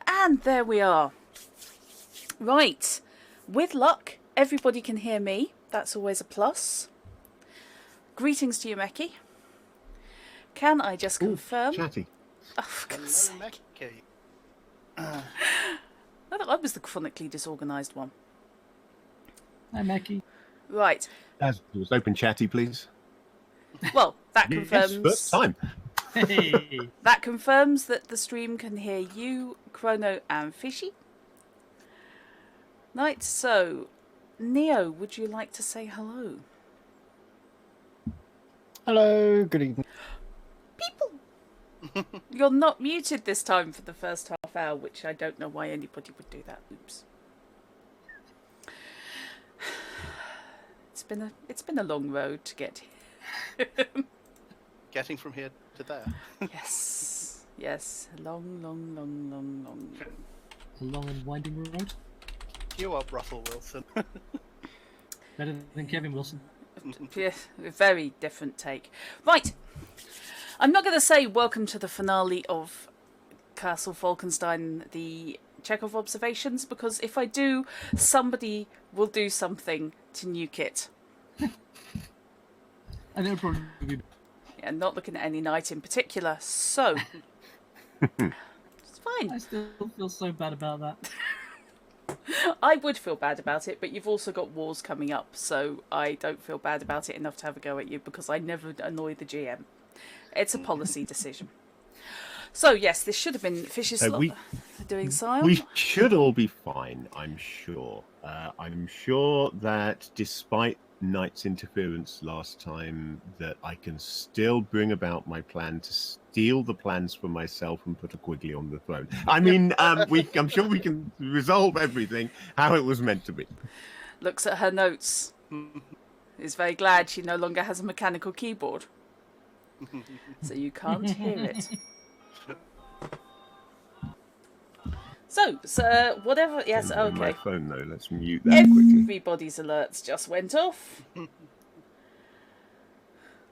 And there we are. Right. With luck, everybody can hear me. That's always a plus. Greetings to you, Meki. Can I just confirm? Chatty. Oh, for God's sake. Meki. I thought I was the chronically disorganised one. Hi, Mackie. Right. As was open chatty, please. Well, that Yes, confirms. first time. Hey. That confirms that the stream can hear you, Chrono, and Fishy. Right. So, Neo, would you like to say hello? Hello, good evening. People. You're not muted this time for the first half hour, which I don't know why anybody would do that. Oops. It's been a long road to get here. Getting from here to there. Yes. Yes. Long. A long and winding road. You are Russell Wilson. Better than Kevin Wilson. Yeah, a very different take. Right. I'm not going to say welcome to the finale of Castle Falkenstein, the Chekhov observations, because if I do, somebody will do something to nuke it. And it'll probably be... Yeah, not looking at any night in particular, so it's fine. I still feel so bad about that. I would feel bad about it, but you've also got wars coming up, so I don't feel bad about it enough to have a go at you because I never annoy the GM. It's a policy decision. So yes, this should have been Fish's slot doing Scion. We should all be fine, I'm sure. I'm sure that despite Knight's interference last time, that I can still bring about my plan to steal the plans for myself and put a Quigley on the throne. I mean, I'm sure we can resolve everything how it was meant to be. Looks at her notes. Is very glad she no longer has a mechanical keyboard. So you can't hear it. So, whatever... Yes, On okay. my phone, though. Let's mute that quickly. Everybody's alerts just went off.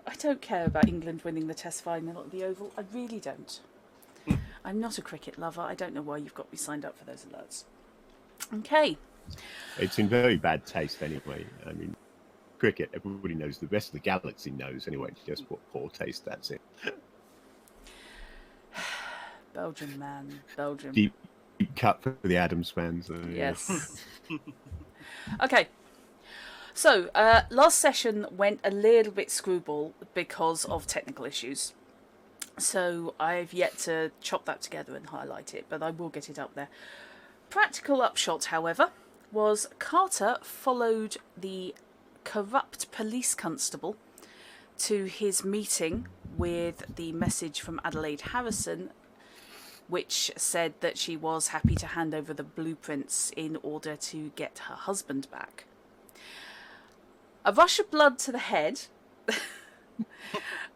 I don't care about England winning the Test final at the Oval. I really don't. I'm not a cricket lover. I don't know why you've got me signed up for those alerts. Okay. It's in very bad taste anyway. I mean, cricket, everybody knows. The rest of the galaxy knows anyway. It's just what poor taste, that's it. Belgium, man. Belgium. Deep cut for the Adams fans. Yes. Okay. So, last session went a little bit screwball because of technical issues. So, I've yet to chop that together and highlight it, but I will get it up there. Practical upshot, however, was Carter followed the corrupt police constable to his meeting with the message from Adelaide Harrison, which said that she was happy to hand over the blueprints in order to get her husband back. A rush of blood to the head.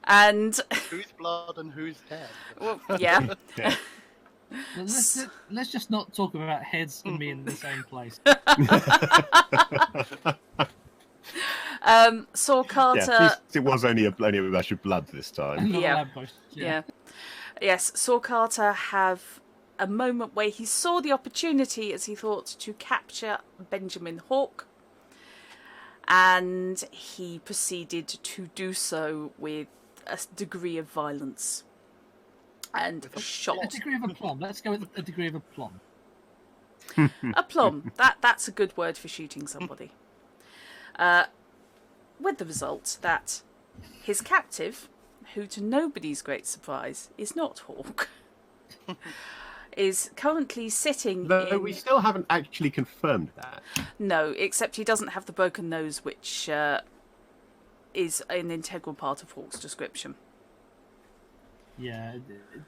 And... Whose blood and whose head? Well, yeah. Well, let's just not talk about heads and me in the same place. Saw Carter... Yeah, at least it was only a rush of blood this time. Not a Yeah. lamppost, Yeah. Yes, saw Carter have a moment where he saw the opportunity, as he thought, to capture Benjamin Hawke. And he proceeded to do so with a degree of violence. And shot. A degree of aplomb. Let's go with a degree of aplomb. Aplomb. That's a good word for shooting somebody. With the result that his captive, who to nobody's great surprise is not Hawke, is currently sitting Though we still haven't actually confirmed that. No, except he doesn't have the broken nose, which is an integral part of Hawke's description. Yeah.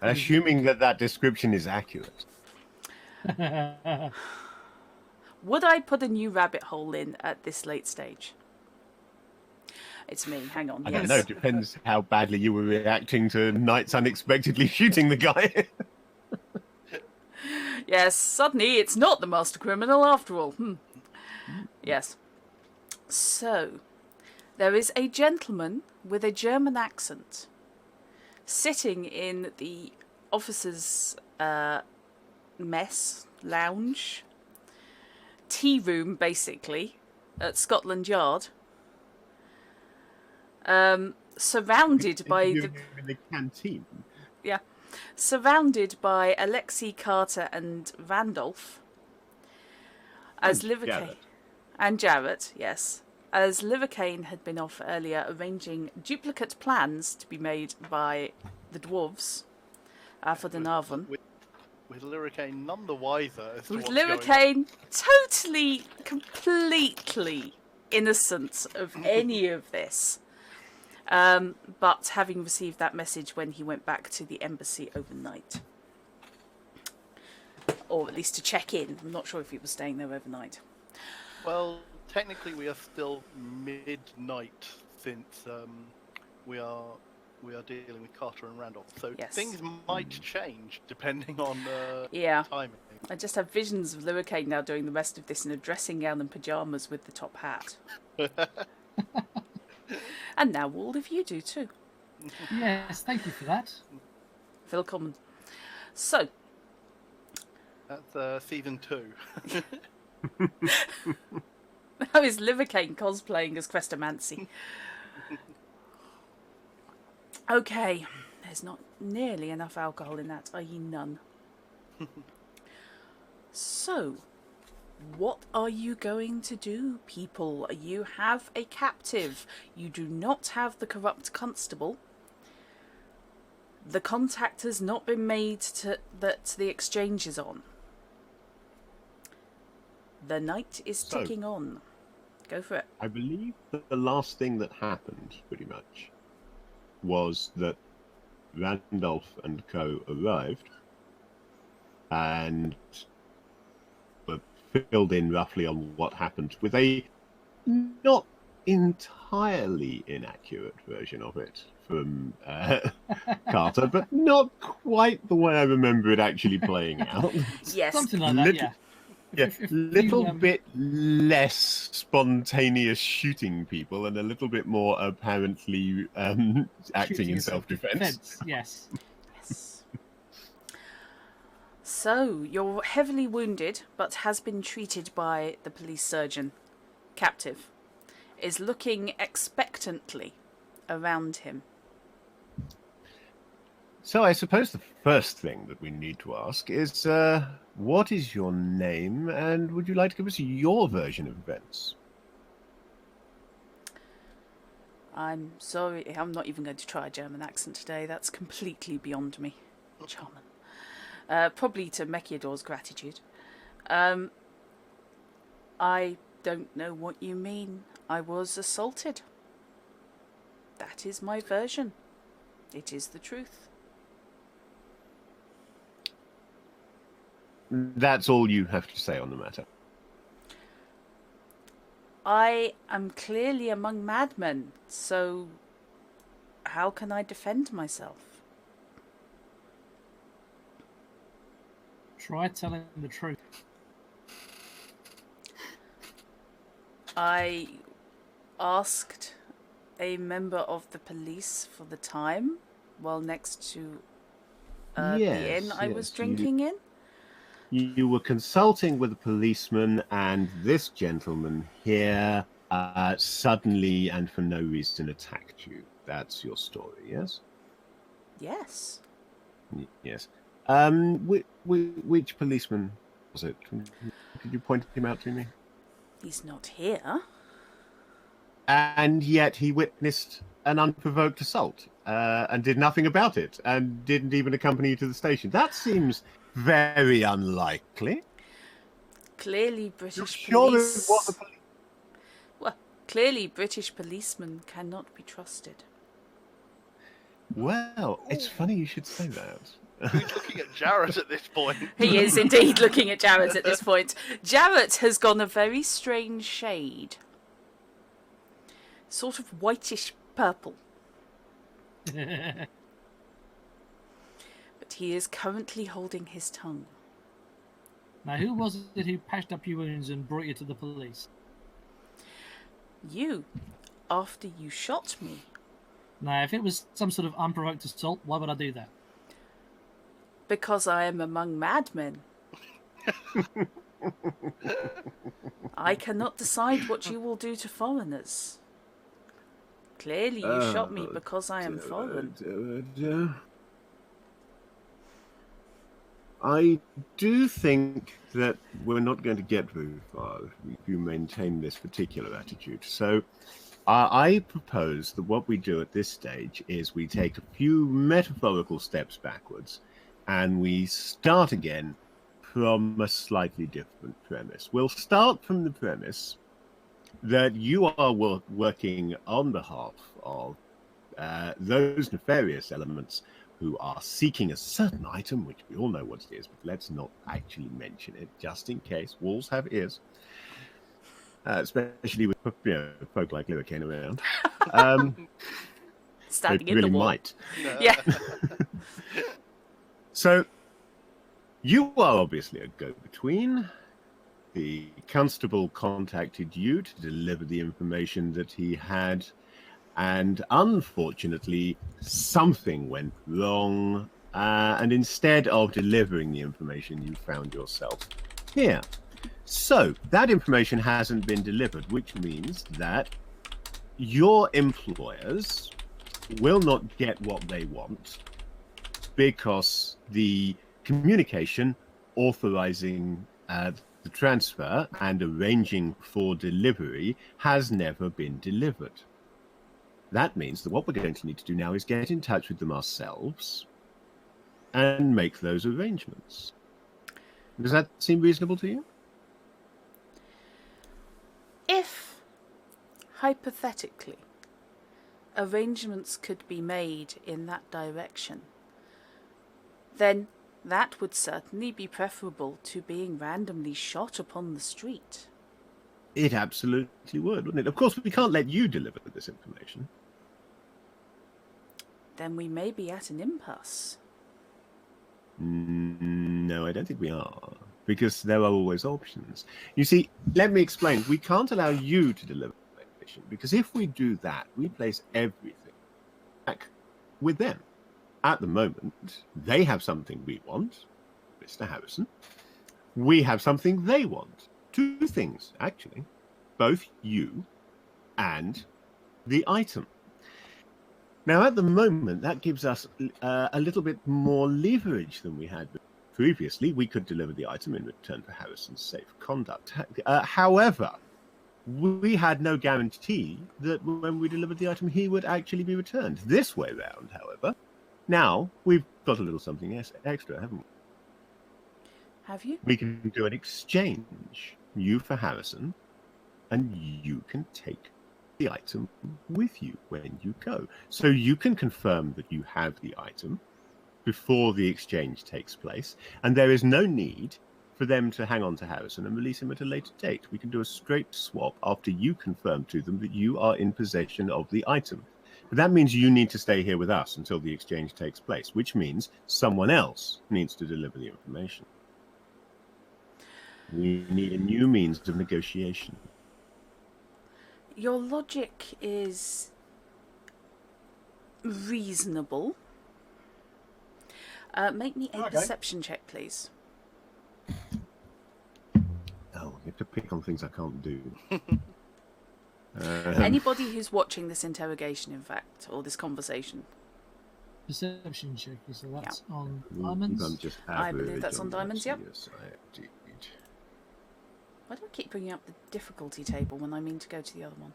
Assuming that description is accurate. Would I put a new rabbit hole in at this late stage? It's me. Hang on. I Yes. don't know. It depends how badly you were reacting to Knights unexpectedly shooting the guy. Yes, suddenly it's not the master criminal after all. Yes. So, there is a gentleman with a German accent sitting in the officer's mess lounge, tea room basically, at Scotland Yard. Surrounded by Interviewing him in the canteen. yeah, surrounded by Alexei, Carter, and Randolph. As And Liricane Jarrett. and Jarrett, yes, as Liricane had been off earlier arranging duplicate plans to be made by the dwarves for the Narvan. With Liricane none the wiser as to With what's going on. Liricane totally, completely innocent of any of this. But having received that message when he went back to the embassy overnight. Or at least to check in. I'm not sure if he was staying there overnight. Well, technically we are still midnight since we are dealing with Carter and Randolph. So Yes. things might change depending on Yeah. timing. I just have visions of Liricane now doing the rest of this in a dressing gown and pyjamas with the top hat. And now all of you do too. Yes, thank you for that. Willkommen. So, That's season 2. how is Liricane cosplaying as Crestomancy? Okay, there's not nearly enough alcohol in that, i.e. none. So, what are you going to do, people? You have a captive. You do not have the corrupt constable. The contact has not been made that the exchange is on. The night is So- ticking on. Go for it. I believe that the last thing that happened, pretty much, was that Randolph and co. arrived and were filled in roughly on what happened with a not entirely inaccurate version of it from Carter, but not quite the way I remember it actually playing out. Yes. Something like that, Little- yeah. Yeah, If little you, bit less spontaneous shooting people and a little bit more apparently acting shooting in in self-defense. Yes. Yes. So, you're heavily wounded, but has been treated by the police surgeon. Captive is looking expectantly around him. So I suppose the first thing that we need to ask is, what is your name, and would you like to give us your version of events? I'm sorry, I'm not even going to try a German accent today. That's completely beyond me. Charmin. Probably to Mechiador's gratitude. I don't know what you mean. I was assaulted. That is my version. It is the truth. That's all you have to say on the matter. I am clearly among madmen, so how can I defend myself? Try telling the truth. I asked a member of the police for the time while next to the Yes, inn I was yes, drinking in. You were consulting with a policeman, and this gentleman here suddenly and for no reason attacked you. That's your story, yes? Yes. Yes. Which policeman was it? Could you point him out to me? He's not here. And yet he witnessed an unprovoked assault and did nothing about it, and didn't even accompany you to the station. That seems very unlikely. Clearly You're British sure it police... was a police? Well, clearly British policemen cannot be trusted. Well, it's funny you should say that. Who's looking at Jarrett at this point? He is indeed looking at Jarrett at this point. Jarrett has gone a very strange shade. Sort of whitish purple. But he is currently holding his tongue. Now, who was it who patched up your wounds and brought you to the police? You, after you shot me. Now, if it was some sort of unprovoked assault, why would I do that? Because I am among madmen. I cannot decide what you will do to foreigners. Clearly you shot me because I am foreign. I do think that we're not going to get very far if you maintain this particular attitude. So I propose that what we do at this stage is we take a few metaphorical steps backwards and we start again from a slightly different premise. We'll start from the premise that you are working on behalf of those nefarious elements who are seeking a certain item, which we all know what it is, but let's not actually mention it, just in case. Walls have ears, especially with folk like Liricane around. Standing they in really the wall. might. Yeah. So, you are obviously a go-between. The constable contacted you to deliver the information that he had, and unfortunately, something went wrong, and instead of delivering the information, you found yourself here. So, that information hasn't been delivered, which means that your employers will not get what they want because the communication authorizing the transfer and arranging for delivery has never been delivered. That means that what we're going to need to do now is get in touch with them ourselves and make those arrangements. Does that seem reasonable to you? If, hypothetically, arrangements could be made in that direction, then that would certainly be preferable to being randomly shot upon the street. It absolutely would, wouldn't it? Of course, we can't let you deliver this information. Then we may be at an impasse. No, I don't think we are, because there are always options. You see, let me explain. We can't allow you to deliver information, because if we do that, we place everything back with them. At the moment, they have something we want, Mr. Harrison. We have something they want. Two things, actually. Both you and the item. Now, at the moment, that gives us a little bit more leverage than we had previously. We could deliver the item in return for Harrison's safe conduct. However, we had no guarantee that when we delivered the item, he would actually be returned. This way round, however, now we've got a little something extra, haven't we? Have you? We can do an exchange. You for Harrison, and you can take the item with you when you go. So you can confirm that you have the item before the exchange takes place, and there is no need for them to hang on to Harrison and release him at a later date. We can do a straight swap after you confirm to them that you are in possession of the item. But that means you need to stay here with us until the exchange takes place, which means someone else needs to deliver the information. We need a new means of negotiation. Your logic is reasonable. Make me a perception check, please. Oh, you have to pick on things I can't do. Anybody who's watching this interrogation, in fact, or this conversation. Perception check, so that's on diamonds? I'm just I believe that's on diamonds, yep. Yes, I did. Why do I keep bringing up the difficulty table when I mean to go to the other one?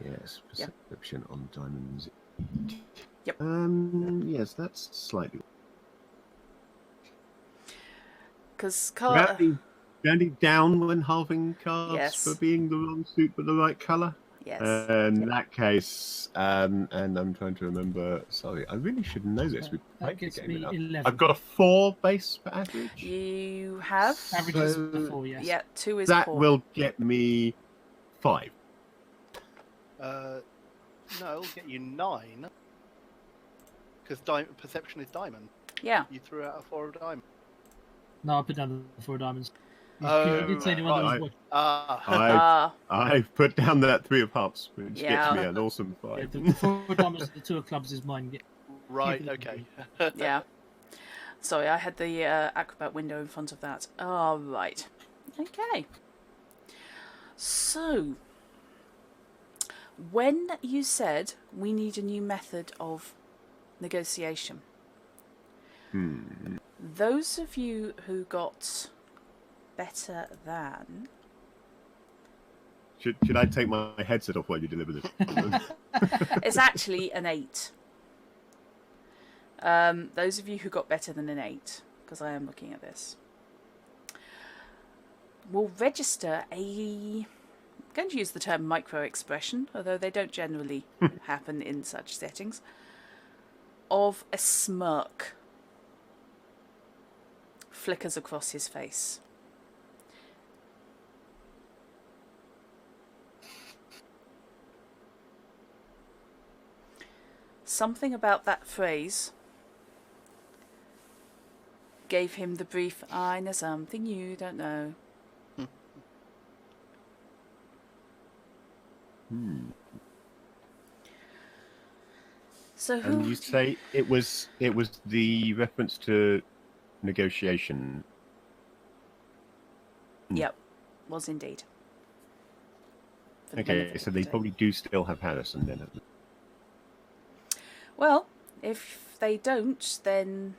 Yes, perception on diamonds. Yep. Yes, that's slightly. Because Carl... Rounding down when halving cards Yes. for being the wrong suit but the right colour? Yes. In that case, and I'm trying to remember. Sorry, I really should know this. We That gets me enough. 11. I've got a 4 base for average. You have? Average is 4, yes. Yeah, 2 is That 4. will get me 5. No, it'll get you 9. Because perception is diamond. Yeah. You threw out a 4 of diamond. No, I put down the 4 diamonds. You did say anyone that was watching. I've put down that 3 of hearts, which Yeah. gets me an awesome 5. Yeah, the 4 diamonds, the 2 of clubs is mine. Right, okay. Yeah. Sorry, I had the Acrobat window in front of that. Oh, right. Okay. So, when you said we need a new method of negotiation, those of you who got better than... Should I take my headset off while you deliver this? It's actually an 8. Those of you who got better than an 8, because I am looking at this, will register I'm going to use the term micro-expression, although they don't generally happen in such settings, of a smirk flickers across his face. Something about that phrase gave him the brief, I know something you don't know. So who... And you say it was the reference to negotiation? Yep, was indeed. Okay, so they probably do still have Harrison then. Well, if they don't, then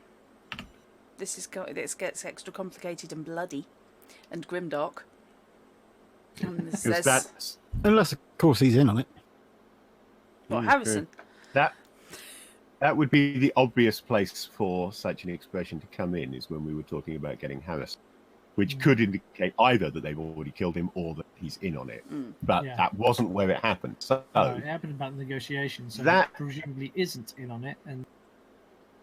this gets extra complicated and bloody and grimdark. And unless, of course, he's in on it. Well, Harrison. That would be the obvious place for such an expression to come in, is when we were talking about getting Harrison, which could indicate either that they've already killed him or that he's in on it. But that wasn't where it happened. So it happened about the negotiations, so that he presumably isn't in on it. And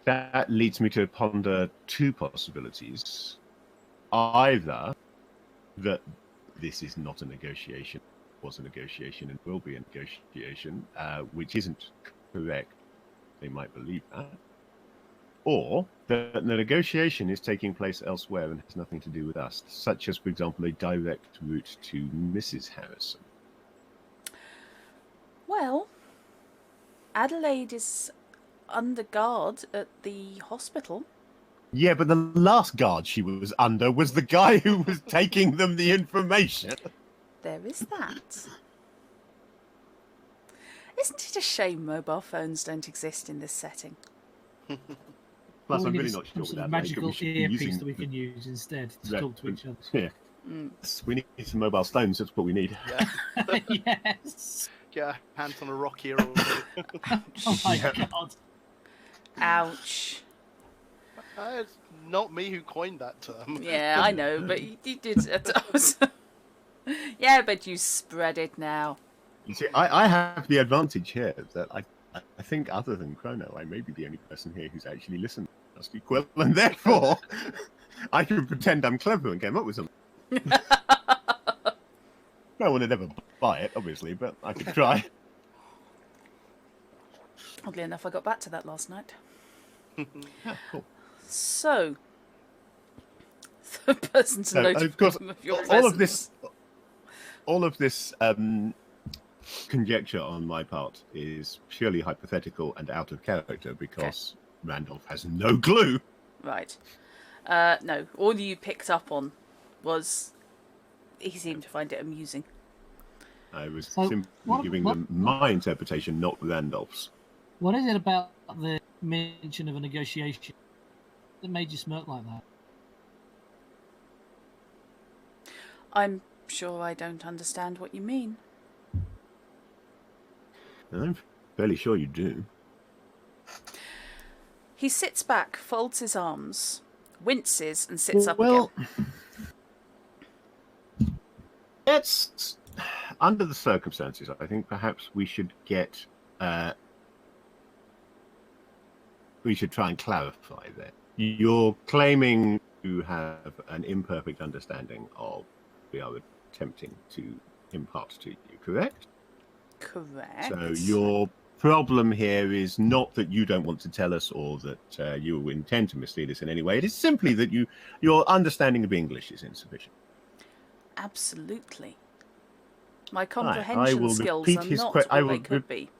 that leads me to ponder two possibilities. Either that this is not a negotiation, was a negotiation and will be a negotiation, which isn't correct. They might believe that. Or that the negotiation is taking place elsewhere and has nothing to do with us, such as, for example, a direct route to Mrs. Harrison. Well, Adelaide is under guard at the hospital. Yeah, but the last guard she was under was the guy who was taking them the information. There is that. Isn't it a shame mobile phones don't exist in this setting? Plus, I'm really not sure what that magical earpiece that we can use instead to talk to each other. Yeah. We need some mobile stones. That's what we need. Yeah. Yes. Get our hands on a rock here. Or Oh my god. Ouch. It's not me who coined that term. Yeah, I know, but you did. Yeah, but you spread it now. You see, I have the advantage here that I think, other than Chrono, I may be the only person here who's actually listened to Dusty Quill, and therefore I can pretend I'm clever and came up with something. No one would ever buy it, obviously, but I could try. Oddly enough, I got back to that last night. Yeah, cool. So, the person to note of course, of your all of this conjecture on my part is purely hypothetical and out of character because Randolph has no clue. Right. No, all you picked up on was he seemed to find it amusing. I was simply giving them my interpretation, not Randolph's. What is it about the mention of a negotiation that made you smirk like that? I'm sure I don't understand what you mean. I'm fairly sure you do. He sits back, folds his arms, winces, and sits up again. It's under the circumstances. I think perhaps we should get. We should try and clarify that. You're claiming to have an imperfect understanding of what we are attempting to impart to you, correct? Correct. So your problem here is not that you don't want to tell us or that you intend to mislead us in any way. It is simply that your understanding of English is insufficient. Absolutely. My comprehension skills are not what they could be.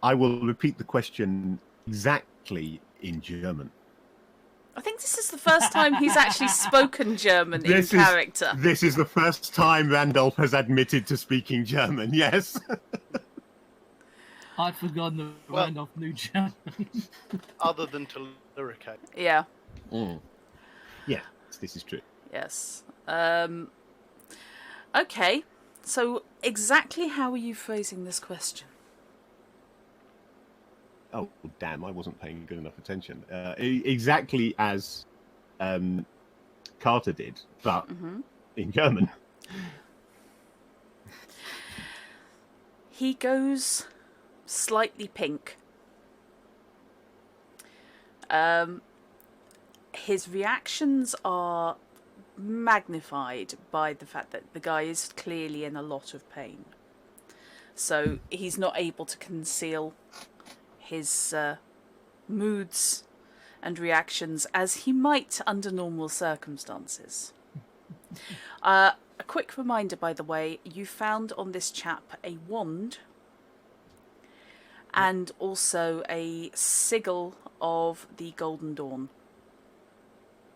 I will repeat the question exactly in German. I think this is the first time he's actually spoken German in character. This is the first time Randolph has admitted to speaking German, yes. I'd forgotten that Randolph knew German. Other than to Liricane. Yeah. Yeah, this is true. Yes. Okay. So exactly how are you phrasing this question? Oh, damn, I wasn't paying good enough attention. Exactly as Carter did, but in German. He goes slightly pink. His reactions are magnified by the fact that the guy is clearly in a lot of pain. So he's not able to conceal his moods and reactions as he might under normal circumstances. A quick reminder, by the way, you found on this chap a wand and also a sigil of the Golden Dawn.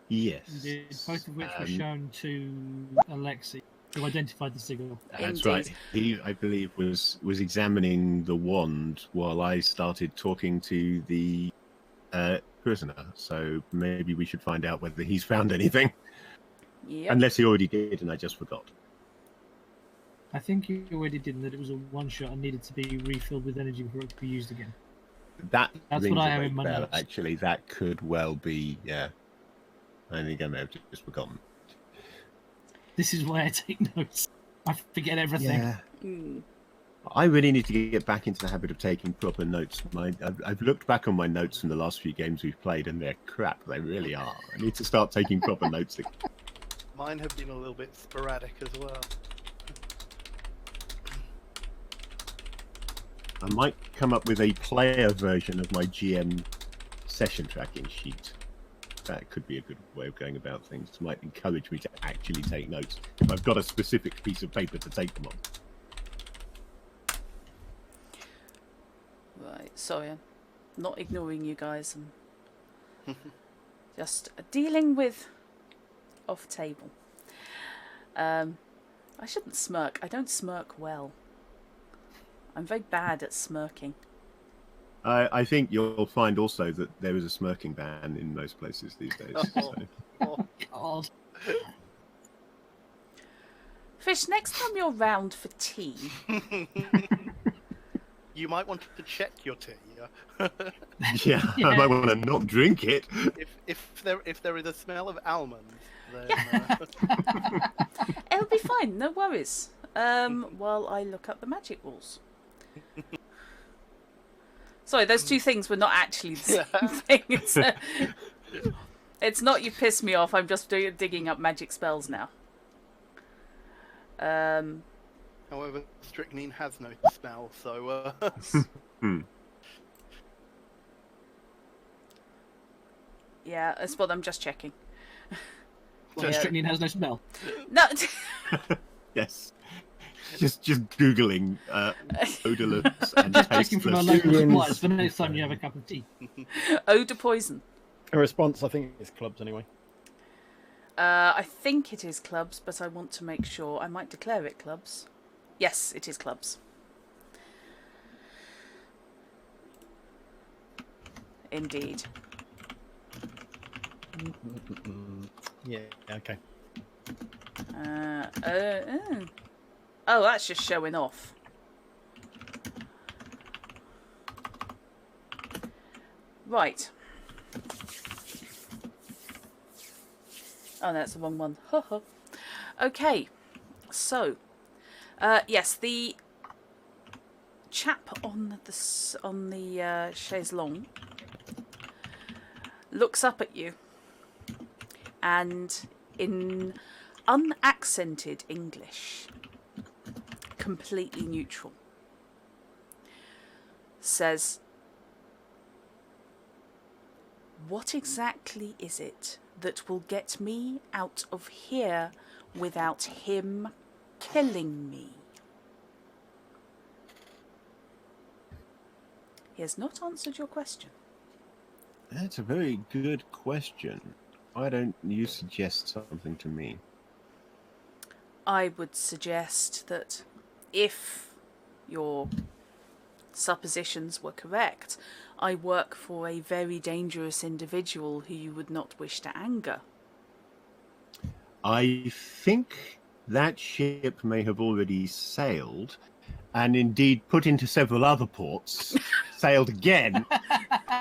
Yes. Indeed, both of which were shown to Alexei, who identified the sigil. That's right. He, I believe, was examining the wand while I started talking to the prisoner. So maybe we should find out whether he's found anything. Yep. Unless he already did and I just forgot. I think you already did, and that it was a one-shot and needed to be refilled with energy before it could be used again. That's what I have in my notes. Actually, that could well be, yeah. I think I may have just forgotten. This is why I take notes. I forget everything. Yeah. I really need to get back into the habit of taking proper notes. I've looked back on my notes from the last few games we've played, and they're crap. They really are. I need to start taking proper notes again. Mine have been a little bit sporadic as well. I might come up with a player version of my GM session tracking sheet. That could be a good way of going about things. It might encourage me to actually take notes if I've got a specific piece of paper to take them on. Right, sorry, I'm not ignoring you guys. I'm just dealing with off-table. I shouldn't smirk. I don't smirk well. I'm very bad at smirking. I think you'll find also that there is a smirking ban in most places these days. Oh, God. Fish, next time you're round for tea... You might want to check your tea. Yeah, I might want to not drink it. If there is a smell of almonds, then... It'll be fine, no worries. While I look up the magic rules. Sorry, those two things were not actually the same thing. It's not you piss me off, I'm just digging up magic spells now. However, strychnine has no smell, so... Yeah, that's what I'm just checking. So strychnine has no smell? No. Yes. Just Googling odorless and just checking from our local tasteless. suppliers for next time you have a cup of tea. Odor poison. A response, I think it's clubs anyway. I think it is clubs, but I want to make sure. I might declare it clubs. Yes, it is clubs. Indeed. Yeah, okay. Oh, that's just showing off. Right. Oh, that's the wrong one. Okay. So, yes, the chap on the chaise longue looks up at you and in unaccented English, completely neutral, says, "What exactly is it that will get me out of here without him killing me?" He has not answered your question. That's a very good question. Why don't you suggest something to me? I would suggest that if your suppositions were correct, I work for a very dangerous individual who you would not wish to anger. I think that ship may have already sailed, and indeed put into several other ports, sailed again,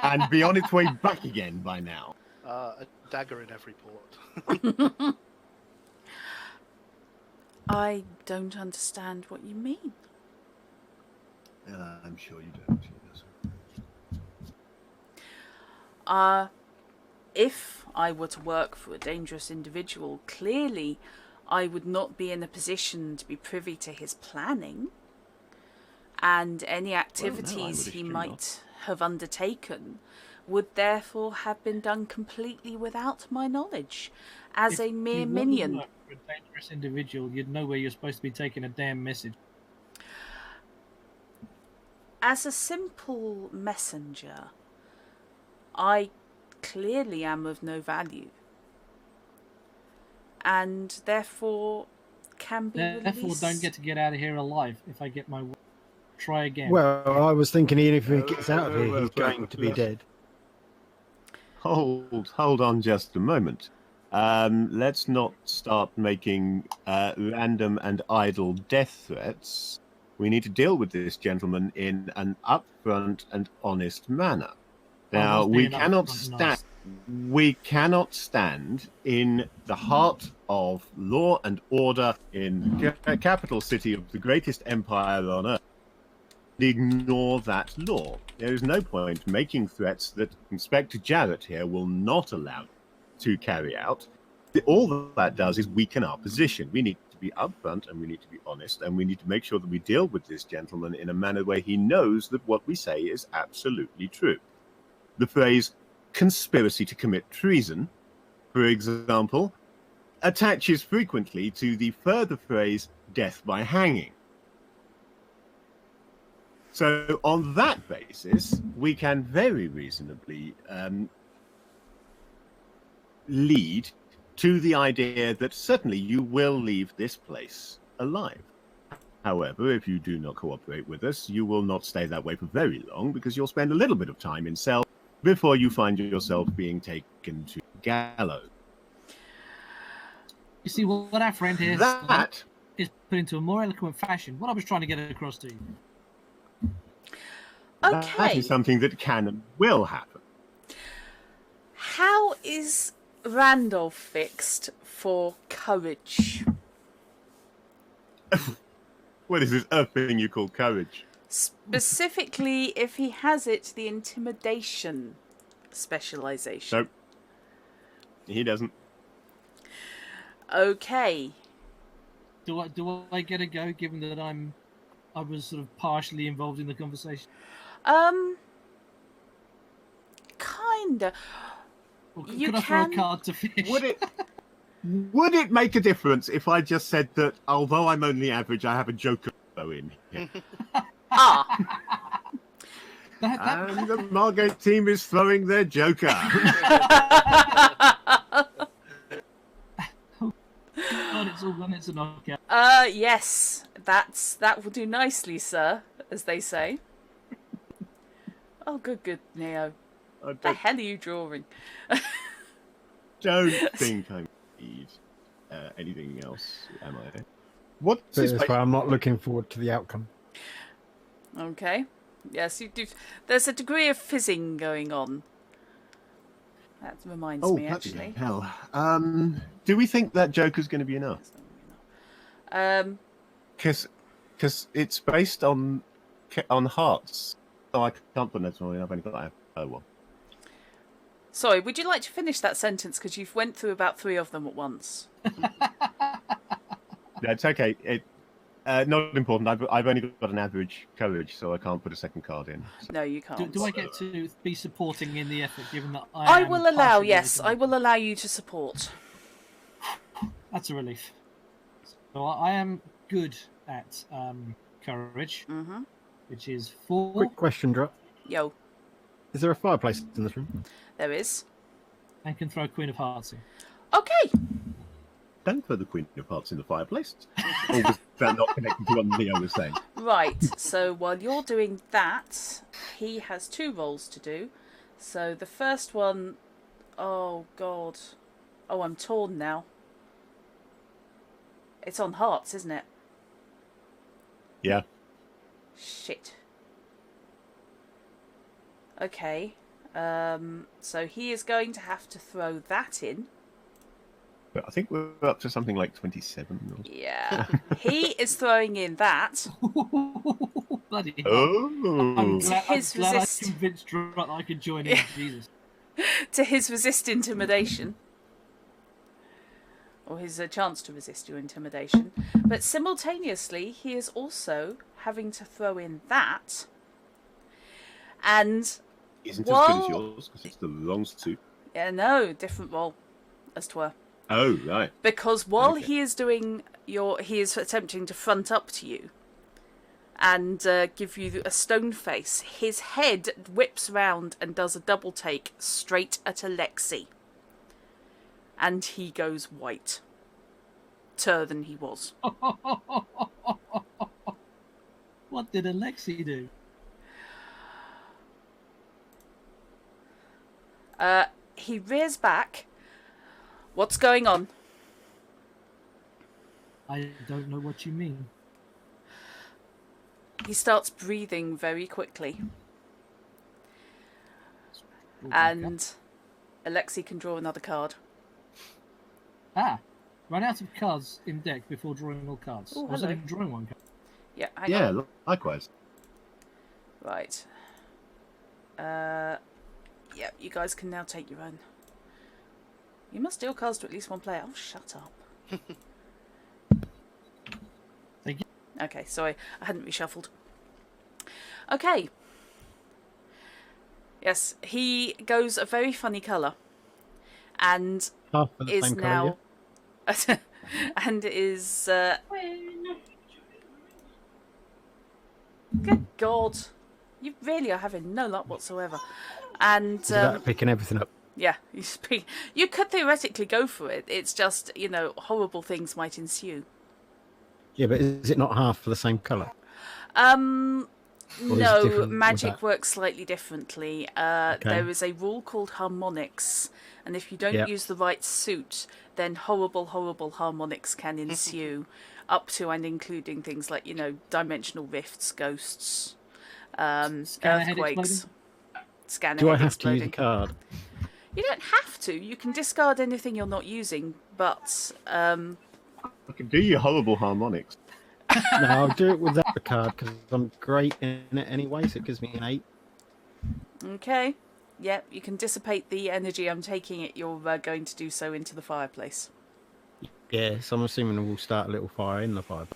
and be on its way back again by now. A dagger in every port. I don't understand what you mean. I'm sure you don't. If I were to work for a dangerous individual, clearly I would not be in a position to be privy to his planning, and any activities he might have undertaken would therefore have been done completely without my knowledge, as a mere minion. If you work for a dangerous individual, you'd know where you're supposed to be taking a damn message. As a simple messenger, I clearly am of no value, and therefore can be released. Therefore, don't get to get out of here alive if I get my way. Try again. Well, I was thinking even if he gets out of here, he's going to be dead. Hold on just a moment. Let's not start making random and idle death threats. We need to deal with this gentleman in an upfront and honest manner. Now, we cannot stand in the heart of law and order in the capital city of the greatest empire on earth. Ignore that law. There is no point making threats that Inspector Jarrett here will not allow to carry out. All that does is weaken our position. We need to be upfront and we need to be honest, and we need to make sure that we deal with this gentleman in a manner where he knows that what we say is absolutely true. The phrase conspiracy to commit treason, for example, attaches frequently to the further phrase death by hanging. So on that basis, we can very reasonably lead to the idea that certainly you will leave this place alive. However, if you do not cooperate with us, you will not stay that way for very long, because you'll spend a little bit of time in cell before you find yourself being taken to gallows. You see, what our friend here is put into a more eloquent fashion. What I was trying to get across to you. Okay. That is something that can and will happen. How is Randolph fixed for courage? What is this earth thing you call courage? Specifically, if he has it, the intimidation specialization. Nope. He doesn't. Okay. Do I get a go, given that I was sort of partially involved in the conversation? Kinda. Or You could I throw a card to finish? Would it make a difference if I just said that although I'm only average, I have a joker in here? And the Margate team is throwing their joker. It's all gone. It's a knockout. Yes, that will do nicely, sir, as they say. Oh, good, Neo. What the hell are you drawing? Don't think I need anything else, am I? What? That's why I'm not looking forward to the outcome. Okay. Yes, you do. There's a degree of fizzing going on. That reminds me, actually. Hell. Do we think that Joker's going to be enough? Because it's based on hearts. So I can't put that one. I've only got one. Sorry, would you like to finish that sentence? Because you've went through about 3 of them at once. That's okay. Not important. I've only got an average courage, so I can't put a second card in. So. No, you can't. Do I get to be supporting in the effort, given that I will allow, yes, I will allow you to support. That's a relief. So I am good at courage, which is 4. Quick question, Drop. Yo. Is there a fireplace in this room? There is. And can throw Queen of Hearts in. Okay. Don't throw the Queen of Hearts in the fireplace. Or was that not connected to what Leo was saying? Right. So while you're doing that, he has 2 rolls to do. So the first one... Oh, God. Oh, I'm torn now. It's on hearts, isn't it? Yeah. Shit. Okay. So he is going to have to throw that in. But I think we're up to something like 27. Or... Yeah. He is throwing in that. Bloody hell. Oh. I'm glad I Resist. convinced Trot that I could join in. Jesus. To his resist intimidation. Or his chance to resist your intimidation. But simultaneously, he is also having to throw in that. And Isn't as good as yours, because it's the wrong suit. yeah, no, different roll, as 'twere. Oh, right. Because while Okay. he is doing he is attempting to front up to you and give you a stone face, his head whips round and does a double take straight at Alexei. And he goes white. Ter than he was. What did Alexei do? He rears back. What's going on? I don't know what you mean. He starts breathing very quickly. And Alexei can draw another card. Run out of cards in deck before drawing all cards. Oh, I was hello. only drawing 1 card. Yeah, hang Yeah, on. likewise. Right. Yeah, you guys can now take your own. You must deal cards to at least 1 player. Oh, shut up. Thank you. Okay, sorry. I hadn't reshuffled. Okay. Yes, he goes a very funny colour. And Half of the is same now... colour, and is... Good God. You really are having no luck whatsoever. And... Is that picking everything up? yeah, you could theoretically go for it. It's just, horrible things might ensue. Yeah, but is it not half for the same colour? is it No, different with magic that? works slightly differently. There is a rule called harmonics, and if you don't Yep. use the right suit, then horrible, horrible harmonics can ensue, up to and including things like, dimensional rifts, ghosts, Scanner head earthquakes. Scanner Do I head have to use a exploding. card? You don't have to. You can discard anything you're not using, but I can do your horrible harmonics. No, I'll do it without the card because I'm great in it anyway, so it gives me an 8. okay. Yep, you can dissipate the energy. I'm taking it you're going to do so into the fireplace. Yeah, so I'm assuming we'll start a little fire in the fire.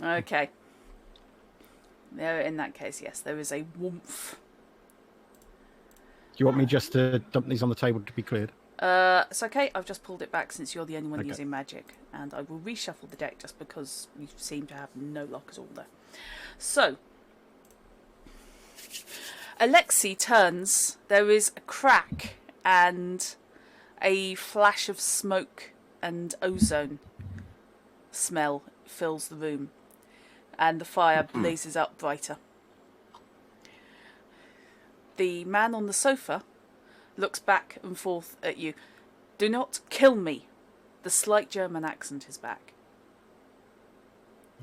Okay. There, in that case, yes, there is a warmth. Do you want me just to dump these on the table to be cleared? It's okay. I've just pulled it back since you're the only one Okay. using magic, and I will reshuffle the deck just because we seem to have no luck at all there. So, Alexei turns. There is a crack and a flash of smoke and ozone smell fills the room, and the fire blazes up brighter. The man on the sofa looks back and forth at you. Do not kill me. The slight German accent is back.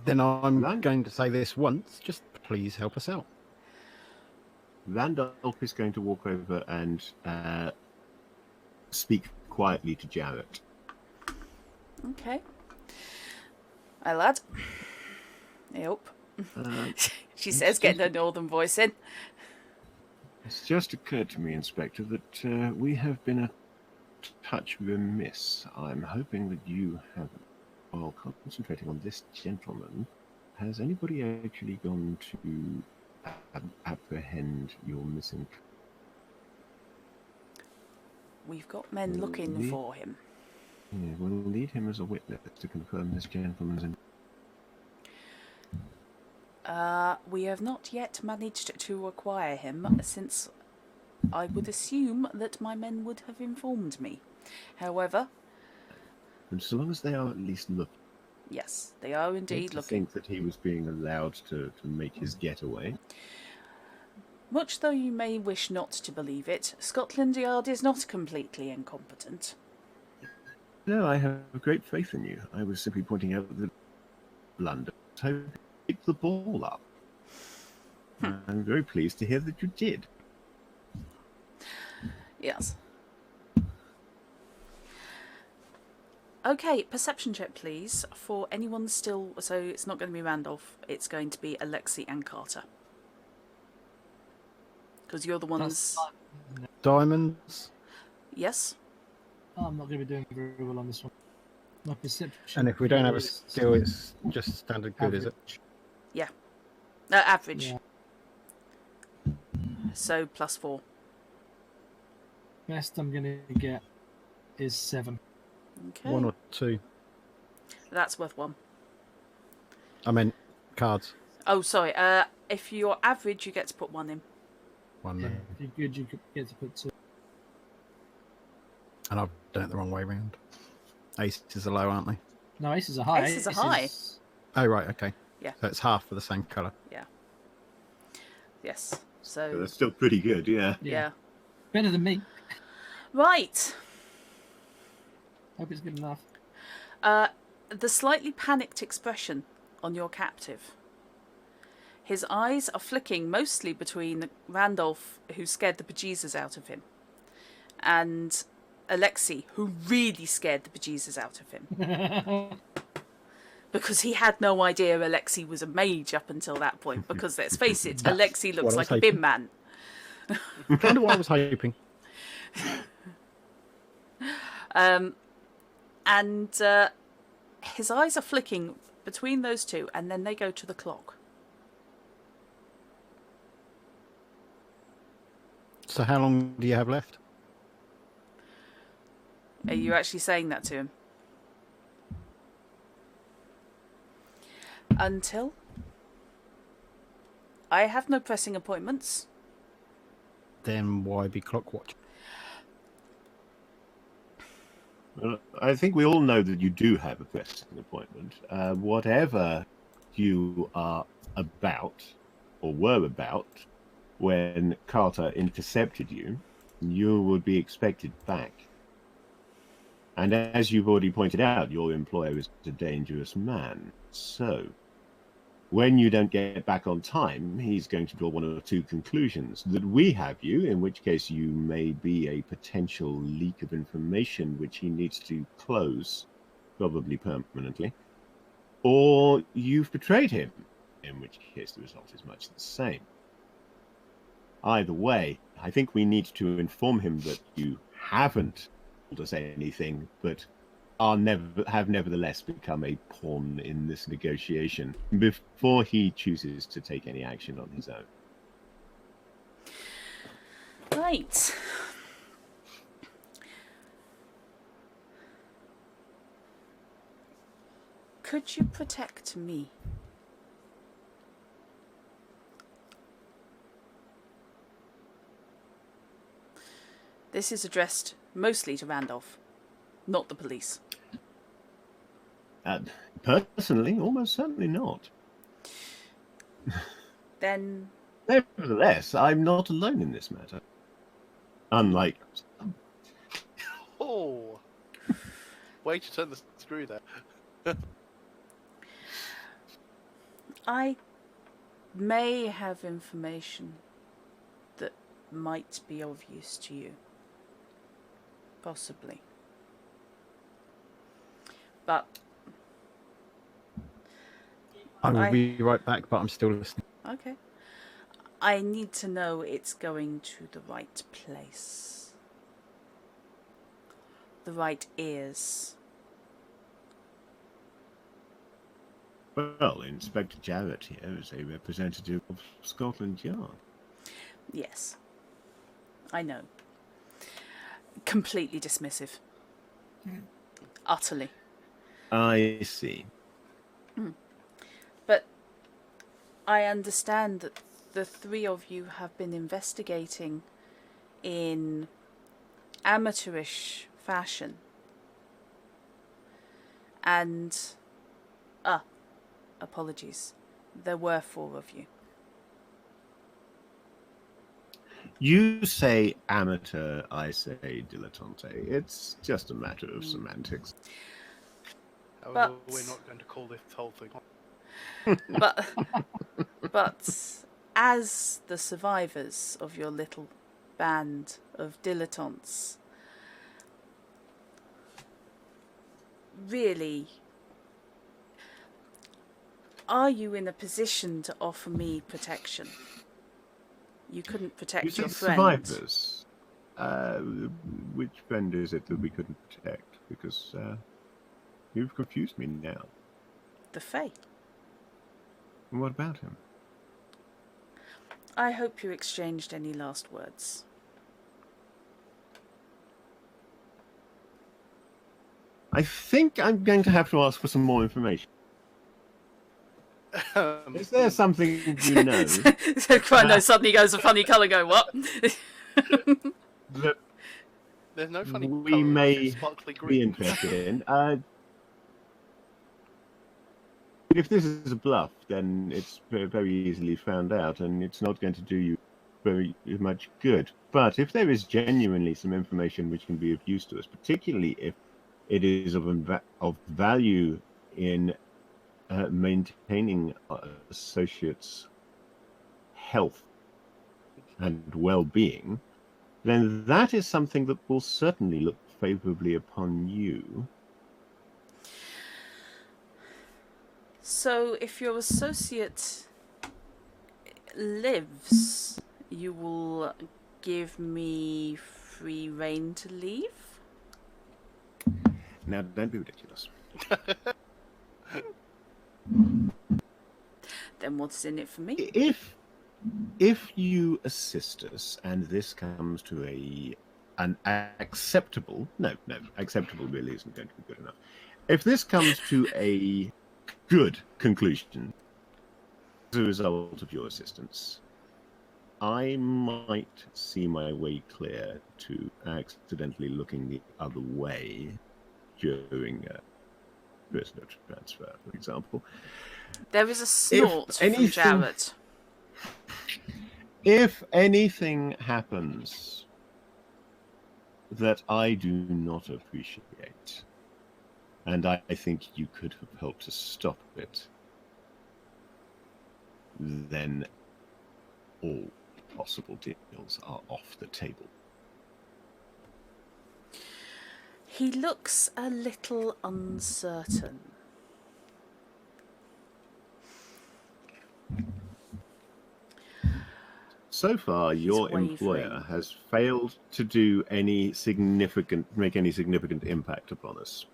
Then I'm Right. going to say this once. Just please help us out. Randolph is going to walk over and speak quietly to Jarrett. Okay. Hi, lad. Yep. She says, getting her northern voice in. It's just occurred to me, Inspector, that we have been a touch remiss. I'm hoping that you have, while concentrating on this gentleman, has anybody actually gone to apprehend your missing? We've got men looking Really? for him. Yeah, we'll need him as a witness to confirm this gentleman's. We have not yet managed to acquire him since I would assume that my men would have informed me. However, And so long as they are at least looking. yes, they are indeed To looking. think that he was being allowed to make his getaway. Much though you may wish not to believe it, Scotland Yard is not completely incompetent. No, I have great faith in you. I was simply pointing out that London picked the ball up. I'm very pleased to hear that you did. Yes. Okay, perception check, please, for anyone still... So it's not going to be Randolph, it's going to be Alexei and Carter. Because you're the ones... Diamonds. Yes? Oh, I'm not going to be doing very well on this one. My perception. And if we don't have a is skill, it's just standard good, is it? average. Yeah. Average. Yeah. So +4. Best I'm going to get is 7. Okay. 1 or 2. That's worth 1. I meant cards. Oh, sorry. If you're average, you get to put 1 in. 1 Yeah, then. if you're good, you get to put 2. And I've done it the wrong way round. Aces are low, aren't they? No, aces are high. Aces are high. Oh, right, okay. Yeah. So it's half for the same colour. Yes. So So, that's still pretty good, yeah. yeah. Better than me. Right. Hope it's good enough. The slightly panicked expression on your captive. His eyes are flicking mostly between Randolph, who scared the bejesus out of him, and Alexei, who really scared the bejesus out of him. Because he had no idea Alexei was a mage up until that point, because let's face it, Alexei looks what like I was a bin man. Kind of what I was hoping. And his eyes are flicking between those two, and then they go to the clock. So how long do you have left? Are you actually saying that to him? Until? I have no pressing appointments. Then why be clock watch? Well, I think we all know that you do have a pressing appointment. Whatever you are about, or were about, when Carter intercepted you, you would be expected back. And as you've already pointed out, your employer is a dangerous man. So, when you don't get back on time, he's going to draw one or two conclusions. That we have you, in which case you may be a potential leak of information which he needs to close, probably permanently, or you've betrayed him, in which case the result is much the same. Either way, I think we need to inform him that you haven't told us anything, but have nevertheless become a pawn in this negotiation before he chooses to take any action on his own. Right. Could you protect me? This is addressed mostly to Randolph, not the police. Personally, almost certainly not. Then... Nevertheless, I'm not alone in this matter. Unlike... Oh! Way to turn the screw there. I may have information that might be of use to you. Possibly. But I will be right back, but I'm still listening. okay. I need to know it's going to the right place. The right ears. Well, Inspector Jarrett here is a representative of Scotland Yard. Yes. I know. Completely dismissive. Utterly. I see. But I understand that the three of you have been investigating in amateurish fashion. And, apologies, there were 4 of you. You say amateur, I say dilettante. It's just a matter of semantics. However, But- we're not going to call this whole thing. But as the survivors of your little band of dilettantes, really, are you in a position to offer me protection? You couldn't You protect say your friend. survivors. Which friend is it that we couldn't protect? Because you've confused me now. The Fae. And what about him? I hope you exchanged any last words. I think I'm going to have to ask for some more information. Is there something you know So Chrono suddenly goes a funny colour, go, what? that There's no funny we colour, may it's sparkly be green. interested in? If this is a bluff, then it's very easily found out, and it's not going to do you very much good. But if there is genuinely some information which can be of use to us, particularly if it is of value in maintaining our associates' health and well-being, then that is something that will certainly look favorably upon you. So if your associate lives, you will give me free rein to leave? Now, don't be ridiculous. Then what's in it for me? If you assist us and this comes to an acceptable acceptable really isn't going to be good enough. If this comes to a good conclusion as a result of your assistance, I might see my way clear to accidentally looking the other way during prisoner transfer, for example. There is a snort from Jarrett. If anything happens that I do not appreciate, and I think you could have helped to stop it, then all possible deals are off the table. He looks a little uncertain. So far, your employer wavering. has failed to do make any significant impact upon us.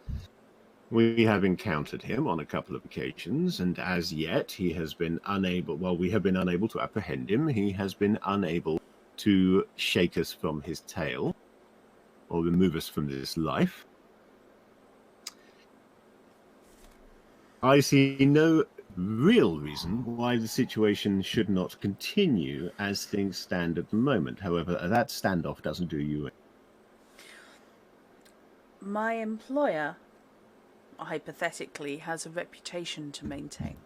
We have encountered him on a couple of occasions, and as yet he has been unable, we have been unable to apprehend him. He has been unable to shake us from his tail or remove us from this life. I see no real reason why the situation should not continue as things stand at the moment. However, that standoff doesn't do you in. My employer, hypothetically, has a reputation to maintain.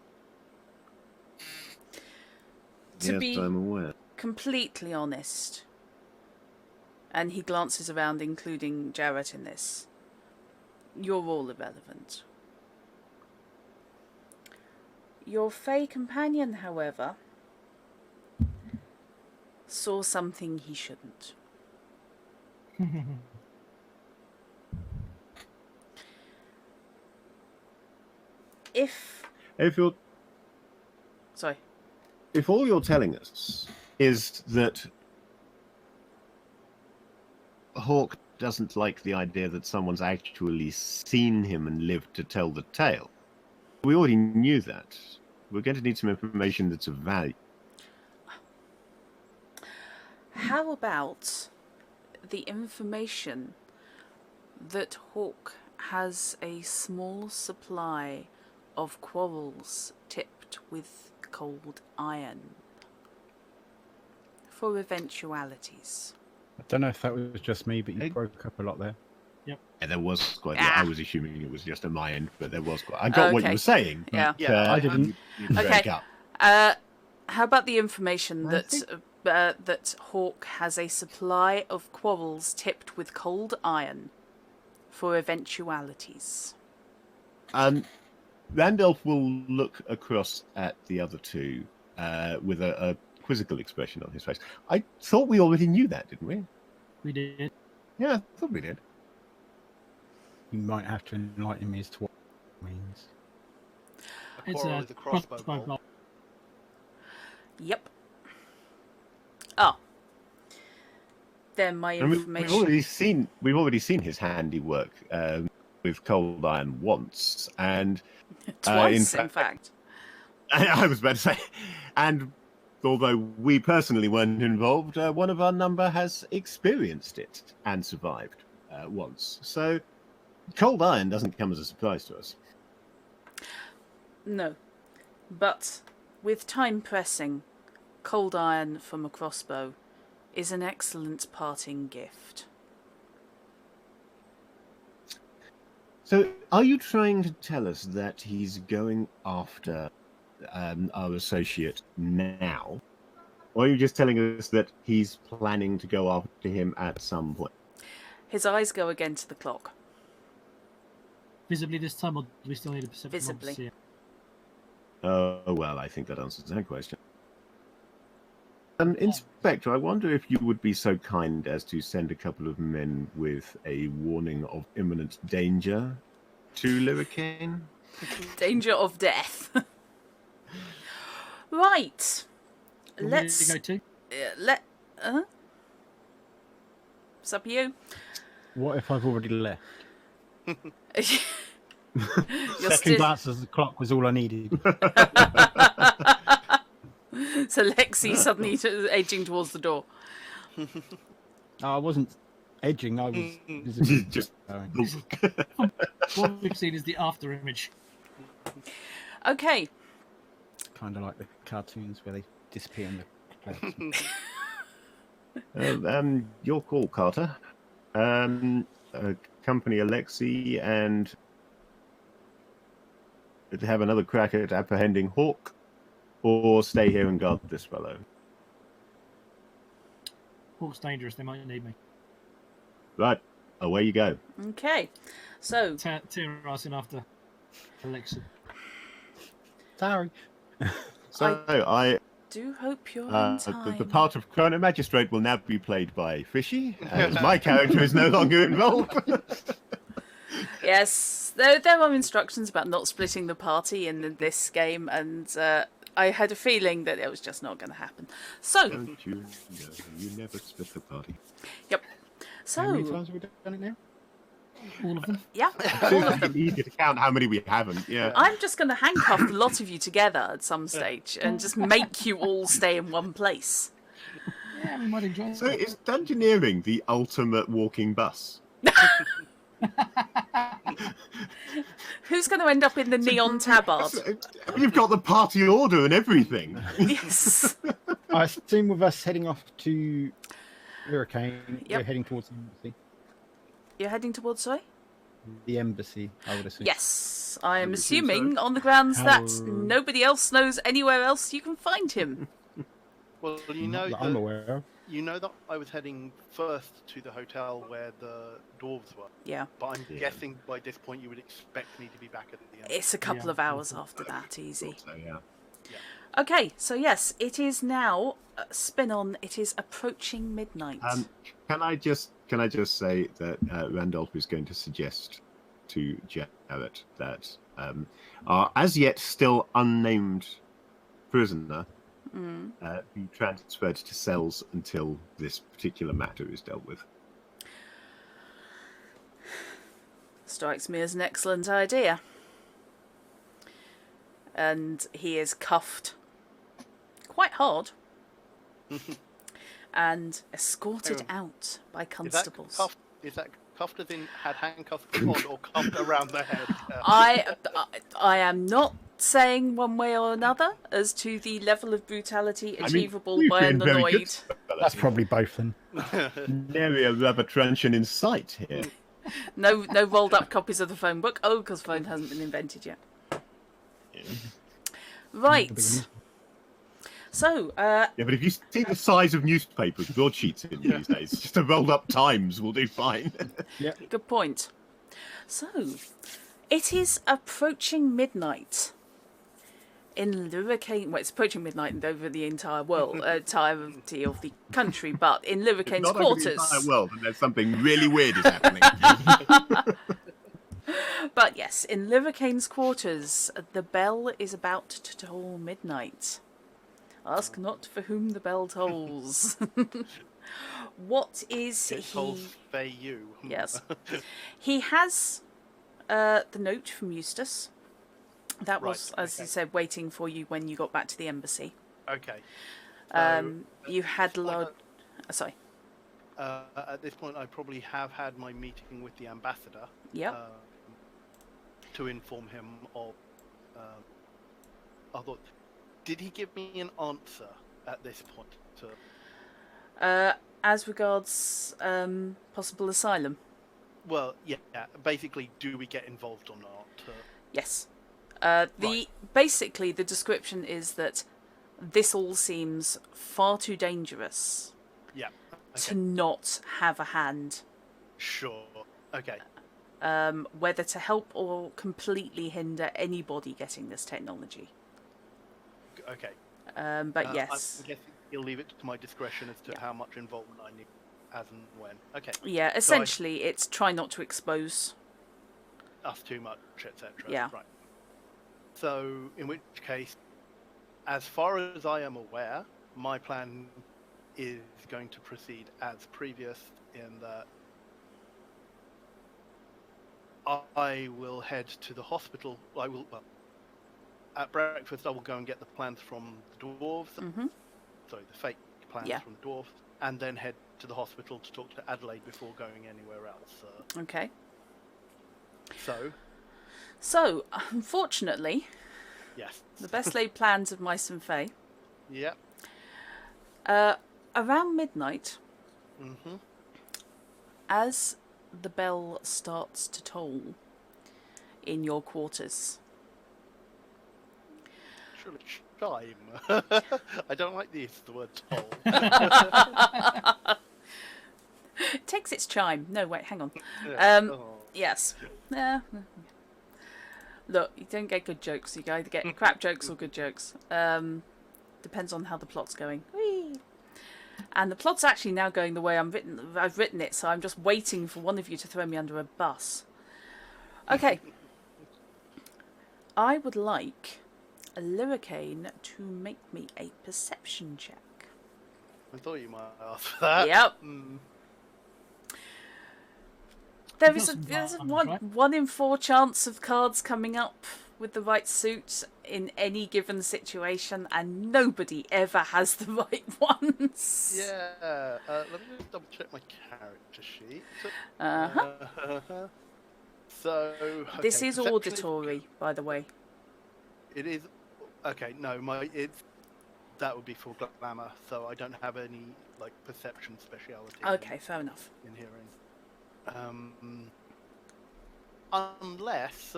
To Yes, I'm aware. completely honest, and he glances around, including Jarrett in this, you're all irrelevant. Your Fey companion, however, saw something he shouldn't. If all you're telling us is that Hawk doesn't like the idea that someone's actually seen him and lived to tell the tale, we already knew that. We're going to need some information that's of value. How about the information that Hawk has a small supply of quarrels tipped with cold iron for eventualities? I don't know if that was just me, but you It- broke up a lot there. Yeah, there was quite. Ah. I was assuming it was just at my end, but there was quite. I got what you Okay. were saying. Yeah. But, Yeah, I didn't. You broke Okay. up. How about the information I that think- that Hawk has a supply of quarrels tipped with cold iron for eventualities? Randolph will look across at the other two with a quizzical expression on his face. I thought we already knew that, didn't we? We did. Yeah, I thought we did. You might have to enlighten me as to what it means. a It's quarrel a with the crossbow bolt. bolt. Yep. Oh. Then my And information. we've already seen his handiwork with cold iron once, and Twice, in in fact. I was about to say, and although we personally weren't involved, one of our number has experienced it and survived once. So cold iron doesn't come as a surprise to us. No. But with time pressing, cold iron from a crossbow is an excellent parting gift. So, are you trying to tell us that he's going after our associate now? Or are you just telling us that he's planning to go after him at some point? His eyes go again to the clock. Visibly this time, or do we still need a perception? Visibly. To see it? Oh, well, I think that answers that question. Inspector, I wonder if you would be so kind as to send a couple of men with a warning of imminent danger to Liricane? Danger of death. Right. Want me Let's to go too? It's up to you. What if I've already left? You're Second still... glance at the clock was all I needed. So Lexi suddenly edging towards the door. I wasn't edging, I was visibly Just- going. What we've seen is the after image. Okay. Kind of like the cartoons where they disappear in the clouds. Your call, Carter. Accompany Alexei and have another crack at apprehending Hawk, or stay here and guard this fellow. Hawk's dangerous, they might need me. Right, away you go. Okay. So Tear us in after Alexa. Sorry. So I do hope you're in time. the part of Chrono Magistrate will now be played by Fishy, as my character is no longer involved. Yes, there are instructions about not splitting the party in this game, and I had a feeling that it was just not going to happen. So, Don't you know, you never split the party. yep. How many So, times have we done it now? All of them. yeah, all of them. It's easy to count how many we haven't. Yeah. I'm just going to handcuff a lot of you together at some stage and just make you all stay in one place. Yeah, we might enjoy it. So is Dungeoneering the ultimate walking bus? Who's going to end up in the neon tabard? You've got the party order and everything. Yes. I assume with us heading off to Liricane, Yep. we're heading towards the embassy. You're heading towards, sorry? The embassy, I would assume. Yes. I am would assume assuming so. on the grounds that How- nobody else knows anywhere else you can find him. Well, you Not know that I'm that, aware of. you know that I was heading first to the hotel where the dwarves were, Yeah. but I'm Yeah. guessing by this point you would expect me to be back at the end. It's a couple Yeah. of hours after that, easy. So, yeah. Okay, so yes, it is now spin on. It is approaching midnight. Can I just say that Randolph is going to suggest to Jarrett that our as yet still unnamed prisoner be transferred to cells until this particular matter is dealt with. Strikes me as an excellent idea. And he is cuffed quite hard and escorted Hang out by Is that constables. cuffed? Is that cuffed as in had handcuffs on, or cuffed around the head? I am not saying one way or another as to the level of brutality achievable we've by an been very good annoyed. so That's probably both then. Nary a rubber truncheon in sight here. No rolled up copies of the phone book. Oh, because phone hasn't been invented yet. Right. So, Yeah, but if you see the size of newspapers, broadsheets in these days, just a rolled up Times will do fine. good point. So, it is approaching midnight in Liricane. Well, it's approaching midnight over the entire world, entirety of the country, but in Liricane's Not quarters. over the entire world, and there's something really weird is happening. But yes, in Liricane's quarters, the bell is about to toll midnight. Ask not for whom the bell tolls. What is It tolls for you. Yes. He has the note from Eustace. That was, as you said, waiting for you when you got back to the embassy. Okay. You had sorry. At this point, I probably have had my meeting with the ambassador. Yep. To inform him of. I thought, did he give me an answer at this point? As regards possible asylum. Well, yeah. Basically, do we get involved or not? Yes. Basically, the description is that this all seems far too dangerous. Yeah. To not have a hand. Sure. Okay. Whether to help or completely hinder anybody getting this technology. Okay. But yes. I'm guessing you'll leave it to my discretion as to how much involvement I need, as and when. Okay. Yeah, essentially, it's try not to expose us too much, etc. Yeah. Right. So, in which case, as far as I am aware, my plan is going to proceed as previous in that I will head to the hospital. At breakfast, I will go and get the plans from the dwarves. Mm-hmm. Sorry, the fake plans from the dwarves, and then head to the hospital to talk to Adelaide before going anywhere else. Okay. So, unfortunately, yes, the best laid plans of Mice and Fae. Yeah. Around midnight, Mm-hmm. as the bell starts to toll in your quarters. Surely chime. I don't like the word toll. It takes its chime. No, wait, hang on. Oh. Yes. Look, you don't get good jokes. You either get crap jokes or good jokes. Depends on how the plot's going. Whee! And the plot's actually now going the way I've written it, so I'm just waiting for one of you to throw me under a bus. Okay. I would like a Liricane to make me a perception check. I thought you might ask for that. Yep. Mm. There's a 1 in 4 chance of cards coming up with the right suit in any given situation, and nobody ever has the right ones. Yeah. Let me just double check my character sheet. So. Okay, This is perception auditory, by the way. It is. Okay. No, that would be for glamour, so I don't have any perception speciality. Okay, fair enough. In hearing. Unless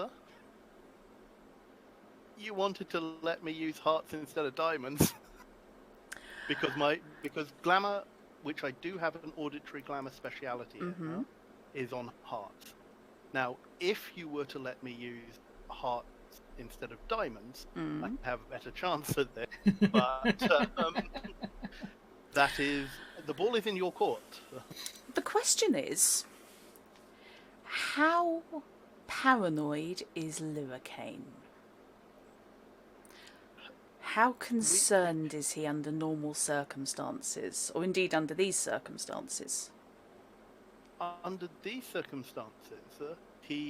you wanted to let me use hearts instead of diamonds, because glamour, which I do have an auditory glamour speciality in, is on hearts. Now, if you were to let me use hearts instead of diamonds, I have a better chance at this. But the ball is in your court. The question is, how paranoid is Liricane? How concerned is he under normal circumstances, or indeed under these circumstances? Under these circumstances, he's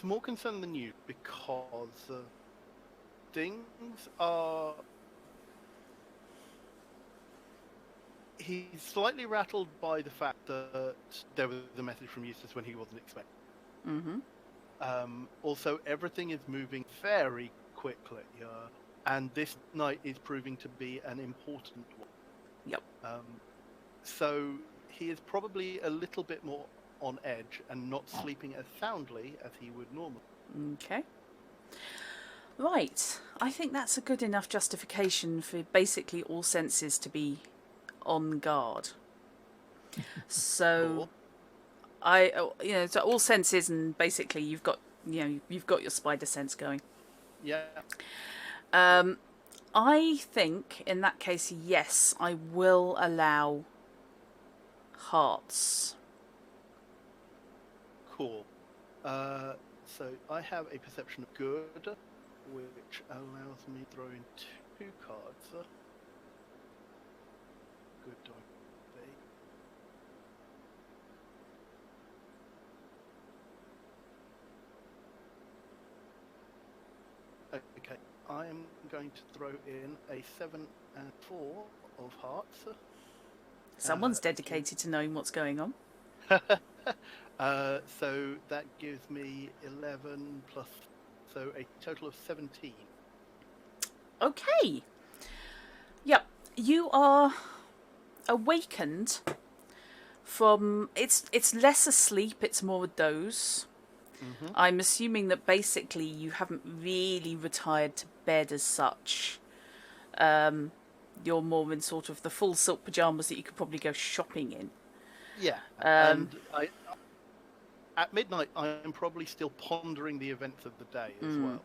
more concerned than you, because things are. He's slightly rattled by the fact that there was a message from Eustace when he wasn't expecting. Also, everything is moving very quickly. and this night is proving to be an important one. Yep. So he is probably a little bit more on edge and not sleeping as soundly as he would normally. Okay. Right. I think that's a good enough justification for basically all senses to be on guard. So, so all senses, and basically you've got your spider sense going. Yeah. I think in that case, yes, I will allow hearts. Cool. So I have a perception of good, which allows me to throw in 2 cards. Good dog. Okay, I am going to throw in a 7 and 4 of hearts. Someone's dedicated to knowing what's going on. So that gives me 11 plus, so a total of 17. Okay. Yep, you are awakened from it's less a sleep, it's more a doze. Mm-hmm. I'm assuming that basically you haven't really retired to bed as such. You're more in sort of the full silk pajamas that you could probably go shopping in. Yeah, and at midnight I'm probably still pondering the events of the day as well,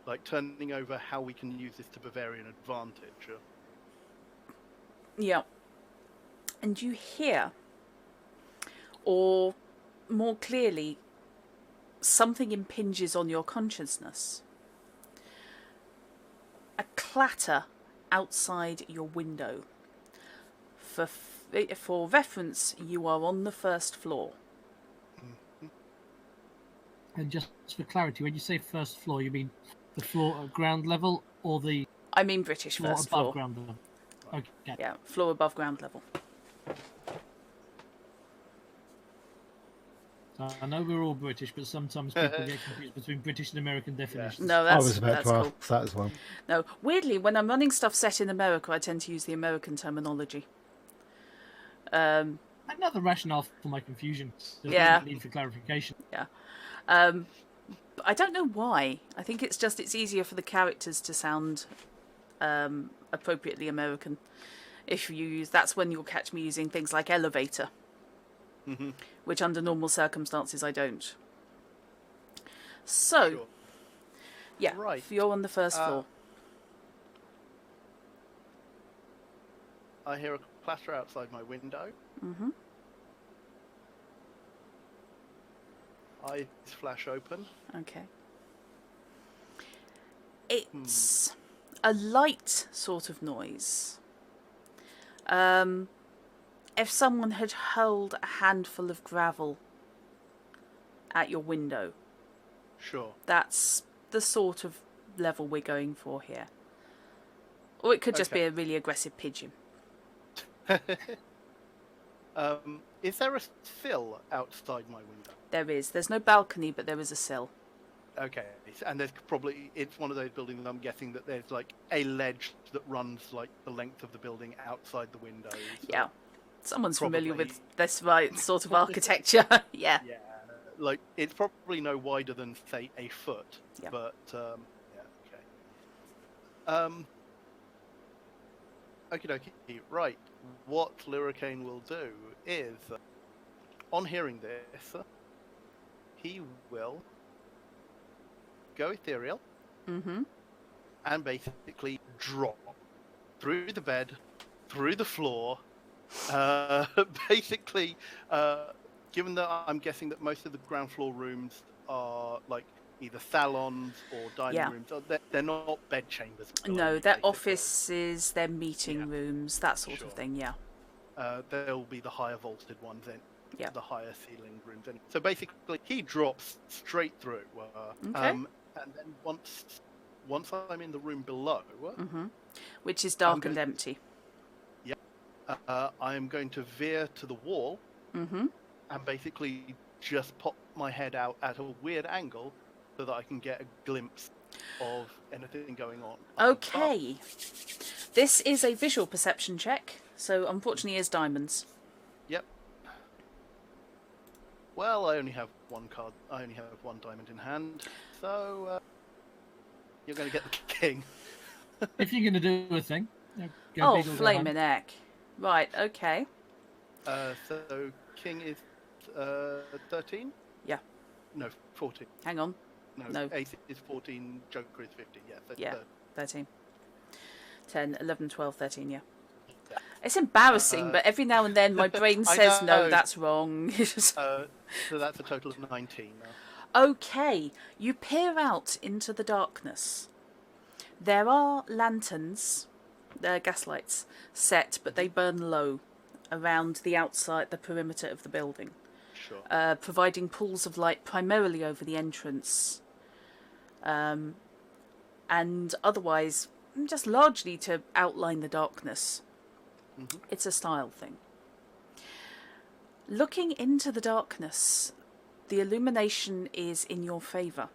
like turning over how we can use this to Bavarian advantage. Yeah. And you hear, or more clearly, something impinges on your consciousness. A clatter outside your window. For reference, you are on the first floor. And just for clarity, when you say first floor, you mean the floor at ground level or the I mean British floor first above floor. ground level? Okay. Yeah, floor above ground level. I know we're all British, but sometimes people get confused between British and American definitions. No, I was that's about to cool. ask that as well. No, weirdly, when I'm running stuff set in America, I tend to use the American terminology. Another rationale for my confusion. There's Yeah. no need for clarification. Yeah. I don't know why. I think it's easier for the characters to sound appropriately American. If you use, that's when you'll catch me using things like elevator, which under normal circumstances I don't. So, Sure. yeah, Right. if you're on the first floor. I hear a clatter outside my window. Mm-hmm. Eyes flash open. Okay. It's a light sort of noise. If someone had hurled a handful of gravel at your window, Sure. that's the sort of level we're going for here. Or it could just be a really aggressive pigeon. Is there a sill outside my window? There is. There's no balcony, but there is a sill. Okay, and there's probably, it's one of those buildings that I'm guessing that there's like a ledge that runs like the length of the building outside the window. So Yeah. Someone's familiar probably- with this right sort of architecture. Yeah. yeah, like it's probably no wider than say a foot. Yeah. But yeah, okay. Okie dokie. Right. What Liricane will do is, on hearing this, he will go ethereal Mm-hmm. and basically drop through the bed, through the floor. Basically, given that I'm guessing that most of the ground floor rooms are like either salons or dining Yeah. rooms, they're not bed chambers. No, they're offices, they're meeting Yeah. rooms, that sort Sure. of thing, yeah. There'll be the higher vaulted ones in. Yeah. The higher ceiling rooms. So basically, he drops straight through. Okay. And then once I'm in the room below, Mm-hmm. Which is dark gonna- and empty. I am going to veer to the wall. Mm-hmm. And basically just pop my head out at a weird angle so that I can get a glimpse of anything going on. Okay. This is a visual perception check, so unfortunately is diamonds. Yep. Well, I only have one card. I only have one diamond in hand, so you're going to get the king. If you're going to do a thing. Go Oh, big or go flaming home. heck. Right, okay. So king is 13? Yeah. No, 14. Hang on. No. Ace is 14, Joker is 50. Yeah, so Yeah. 13. 13. 10, 11, 12, 13, yeah. It's embarrassing, but every now and then my brain I says, no, know. that's wrong. So that's a total of 19 now. Okay, you peer out into the darkness. There are lanterns, gas lights, set, but they burn low around the outside, the perimeter of the building, Sure. providing pools of light primarily over the entrance, and otherwise just largely to outline the darkness. Mhm. It's a style thing. Looking into the darkness, the illumination is in your favour,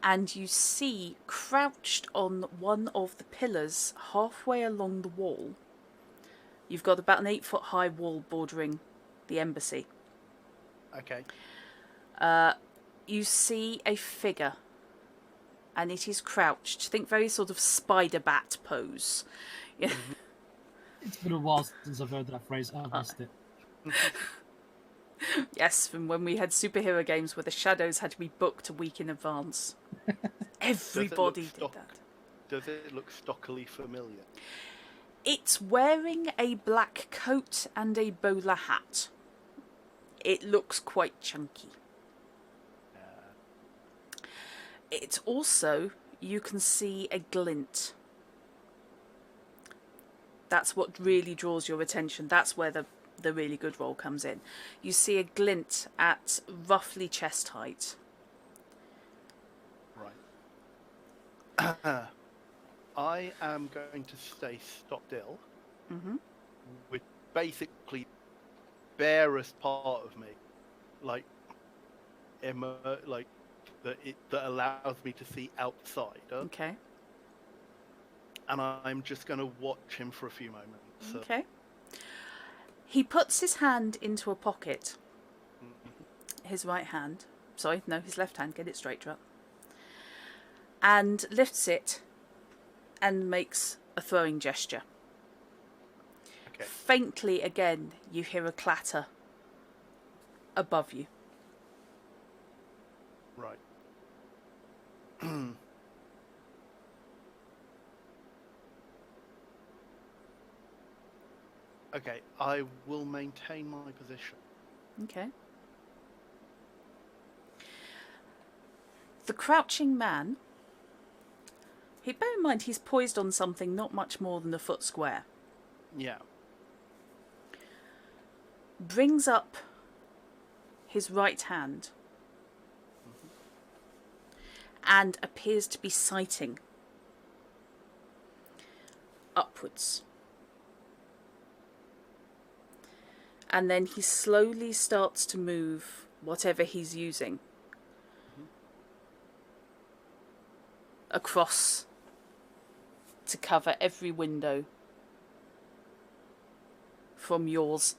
and you see crouched on one of the pillars halfway along the wall. You've got about an 8-foot high wall bordering the embassy. Okay. You see a figure, and it is crouched. Think very sort of spider bat pose. Yeah. It's been a while since I've heard that phrase. I've missed it. Yes, from when we had superhero games where the shadows had to be booked a week in advance. Everybody did that. Does it look stockily familiar? It's wearing a black coat and a bowler hat. It looks quite chunky. It's also, you can see a glint. That's what really draws your attention. That's where the really good roll comes in. You see a glint at roughly chest height. Right. I am going to stay stock still, with basically barest part of me, like that allows me to see outside. Okay. And I'm just going to watch him for a few moments. Okay. He puts his hand into a pocket. His right hand. Sorry, no, his left hand. Get it straight, Trot. And lifts it and makes a throwing gesture. Okay. Faintly again, you hear a clatter above you. Right. Okay, I will maintain my position. Okay. The crouching man, bear in mind he's poised on something not much more than a foot square, Yeah. brings up his right hand and appears to be sighting upwards. And then he slowly starts to move whatever he's using across to cover every window from yours,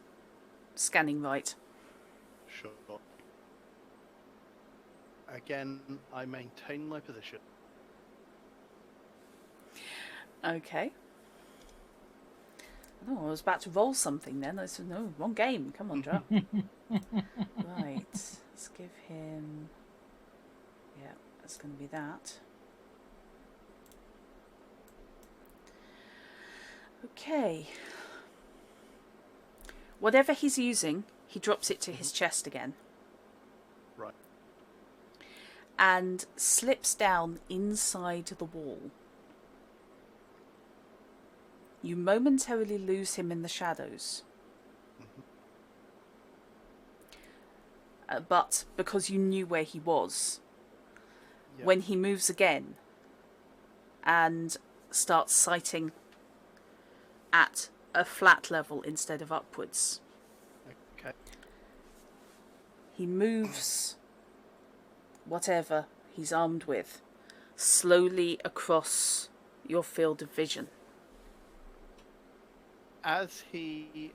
scanning right. Sure. Again, I maintain my position. Okay. Oh, I was about to roll something then. I said, no, wrong game. Come on, Dra. Right. Let's give him... Yeah, that's going to be that. Okay. Whatever he's using, he drops it to his chest again. Right. And slips down inside the wall. You momentarily lose him in the shadows. But because you knew where he was, Yeah. when he moves again and starts sighting at a flat level instead of upwards, Okay. he moves whatever he's armed with slowly across your field of vision. As he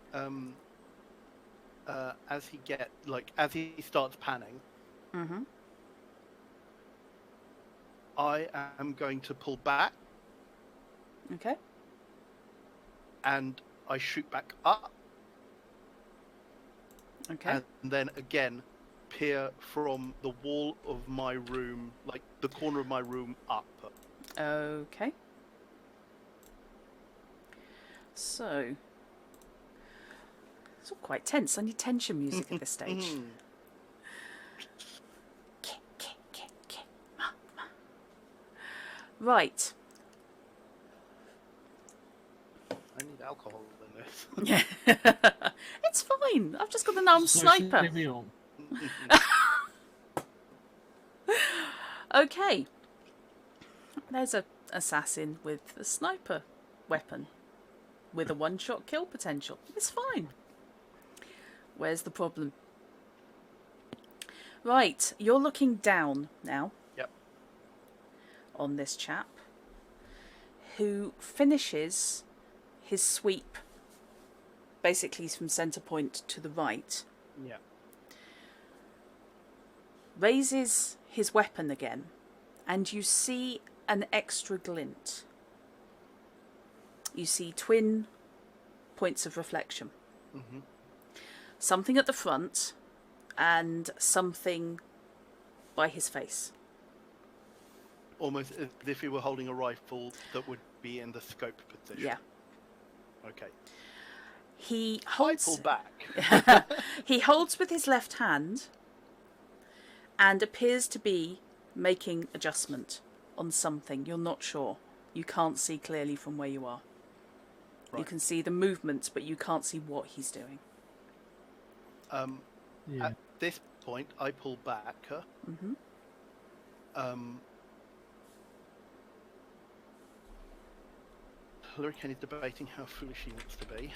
starts panning, Mm-hmm. I am going to pull back Okay. and I shoot back up, Okay. and then again peer from the wall of my room, like the corner of my room, up. Okay. So, it's all quite tense. I need tension music at this stage. Right. I need alcohol in this. Yeah. It's fine. I've just got an armed sniper. Socially all. Okay. There's a assassin with a sniper weapon with a one-shot kill potential. It's fine. Where's the problem? Right, you're looking down now. Yep. On this chap who finishes his sweep basically from centre point to the right, Yeah. raises his weapon again, and you see an extra glint. You see twin points of reflection. Mm-hmm. Something at the front and something by his face. Almost as if he were holding a rifle that would be in the scope position. Yeah. Okay. He I holds pull back. he holds with his left hand and appears to be making adjustment on something. You're not sure. You can't see clearly from where you are. You Right. can see the movements, but you can't see what he's doing. Yeah. At this point, I pull back. Mm-hmm. Liricane is debating how foolish he wants to be.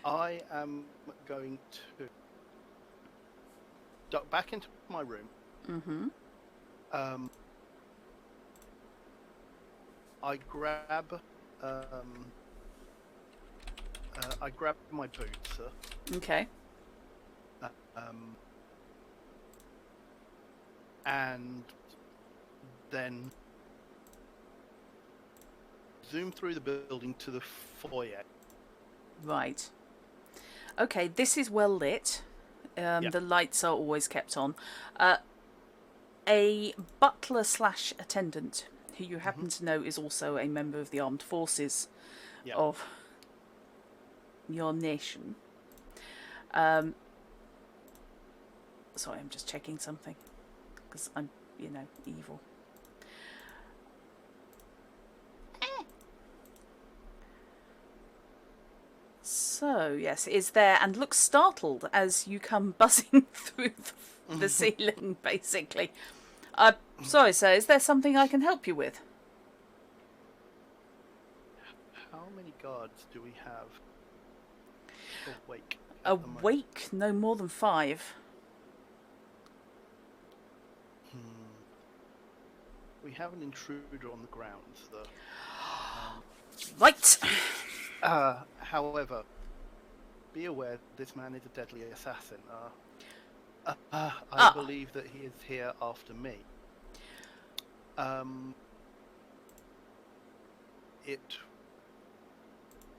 I am going to duck back into my room. Mm-hmm. I grab my boots, Okay. and then zoom through the building to the foyer. Right. Okay, this is well lit. Yeah. The lights are always kept on. A butler / attendant, who you happen to know is also a member of the armed forces Yeah. of your nation. Sorry, I'm just checking something because I'm, evil. So, yes, is there and looks startled as you come buzzing through the ceiling, basically. Sorry, sir, is there something I can help you with? How many guards do we have awake? at the moment? Awake, no more than 5. We have an intruder on the grounds, though. Right. However, be aware this man is a deadly assassin. I believe that he is here after me.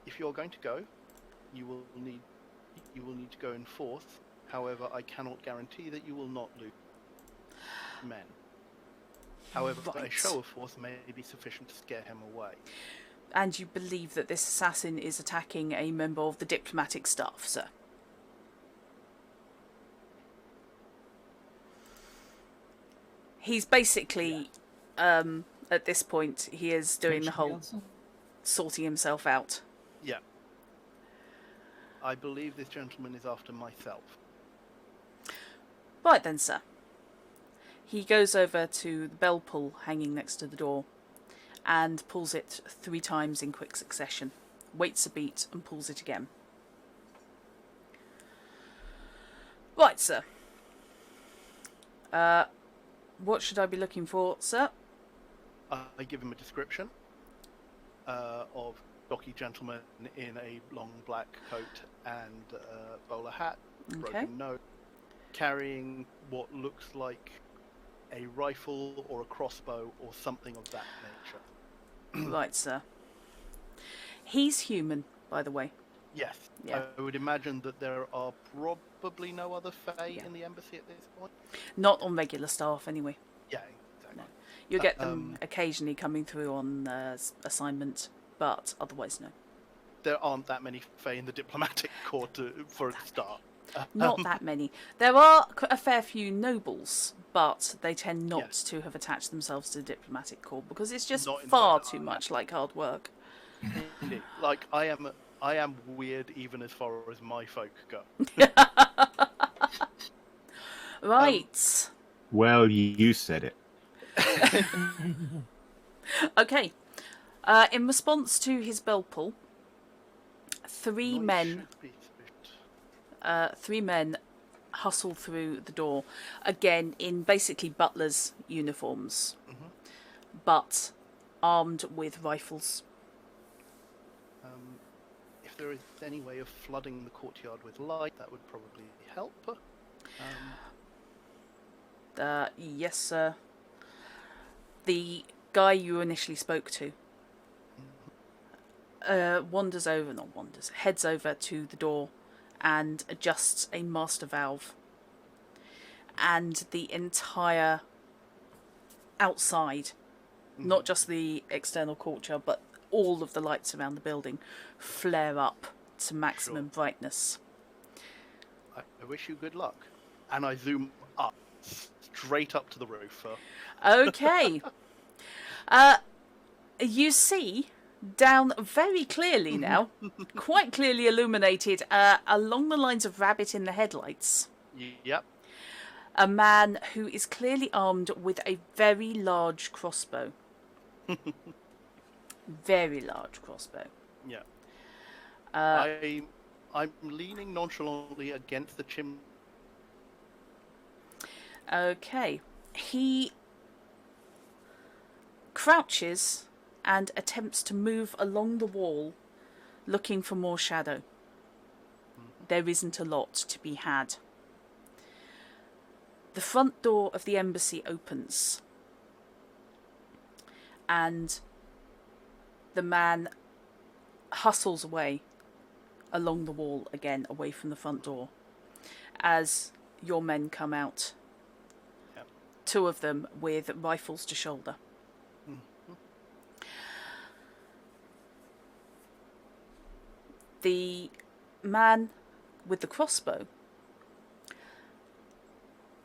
If you're going to go, you will need to go in force. However, I cannot guarantee that you will not lose men. However, a Right. show of force may be sufficient to scare him away. And you believe that this assassin is attacking a member of the diplomatic staff, sir? He's basically, at this point, he is doing the whole sorting himself out. Yeah. I believe this gentleman is after myself. Right then, sir. He goes over to the bell pull hanging next to the door and pulls it 3 times in quick succession. Waits a beat and pulls it again. Right, sir. What should I be looking for, sir? I give him a description of stocky gentleman in a long black coat and bowler hat, Okay. broken nose, carrying what looks like a rifle or a crossbow or something of that nature. Right, sir. He's human, by the way. Yes. Yeah. I would imagine that there are probably no other Fae Yeah. in the embassy at this point. Not on regular staff, anyway. Yeah, exactly. No. You'll get them occasionally coming through on assignment, but otherwise, no. There aren't that many Fae in the diplomatic corps for a start. Not that many. There are a fair few nobles, but they tend not Yes. to have attached themselves to the diplomatic corps because it's just Not in far the- too much like hard work. Indeed. Like I am weird even as far as my folk go. Right. Well, you said it. Okay. In response to his bell pull, three Noise men should be sufficient. three men hustle through the door, again in basically butlers' uniforms, but armed with rifles. If there is any way of flooding the courtyard with light, that would probably help. Yes, sir. The guy you initially spoke to heads over to the door and adjusts a master valve. And the entire outside, not just the external courtyard, but all of the lights around the building flare up to maximum brightness. I wish you good luck. And I zoom up, straight up to the roof. Okay. You see down very clearly now, quite clearly illuminated, along the lines of rabbit in the headlights, Yep. a man who is clearly armed with a very large crossbow. Very large crossbow. Yeah. Uh, I'm leaning nonchalantly against the chimney. Okay. He crouches and attempts to move along the wall, looking for more shadow. There isn't a lot to be had. The front door of the embassy opens, and the man hustles away along the wall again, away from the front door, as your men come out. Yep. Two of them with rifles to shoulder. The man with the crossbow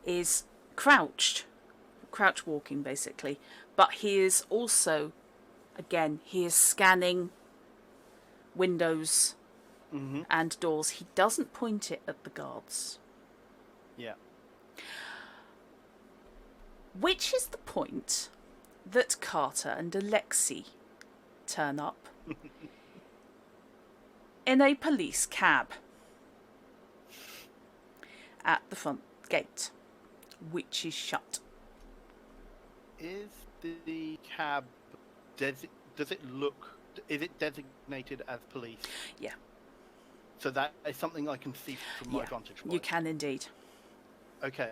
is crouch walking basically, but he is also, again, he is scanning windows and doors. He doesn't point it at the guards. Yeah. Which is the point that Carter and Alexei turn up in a police cab at the front gate, which is shut. Is the cab is it designated as police? Yeah. So that is something I can see from my vantage point. You can indeed. Okay.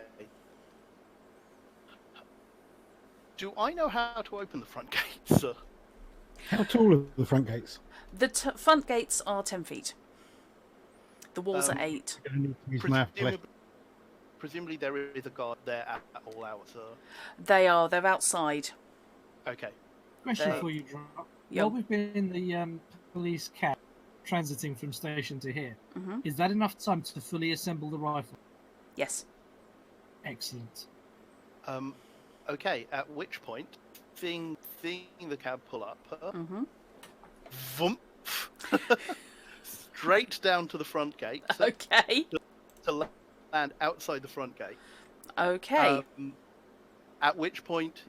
Do I know how to open the front gates, sir? How tall are the front gates? The front gates are 10 feet. The walls are 8. I'm gonna need to use my athletic. Presumably there is a guard there at all hours, sir. They're outside. Okay. Question They- for you, Drop. Yep. While we've been in the police cab, transiting from station to here, Mhm. is that enough time to fully assemble the rifle? Yes. Excellent. Okay, at which point, seeing the cab pull up, Mhm. vroom, straight down to the front gate Okay. to land outside the front gate. Okay. At which point,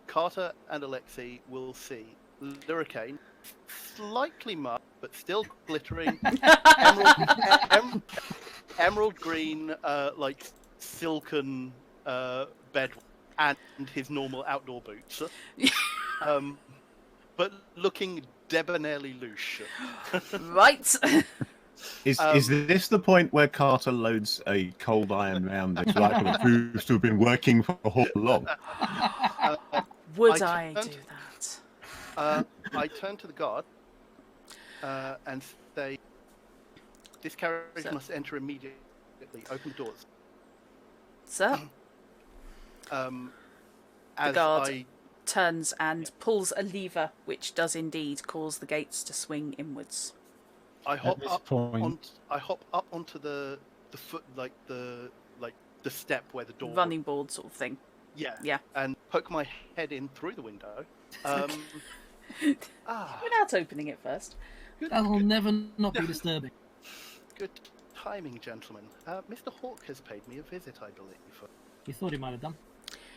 Carter and Alexei will see Liricane, slightly mud, but still glittering, emerald green, like silken bed, and his normal outdoor boots. But looking debonairly louche. Right. Is this the point where Carter loads a cold iron round this rifle that proves to have been working for all along? Would I I turned- do that? I turn to the guard and say, "This carriage So- must enter immediately. Open the doors." Sir As guard I turns and pulls a lever, which does indeed cause the gates to swing inwards. hop this up point- I hop up onto the foot, like the step where the door Running board sort of thing. Yeah. Yeah. And poke my head in through the window. Without opening it first. That'll never not be disturbing. Good timing, gentlemen. Mr. Hawke has paid me a visit, I believe. You thought he might have done.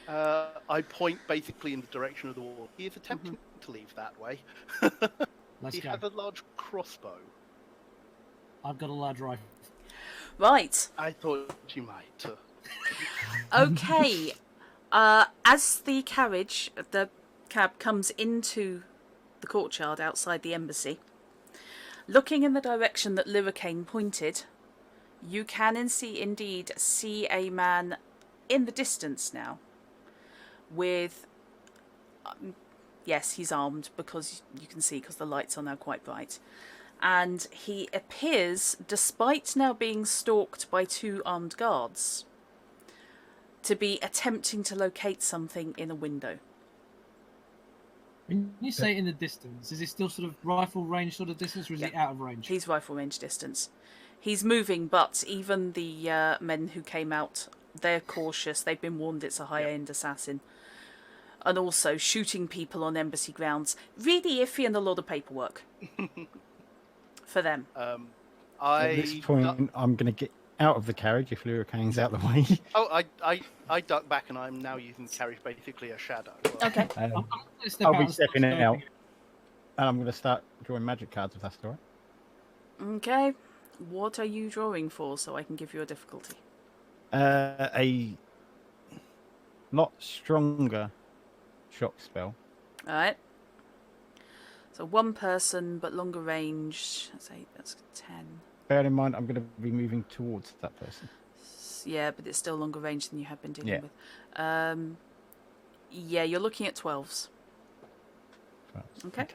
I point basically in the direction of the wall. He is attempting to leave that way. Let's He go. has a large crossbow. I've got a large rifle. Right. I thought you might. Okay. As the cab comes into the courtyard outside the embassy, looking in the direction that Liricane pointed, you can indeed see a man in the distance now with... yes, he's armed, because you can see, because the lights are now quite bright. And he appears, despite now being stalked by 2 armed guards, to be attempting to locate something in a window. When you say in the distance, is he still sort of rifle range sort of distance, or is he out of range? He's rifle range distance. He's moving, but even the men who came out, they're cautious. They've been warned it's a high-end assassin. And also, shooting people on embassy grounds, really iffy and a lot of paperwork. For them. At this point, I'm going to get out of the carriage if Liricane's out of the way. Oh, I duck back and I'm now using the carriage basically a shadow. Okay. I'll be stepping out. And I'm going to start drawing magic cards if that's all right. Okay. What are you drawing for, so I can give you a difficulty? A lot stronger shock spell. Alright. So 1 person, but longer range. That's 8, that's 10. Bear in mind, I'm going to be moving towards that person. Yeah, but it's still longer range than you have been dealing Yeah. with. Yeah, you're looking at 12s. Okay.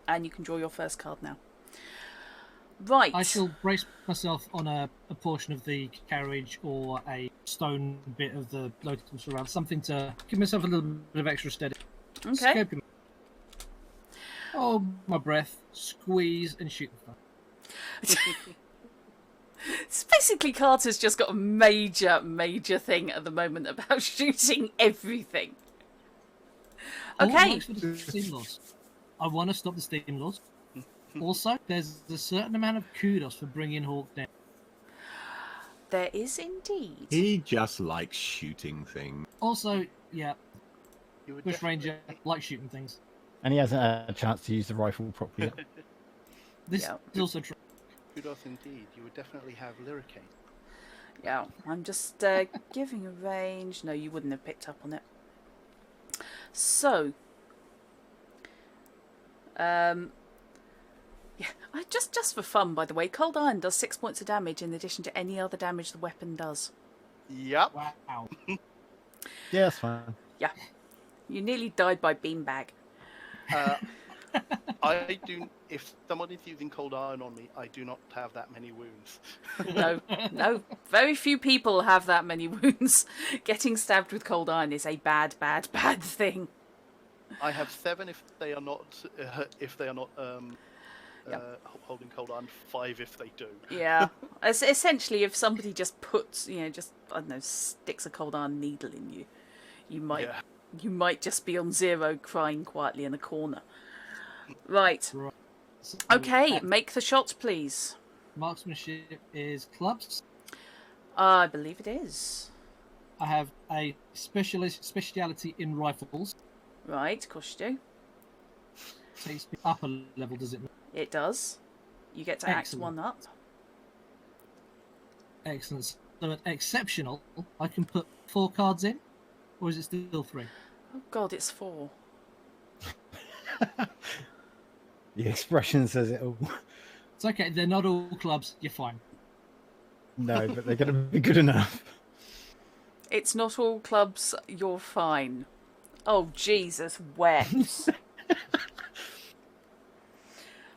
And you can draw your first card now. Right. I shall brace myself on a portion of the carriage or a stone bit of the loading surround, something to give myself a little bit of extra steady. Okay. Scoping. Hold my breath, squeeze, and shoot the stuff. It's basically Carter's just got a major thing at the moment about shooting everything. Okay. All for the steam laws. I want to stop the steam laws. Also, there's a certain amount of kudos for bringing Hawk down. There is indeed. He just likes shooting things. Also, yeah, You would Bush Ranger definitely- like shooting things. And he hasn't had a chance to use the rifle properly yet. This Yeah. is also true. Kudos indeed. You would definitely have Liricane. Yeah, I'm just giving a range. No, you wouldn't have picked up on it. So, yeah, just for fun, by the way, cold iron does 6 points of damage in addition to any other damage the weapon does. Yep. Wow. Yeah, that's fine. Yeah, you nearly died by beanbag. I do. If someone is using cold iron on me, I do not have that many wounds. No, very few people have that many wounds. Getting stabbed with cold iron is a bad thing. I have 7 if they are not holding cold iron. 5 if they do. Yeah, essentially, if somebody just puts, I don't know, sticks a cold iron needle in you, you might just be on 0, crying quietly in a corner. Right. So, Okay, make the shot, please. Marksmanship is clubs. I believe it is. I have a speciality in rifles. Right, of course you do. Takes me up a level, does it? It does. You get to act Excellent. 1 up. Excellent. So at exceptional, I can put 4 cards in, or is it still 3? Oh God, it's 4. The expression says it all. It's okay. They're not all clubs. You're fine. No, but they're going to be good enough. It's not all clubs. You're fine. Oh Jesus, wept.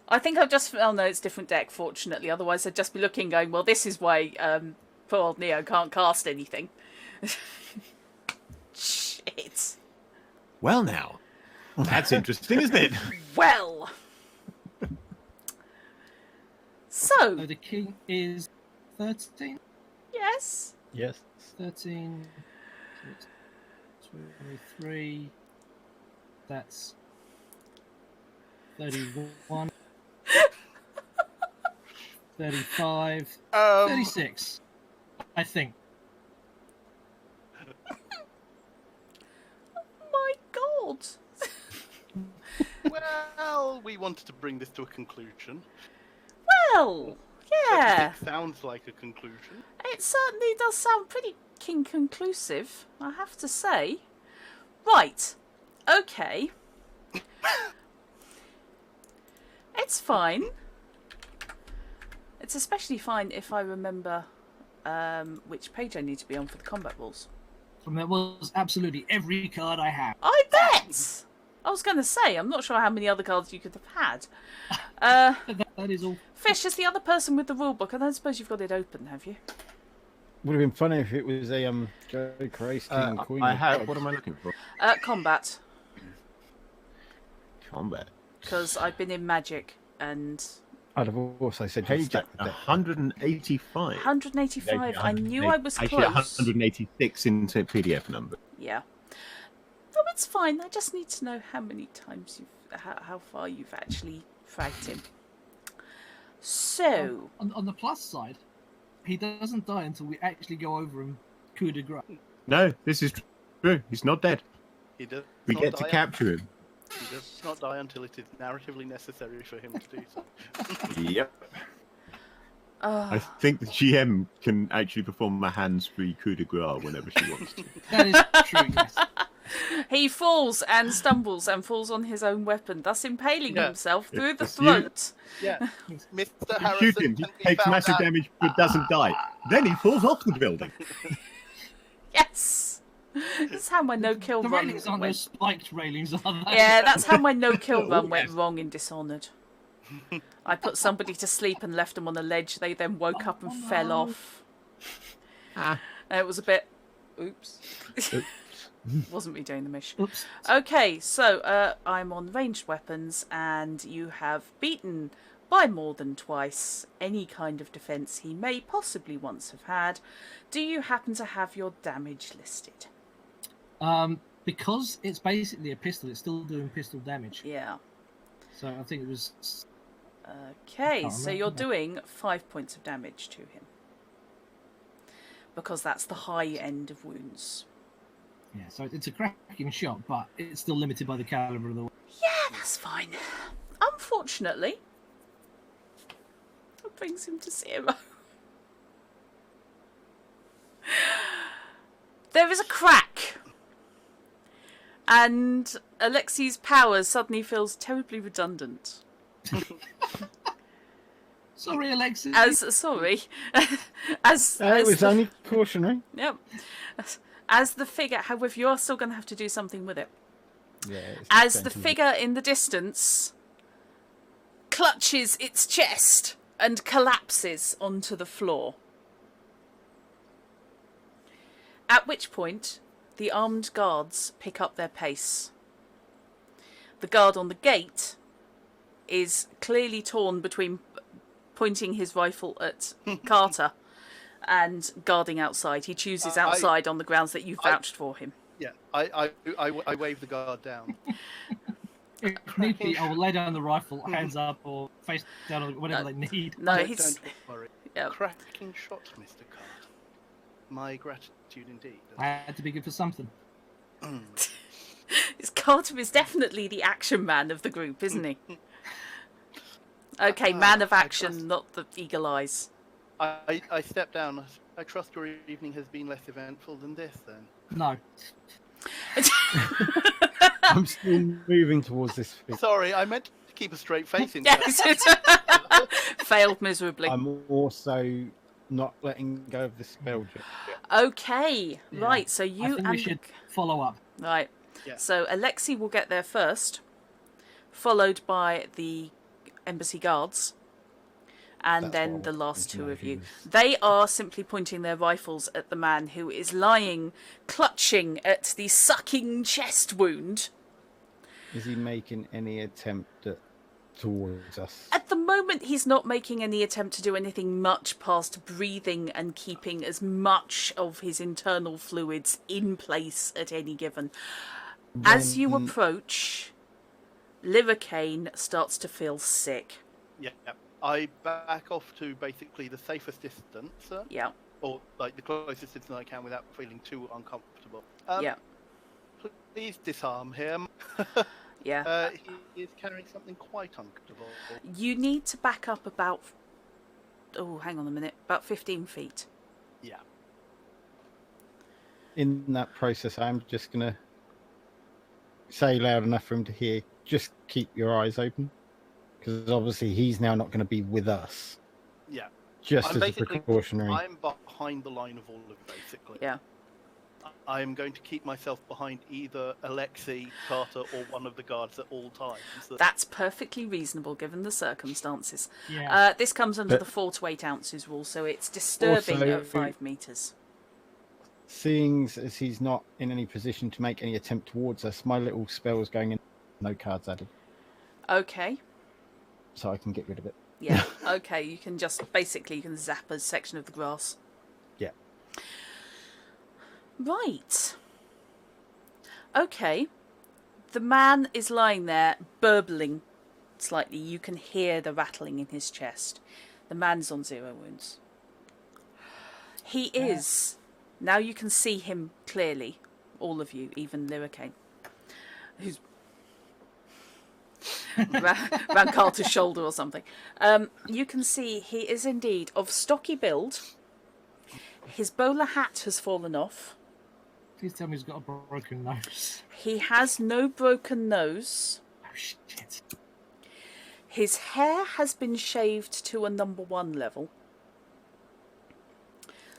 I think I've just. Oh no, it's a different deck. Fortunately, otherwise I'd just be looking, going, "Well, this is why poor old Neo can't cast anything." Shit. Well, now that's interesting, isn't it? Well. So the king is 13. Yes. Yes. 13. 23. That's 31. 35. 36. I think. My God. Well, we wanted to bring this to a conclusion. Well, yeah. It sounds like a conclusion. It certainly does sound pretty conclusive, I have to say. Right. Okay. It's fine. It's especially fine if I remember which page I need to be on for the combat rules. And that was absolutely every card I have. I bet! I was going to say, I'm not sure how many other cards you could have had. That is all. Fish is the other person with the rulebook. I don't suppose you've got it open, have you? Would have been funny if it was a Joe Christ Queen. I have. What am I looking for? Combat. Combat. Because I've been in Magic and... I'd have also said Page stack the deck. 185. 185. I knew I was Actually, close. 186 into PDF number. Yeah. Oh, it's fine. I just need to know how many times how far you've actually fragged him. So... On the plus side, he doesn't die until we actually go over him coup de grace. No, this is true. He's not dead. He does We not get to die- capture him. He does not die until it is narratively necessary for him to do so. Yep. I think the GM can actually perform a hands-free coup de grace whenever she wants to. That is true, yes. He falls and stumbles and falls on his own weapon, thus impaling himself through the It's you. throat. Yeah, Mr. You Harrison shoot him, he can be takes found massive out- damage but doesn't die. Then he falls off the building. Yes! That's how my no-kill The run railings aren't went. those spiked railings, are they? Yeah, that's how my no-kill run went yes. wrong in Dishonored. I put somebody to sleep and left them on a ledge. They then woke up and fell off. It was a bit... Oops. Wasn't me doing the mish. Oops. Okay, so I'm on ranged weapons, and you have beaten by more than twice any kind of defence he may possibly once have had. Do you happen to have your damage listed? Because it's basically a pistol, it's still doing pistol damage. Yeah. So I think it was... Okay, can't so remember you're now. doing 5 points of damage to him. Because that's the high end of wounds. Yeah, so it's a cracking shot, but it's still limited by the caliber of the... Yeah, that's fine. Unfortunately, that brings him to 0. There is a crack. And Alexi's power suddenly feels terribly redundant. Sorry, Alexis. As It was only cautionary. Yep. As the figure, however, you are still going to have to do something with it. Yeah, it's As the expensive. figure in the distance clutches its chest and collapses onto the floor. At which point, the armed guards pick up their pace. The guard on the gate is clearly torn between pointing his rifle at Carter and guarding outside. He chooses outside on the grounds that you've vouched for him. Yeah, I wave the guard down. If need be, I will lay down the rifle, hands up, or face down, or whatever they need. No, Don't he's... worry. Yeah. Cracking shot, Mr. Card. My gratitude indeed. I had to be good for something. Carter is definitely the action man of the group, isn't he? Okay, man of action, not the eagle eyes. I step down. I trust your evening has been less eventful than this, then. No. I'm still moving towards this figure. Sorry, I meant to keep a straight face in. Yes. Failed miserably. I'm also not letting go of the spell just yet. Okay, Yeah. right. So I you think and we should follow up. right. Yeah. So Alexei will get there first, followed by the embassy guards, and That's then what I the wanted last to two know of who you. was- They are simply pointing their rifles at the man who is lying, clutching at the sucking chest wound. Is he making any attempt towards us? At the moment, he's not making any attempt to do anything much past breathing and keeping as much of his internal fluids in place at any given. As you When- approach, Liricane starts to feel sick. Yeah. I back off to basically the safest distance, Yeah, or like the closest distance I can without feeling too uncomfortable. yeah, Please disarm him. yeah. He is carrying something quite uncomfortable. You need to back up about... Oh, hang on a minute. About 15 feet. Yeah. In that process, I'm just going to say loud enough for him to hear, just keep your eyes open. Because obviously he's now not going to be with us. Yeah. Just I'm as a basically- precautionary. I'm behind the line of all of it, basically. Yeah. I am going to keep myself behind either Alexei, Carter, or one of the guards at all times. That's perfectly reasonable given the circumstances. Yeah. This comes under But- the 4 to 8 ounces rule, so it's disturbing Also- at 5 metres. Seeing as he's not in any position to make any attempt towards us, my little spell is going in, no cards added, Okay. so I can get rid of it. Yeah. Okay. You can just basically zap a section of the grass. Yeah. Right. Okay. The man is lying there, burbling slightly. You can hear the rattling in his chest. The man's on 0 wounds. He is. Now you can see him clearly. All of you, even Liricane, who's around Carter's shoulder or something. You can see he is indeed of stocky build. His bowler hat has fallen off. Please tell me he's got a broken nose. He has no broken nose. Oh, shit. His hair has been shaved to a number 1 level.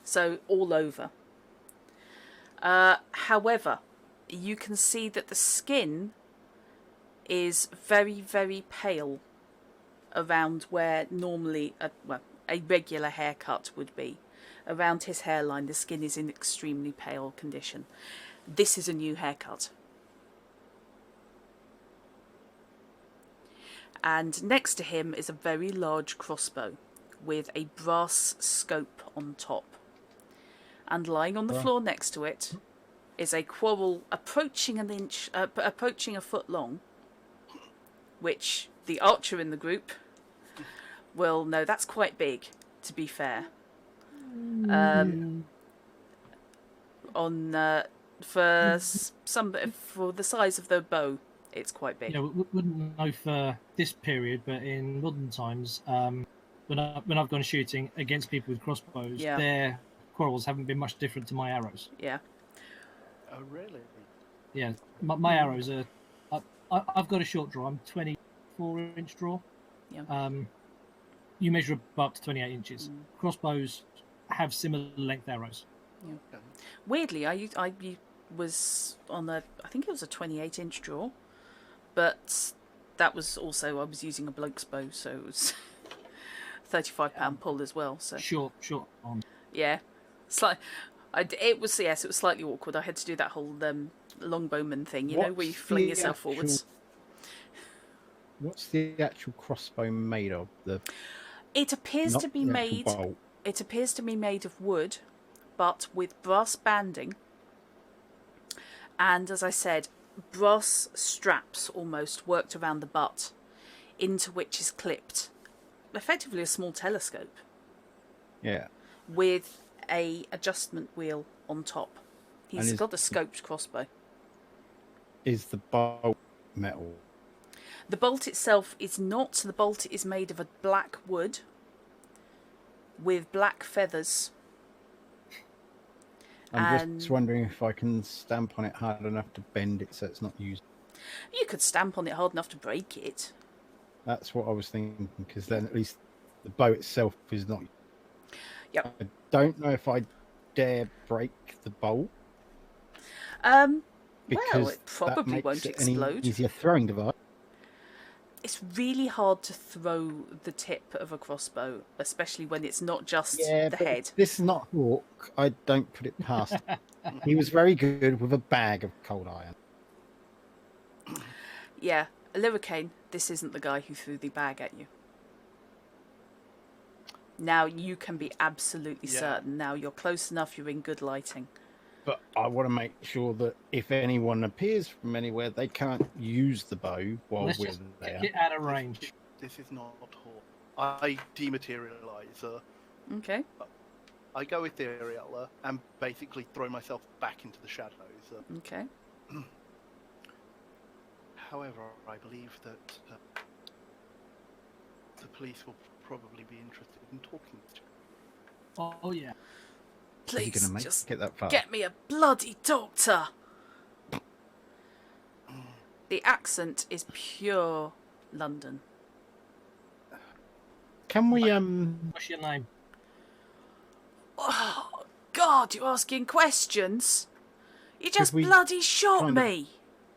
So all over. However, you can see that the skin is very, very pale around where normally a regular haircut would be. Around his hairline, the skin is in extremely pale condition. This is a new haircut. And next to him is a very large crossbow with a brass scope on top. And lying on the floor next to it is a quarrel approaching approaching a foot long, which the archer in the group will know that's quite big, to be fair. For the size of the bow, it's quite big. Yeah, we wouldn't know for this period, but in modern times, when I've gone shooting against people with crossbows, Yeah. their quarrels haven't been much different to my arrows. Yeah. Oh, really? Yeah, my arrows are. I've got a short draw. I'm 24-inch draw. Yeah. You measure up to 28 inches. Crossbows have similar length arrows. Yeah. Weirdly, I was on I think it was a 28-inch draw, but that was also, I was using a bloke's bow, so it was 35-pound pull as well. So Short arms. yeah, it was slightly awkward. I had to do that whole longbowman thing, where you fling yourself forwards. What's the actual crossbow made of? It appears Not to be the actual made. bolt. It appears to be made of wood, but with brass banding. And as I said, brass straps almost worked around the butt, into which is clipped effectively a small telescope Yeah. with a adjustment wheel on top. He's got a scoped crossbow. Is the bolt metal? The bolt itself is not. The bolt is made of a black wood. with black feathers. I'm just wondering if I can stamp on it hard enough to bend it so it's not used. You could stamp on it hard enough to break it. That's what I was thinking, because then at least the bow itself is not. Yep. I don't know if I dare break the bolt. Well, Because it probably that won't makes it explode. an easier throwing device. It's really hard to throw the tip of a crossbow, especially when it's not just the but head. This is not Hawk. I don't put it past him. He was very good with a bag of cold iron. Yeah, Liricane, this isn't the guy who threw the bag at you. Now you can be absolutely certain. Now you're close enough, you're in good lighting. But I want to make sure that if anyone appears from anywhere, they can't use the bow while Let's we're just there. get out of range. This is not Hawk. I dematerialize. Okay. I go ethereal and basically throw myself back into the shadows. Okay. However, I believe that the police will probably be interested in talking to you. Oh yeah. Please, gonna just get that far? get me a bloody doctor. The accent is pure London. Can we What's your name? Oh, God, you're asking questions? You just we bloody shot kind of- me.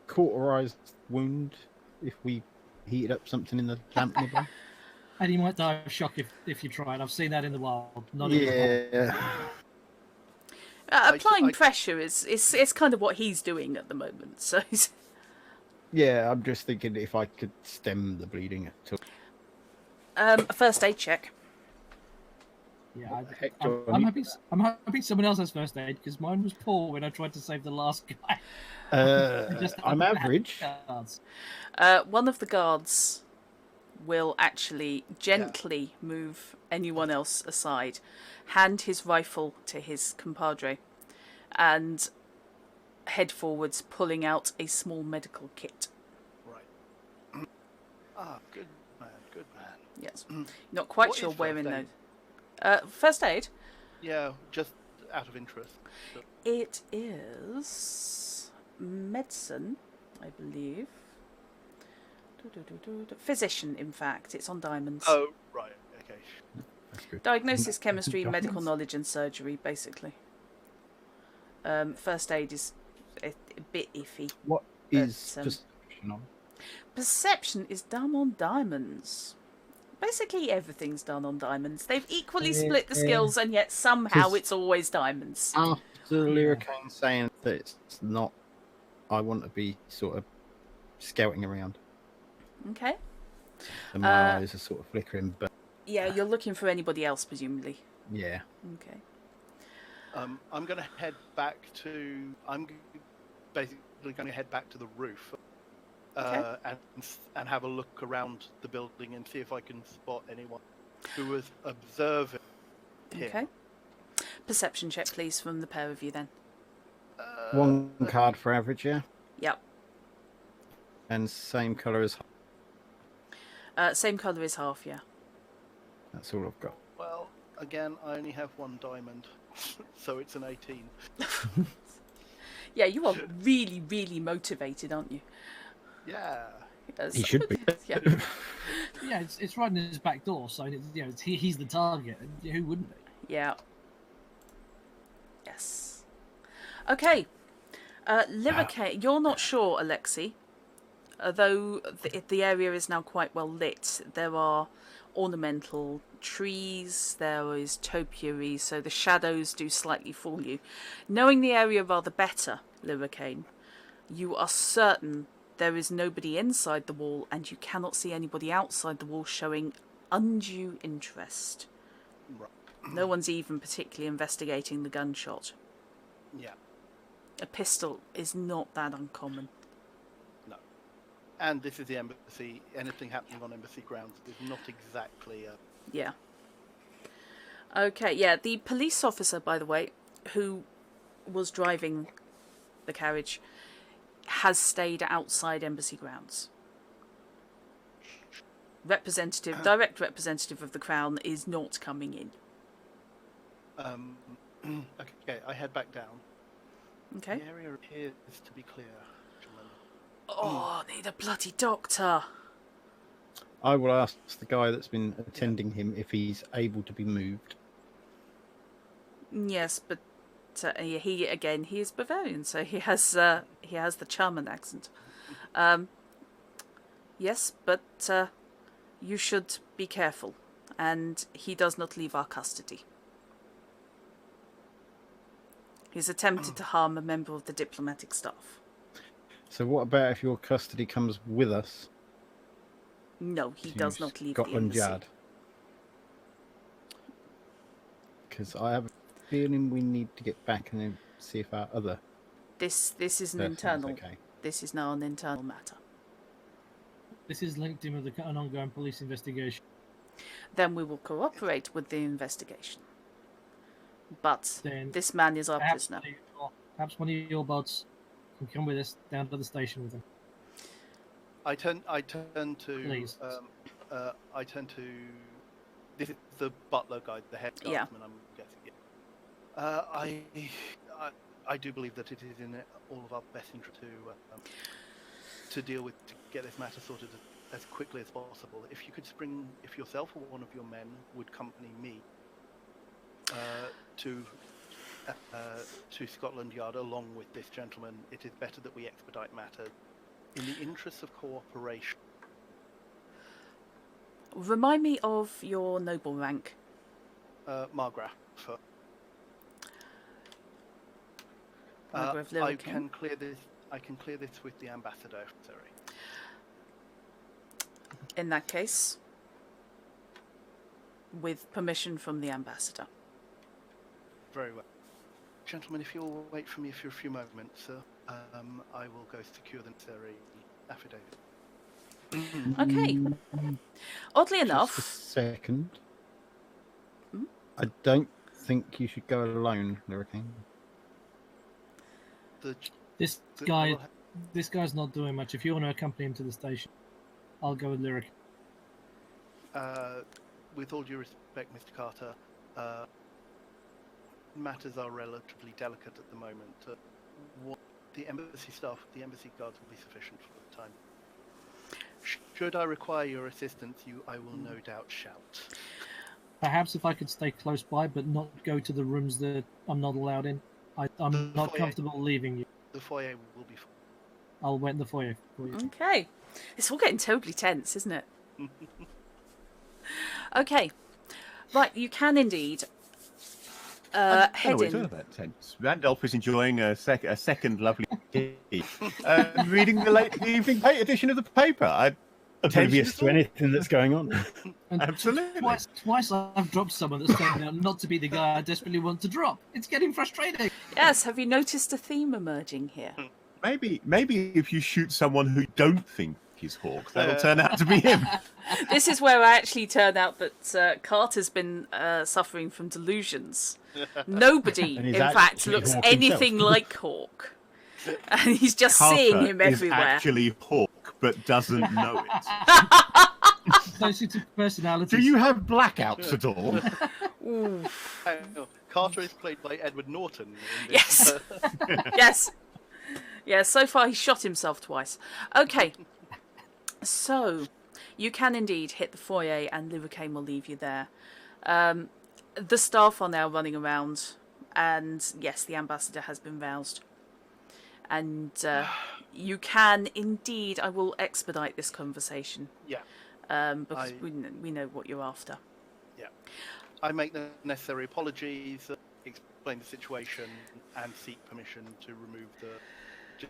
cauterize the wound if we heated up something in the lamp nearby? And you might die of shock if you try it. I've seen that in the wild. Not in the Yeah. Applying I- pressure is kind of what he's doing at the moment. So he's... Yeah, I'm just thinking if I could stem the bleeding at all. A first aid check. Yeah, What the heck do I I'm need happy. I'm happy someone else has first aid because mine was poor when I tried to save the last guy. Just I'm had average. cards. One of the guards will actually gently move anyone else aside, hand his rifle to his compadre, and head forwards, pulling out a small medical kit. Right. Good man, good man. Yes. Not quite What sure is where first in aid? those. First aid? Yeah, just out of interest. It is medicine, I believe. Physician, in fact. It's on diamonds. Oh, right, okay. That's good. Diagnosis, chemistry, Documents? medical knowledge, and surgery, basically. First aid is a bit iffy. What is But, perception on? Perception is done on diamonds. Basically, everything's done on diamonds. They've equally split the skills, and yet somehow 'Cause- it's always diamonds. After Liricane saying that it's not, I want to be sort of scouting around, Okay. and my eyes are sort of flickering. But Yeah, you're looking for anybody else, presumably. yeah, Okay. I'm going to head back to. Basically going to head back to the roof, Okay. and have a look around the building and see if I can spot anyone who was observing him. Okay. Perception check, please, from the pair of you, then. one card for average, yeah, Yep. and same colour as. Same colour as half, yeah. That's all I've got. Well, again, I only have one diamond, so it's an 18. Yeah, you are really, really motivated, aren't you? Yeah. Yes. He should be. Yeah. Yeah, it's right in his back door, so he's the target. And who wouldn't be? Yeah. Yes. Okay. Liricane, you're not sure, Alexi. Although the area is now quite well lit, there are ornamental trees, there is topiary, so the shadows do slightly fool you. Knowing the area rather better, Liricane, you are certain there is nobody inside the wall, and you cannot see anybody outside the wall showing undue interest. Right. No one's even particularly investigating the gunshot. Yeah. A pistol is not that uncommon. No. And this is the embassy. Anything happening on embassy grounds is not exactly. Yeah. Okay, yeah, the police officer, by the way, who was driving the carriage, has stayed outside embassy grounds. Direct representative of the Crown is not coming in. Okay, I head back down. Okay. The area appears to be clear, gentlemen. Oh, need a bloody doctor. I will ask the guy that's been attending him if he's able to be moved. Yes, but he is Bavarian, so he has the German accent. Yes, but you should be careful, and he does not leave our custody. He's attempted to harm a member of the diplomatic staff. So what about if your custody comes with us? No, he does not leave Scotland the embassy. Yard. Because I have a feeling we need to get back and then see if our other. This is an person's internal. okay. This is now an internal matter. This is linked in with an ongoing police investigation. Then we will cooperate with the investigation. But Then this man is our prisoner. Perhaps one of your bots can come with us down to the station with him. I turn to. Please. I turn to. This is the butler guy, the head Yeah. guardsman. I'm guessing. I do believe that it is in all of our best interest to deal with, to get this matter sorted as quickly as possible. If you could if yourself or one of your men would accompany me to Scotland Yard along with this gentleman, it is better that we expedite matters in the interests of cooperation. Remind me of your noble rank. Margraf. Margraf I Liricane. can clear this. I can clear this with the ambassador. Sorry. In that case, with permission from the ambassador. Very well. Gentlemen, if you'll wait for me for a few moments, I will go secure the necessary affidavit. Okay. Oddly Just enough, a second. Hmm? I don't think you should go alone, Liricane. This guy's not doing much. If you want to accompany him to the station, I'll go with Lyric. With all due respect, Mr. Carter, matters are relatively delicate at the moment. The embassy staff, the embassy guards will be sufficient for the time. Should I require your assistance, I will no doubt shout. Perhaps if I could stay close by, but not go to the rooms that I'm not allowed in. I'm not foyer. comfortable leaving you. The foyer will be full. I'll wait in the foyer for you. okay. It's all getting totally tense, isn't it? Okay. Right, you can indeed head in. About tense. Randolph is enjoying a second lovely tea, reading the evening edition of the paper. Oblivious to anything that's going on. And Absolutely. Twice I've dropped someone that's turned out not to be the guy I desperately want to drop. It's getting frustrating. Yes, have you noticed a theme emerging here? Maybe if you shoot someone who you don't think is Hawk, that'll turn out to be him. This is where I actually turned out that Carter's been suffering from delusions. Nobody, And he's in fact, actually looks Hawk anything himself. like Hawk. And he's just Carter seeing him is everywhere. actually Hawk, but doesn't know it. Associated personalities. Do you have blackouts at all? Ooh. Carter is played by Edward Norton. In Yes. this. Yes. Yeah, so far he's shot himself twice. Okay. So, you can indeed hit the foyer and Liricane will leave you there. The staff are now running around and yes, the ambassador has been roused. And you can indeed, I will expedite this conversation. Yeah. Because we know what you're after. Yeah. I make the necessary apologies, explain the situation, and seek permission to remove the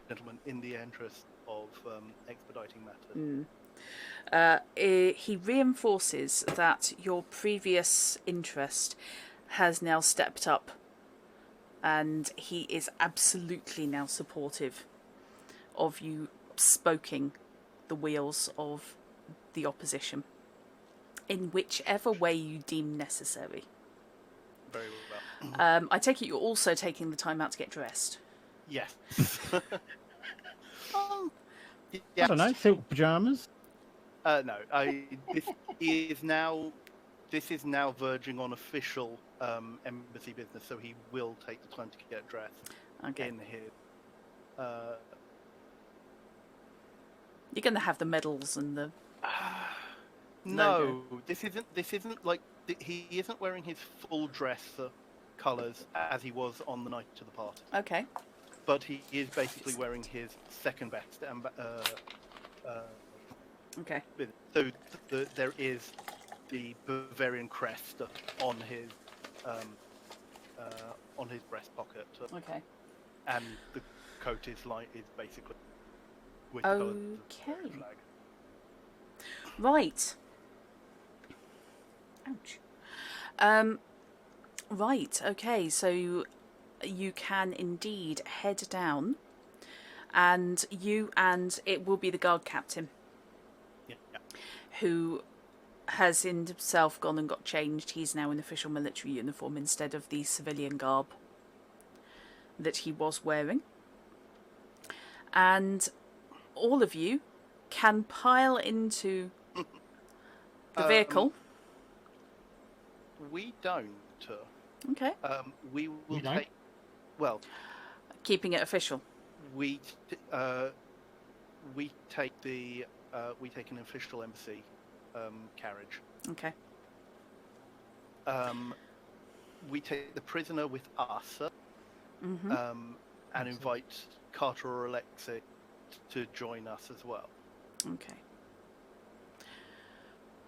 gentleman in the interest of expediting matters. He reinforces that your previous interest has now stepped up and he is absolutely now supportive of you spoking the wheels of the opposition in whichever way you deem necessary. Very well. I take it you're also taking the time out to get dressed. Yes. I don't know, silk pyjamas. No. He is now this is now verging on official embassy business, so he will take the time to get dressed in his. You're going to have the medals and the. No, this isn't like he isn't wearing his full dress colours as he was on the night of the party. Okay. But he is basically wearing his second best. Okay. So there is the Bavarian crest on his breast pocket. Okay. And the coat is basically with the colours of the flag. Right. Ouch. Right. Okay. So you can indeed head down, and it will be the guard captain. Yeah. Who has in himself gone and got changed. He's now in official military uniform instead of the civilian garb that he was wearing. And all of you can pile into the vehicle. We don't. Okay. We will take. Well, keeping it official. We take an official embassy carriage. Okay. We take the prisoner with us, and invite Carter or Alexei to join us as well. Okay.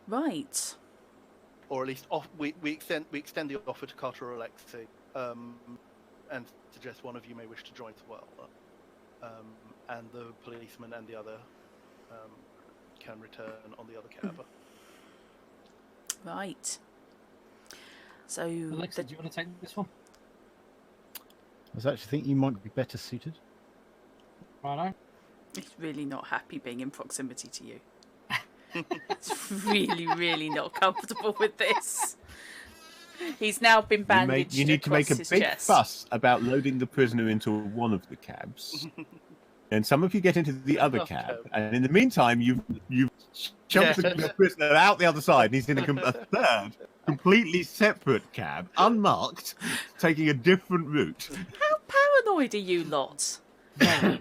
Right. Or at least we extend the offer to Carter or Alexei, and suggest one of you may wish to join as well. And the policeman and the other can return on the other cab. Right. So, Alexa, do you want to take this one? I was actually thinking you might be better suited. Righto. He's really not happy being in proximity to you. He's really, really not comfortable with this. He's now been bandaged You need to make a his big chest. fuss about loading the prisoner into one of the cabs. And some of you get into the other cab, and in the meantime, you've jumped the prisoner out the other side, and he's in a third, completely separate cab, unmarked, taking a different route. How paranoid are you lot? I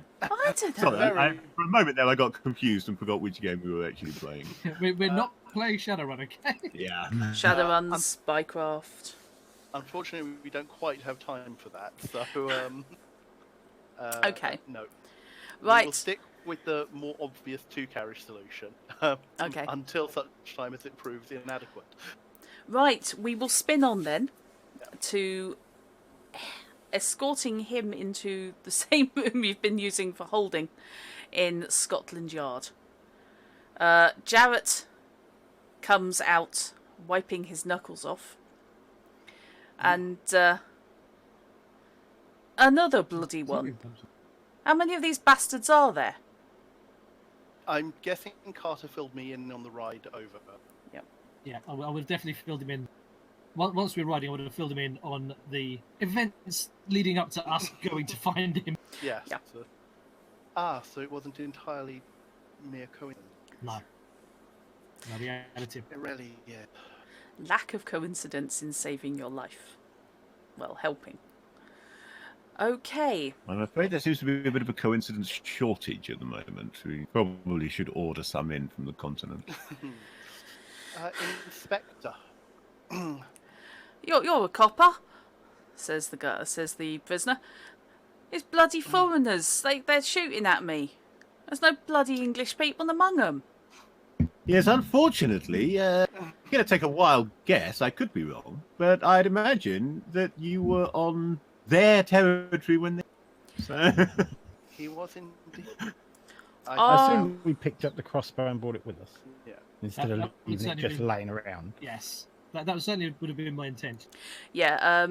don't know. Sorry, for a moment there, I got confused and forgot which game we were actually playing. We're not playing Shadowrun, okay? Yeah. Shadowruns, Spycraft. Unfortunately, we don't quite have time for that, so okay. No. Right. We'll stick with the more obvious two-carriage solution. Okay. Until such time as it proves inadequate. Right, we will spin on then to escorting him into the same room you've been using for holding in Scotland Yard. Jarrett comes out, wiping his knuckles off. And another bloody one. How many of these bastards are there? I'm guessing Carter filled me in on the ride over. Yeah, I would have definitely filled him in. Once we were riding, I would have filled him in on the events leading up to us going to find him. Yes. Yeah. So it wasn't entirely mere coincidence. No, we added him. It really, yeah. Lack of coincidence in saving your life. Well, helping. Okay. I'm afraid there seems to be a bit of a coincidence shortage at the moment. We probably should order some in from the continent. Inspector. You're a copper, says the prisoner. It's bloody foreigners. They're shooting at me. There's no bloody English people among them. Yes, unfortunately, going to take a wild guess. I could be wrong, but I'd imagine that you were on their territory when they. So... He was indeed. I assume we picked up the crossbow and brought it with us. Yeah. Instead of leaving it just laying around. Yes, that certainly would have been my intent. Yeah.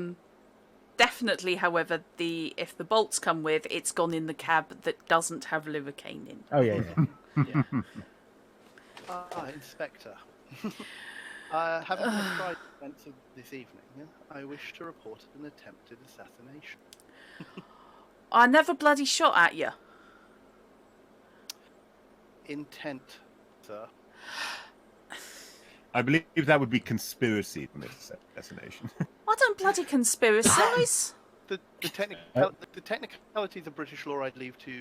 Definitely. However, if the bolts come with, it's gone in the cab that doesn't have Liricane in. Oh yeah. Yeah. Inspector. Having described the events of this evening, I wish to report an attempted assassination. I never bloody shot at you. Intent, sir. I believe that would be conspiracy to commit assassination. I don't bloody conspiracies. The technicalities of British law I leave to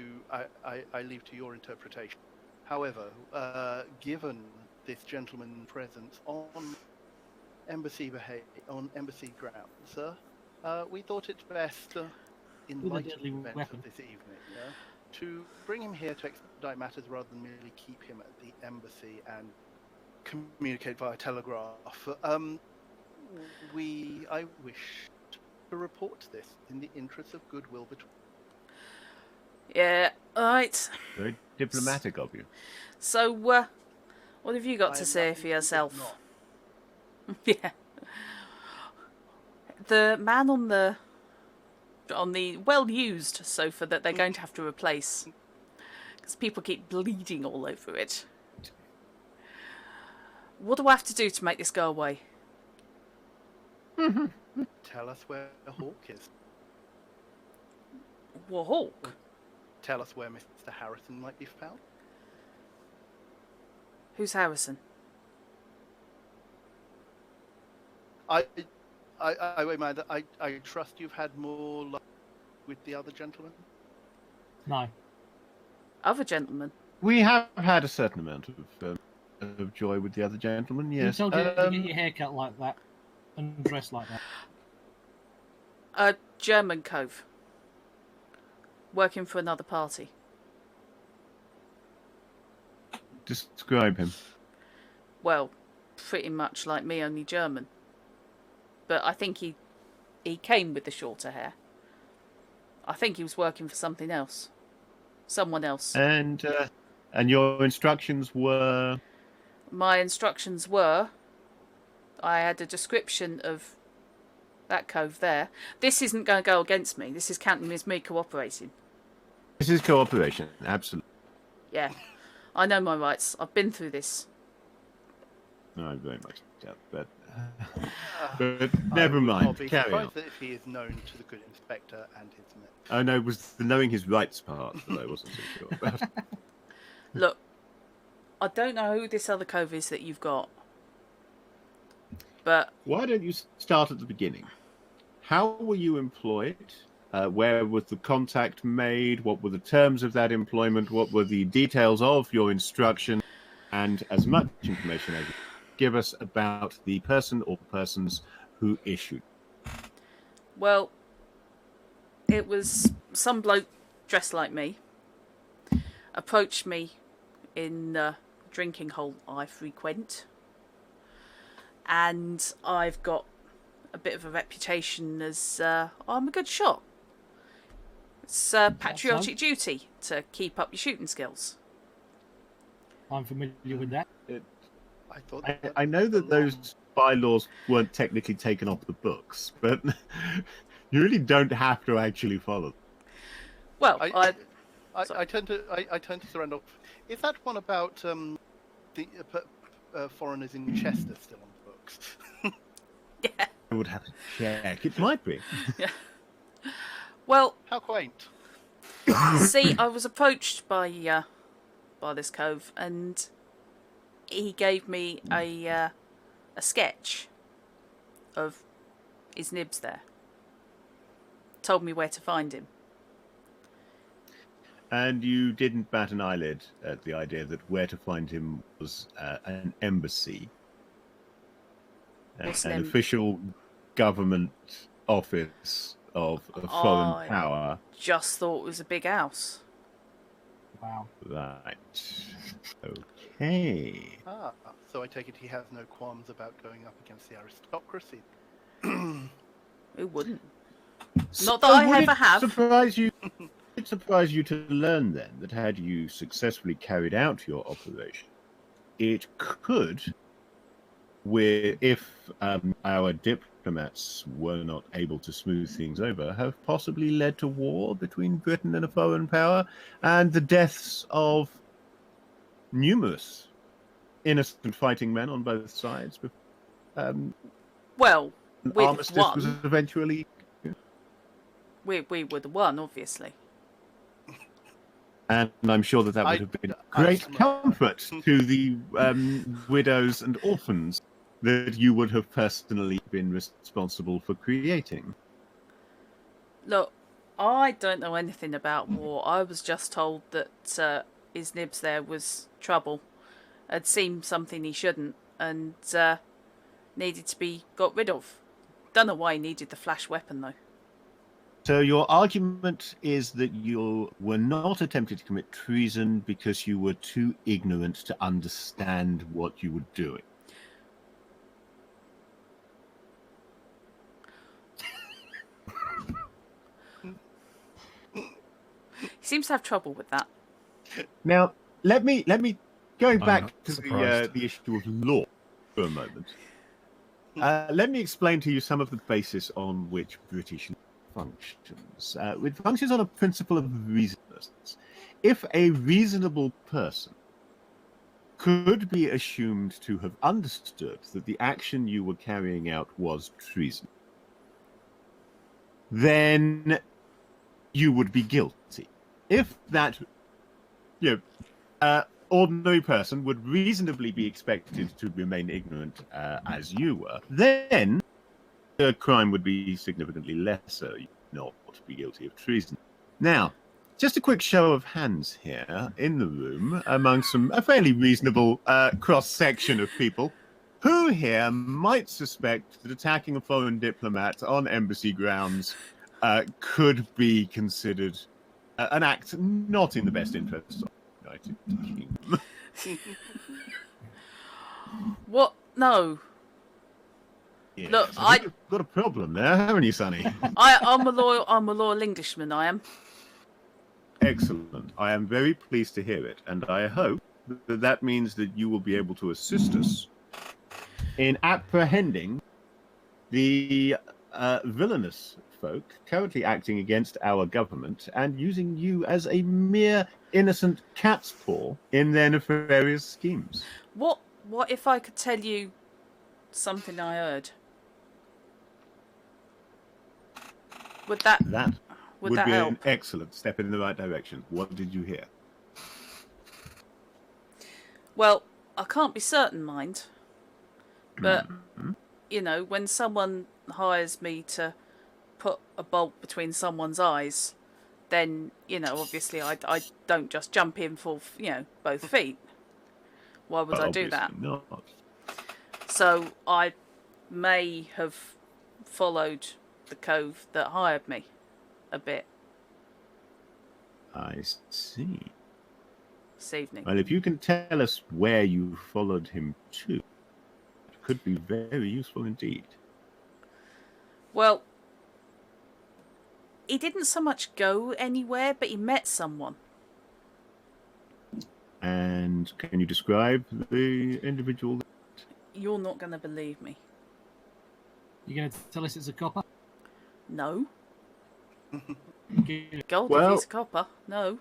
your interpretation. However, given this gentleman's presence on embassy grounds, sir, we thought it best, in light of the events of this evening, to bring him here to expedite matters rather than merely keep him at the embassy and communicate via telegraph. I wish to report this in the interest of goodwill between. Yeah, alright. Very diplomatic of you. So, what have you got to say for yourself? Yeah. The man on the well-used sofa that they're going to have to replace, because people keep bleeding all over it. What do I have to do to make this go away? Tell us where Hawk is. What Hawk? Tell us where Mr. Harrison might be found. Who's Harrison? I trust you've had more luck with the other gentleman? No. Other gentlemen? We have had a certain amount of joy with the other gentleman, yes. Who told you to get your hair cut like that and dress like that? A German cove. Working for another party. Describe him. Well, pretty much like me, only German. But I think he came with the shorter hair. I think he was working for something else. Someone else. And your instructions were? My instructions were, I had a description of that cove there. This isn't going to go against me. This is counting as me cooperating. This is cooperation, absolutely. Yeah. I know my rights. I've been through this. No, I very much doubt that. But never mind. I'll be Carry on. surprised if he is known to the good inspector and his men. I know it was the knowing his rights part that I wasn't so sure about. Look, I don't know who this other cove is that you've got. But Why don't you start at the beginning? How were you employed? Where was the contact made? What were the terms of that employment? What were the details of your instruction? And as much information as you give us about the person or persons who issued. well, it was some bloke dressed like me approached me in a drinking hole I frequent, and I've got a bit of a reputation as I'm a good shot. It's patriotic duty to keep up your shooting skills. I'm familiar with that. I know that those bylaws weren't technically taken off the books, but you really don't have to actually follow them. Well, I tend to surrender. Is that one about the foreigners in Chester still on the books? yeah. I would have to check. It might be. Yeah. Well, How quaint. see, I was approached by this cove, and he gave me a sketch of his nibs there. Told me where to find him. And you didn't bat an eyelid at the idea that where to find him was an embassy, What's an an official government office of a foreign power. Just thought it was a big house. Wow. Right. Okay. So I take it he has no qualms about going up against the aristocracy. Who wouldn't? So Not that I would ever it have. surprise you to learn then that had you successfully carried out your operation, it could, if our diplomats were not able to smooth things over, have possibly led to war between Britain and a foreign power and the deaths of numerous innocent fighting men on both sides. Well, An with armistice one, was eventually. we were the one, obviously. And I'm sure that would have been great comfort to the widows and orphans that you would have personally been responsible for creating. Look, I don't know anything about war. I was just told that his nibs there was trouble. Had seen something he shouldn't and needed to be got rid of. Don't know why he needed the flash weapon, though. So your argument is that you were not attempting to commit treason because you were too ignorant to understand what you were doing. He seems to have trouble with that. Now, let me going I'm back not to surprised. the issue of law for a moment. Let me explain to you some of the basis on which British functions. It functions on a principle of reasonableness. If a reasonable person could be assumed to have understood that the action you were carrying out was treason, then you would be guilty. If that ordinary person would reasonably be expected to remain ignorant as you were, then the crime would be significantly lesser. You would not be guilty of treason. Now, just a quick show of hands here in the room among a fairly reasonable cross-section of people. Who here might suspect that attacking a foreign diplomat on embassy grounds could be considered an act not in the best interest of the United Kingdom? What? No. Yes, Look, I think you've got a problem there, haven't you, Sonny? I'm a loyal Englishman. I am. Excellent. I am very pleased to hear it, and I hope that means that you will be able to assist us in apprehending the villainous folk currently acting against our government and using you as a mere innocent cat's paw in their nefarious schemes. What if I could tell you something I heard? Would that would that be help? an excellent step in the right direction. What did you hear? Well, I can't be certain, mind. But, when someone hires me to put a bolt between someone's eyes, then, obviously I don't just jump in for, both feet. Why would I do that? Not. So I may have followed the cove that hired me a bit I see. this evening. Well, if you can tell us where you followed him to, it could be very useful indeed. Well, he didn't so much go anywhere, but he met someone. And can you describe the individual? You're not going to believe me. You're going to tell us it's a copper? No. Good. Gold Well- if he's a copper. No.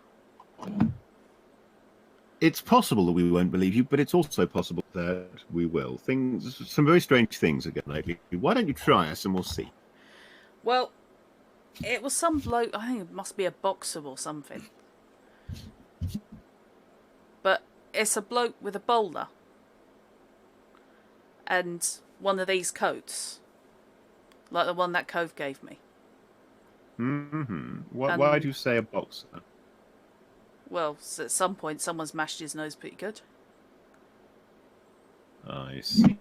It's possible that we won't believe you, but it's also possible that we will. Some very strange things are going lately. Why don't you try us and we'll see? Well, it was some bloke. I think it must be a boxer or something. But it's a bloke with a bowler. And one of these coats. Like the one that Cove gave me. Mm-hmm. Why do you say a boxer? Well, so at some point someone's mashed his nose pretty good. I see.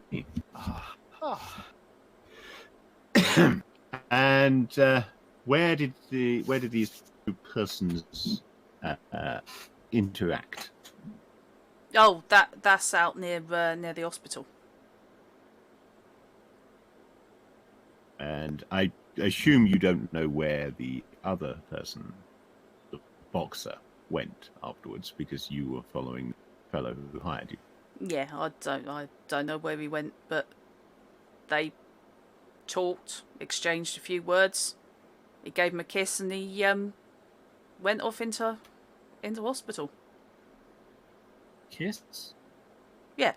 And where did these two persons interact? Oh, that's out near the hospital. And I assume you don't know where the other person, the boxer, went afterwards because you were following the fellow who hired you. Yeah, I don't know where he went, but they talked, exchanged a few words. He gave him a kiss, and he went off into hospital. Kiss? Yeah,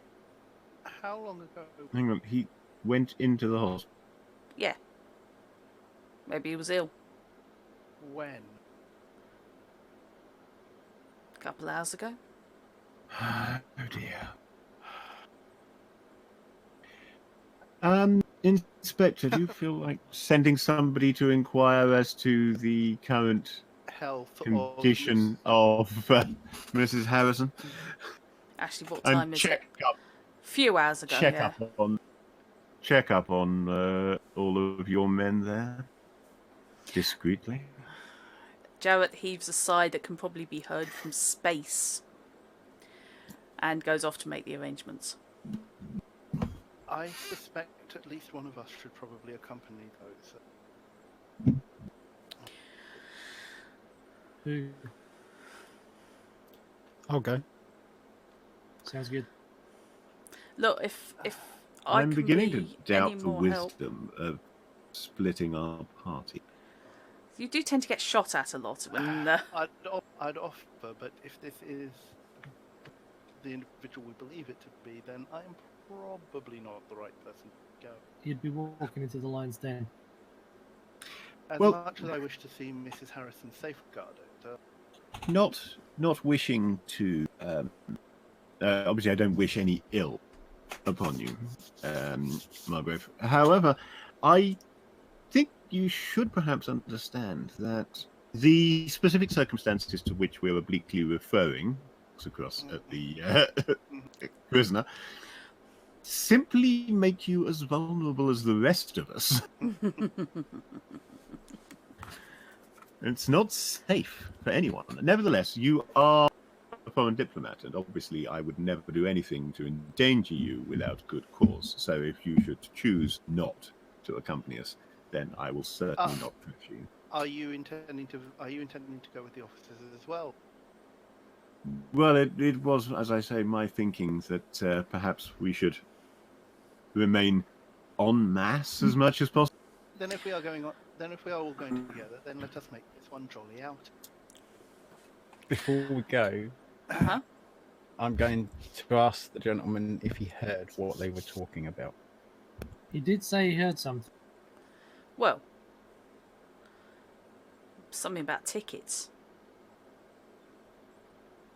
How long ago? Hang on, he went into the hospital. yeah. Maybe he was ill. When? A couple of hours ago. Oh dear. Inspector, do you feel like sending somebody to inquire as to the current Health condition of Mrs. Harrison? Actually, what And time is it? up, A few hours ago, check yeah. up on all of your men there, discreetly. Jarrett heaves a sigh that can probably be heard from space and goes off to make the arrangements. I suspect at least one of us should probably accompany those. Who? I'll go. Sounds good. Look, if I'm can beginning be to doubt any the more help, wisdom of splitting our party. you do tend to get shot at a lot when. I'd offer, but if this is the individual we believe it to be, then I'm probably not the right person to go. You'd be walking into the lion's den. As Well- much as I wish to see Mrs. Harrison safeguarded, Not wishing to. Obviously, I don't wish any ill upon you, Margrave. However, I think you should perhaps understand that the specific circumstances to which we're obliquely referring, across at the prisoner, simply make you as vulnerable as the rest of us. It's not safe for anyone. Nevertheless, you are a foreign diplomat, and obviously I would never do anything to endanger you without good cause. So if you should choose not to accompany us, then I will certainly not push you. are you intending to go with the officers as well? Well, it was, as I say, my thinking that perhaps we should remain en masse as much as possible. Then if we are all going together, then let us make this one jolly out. Before we go, Uh-huh. I'm going to ask the gentleman if he heard what they were talking about. He did say he heard something. Well, something about tickets.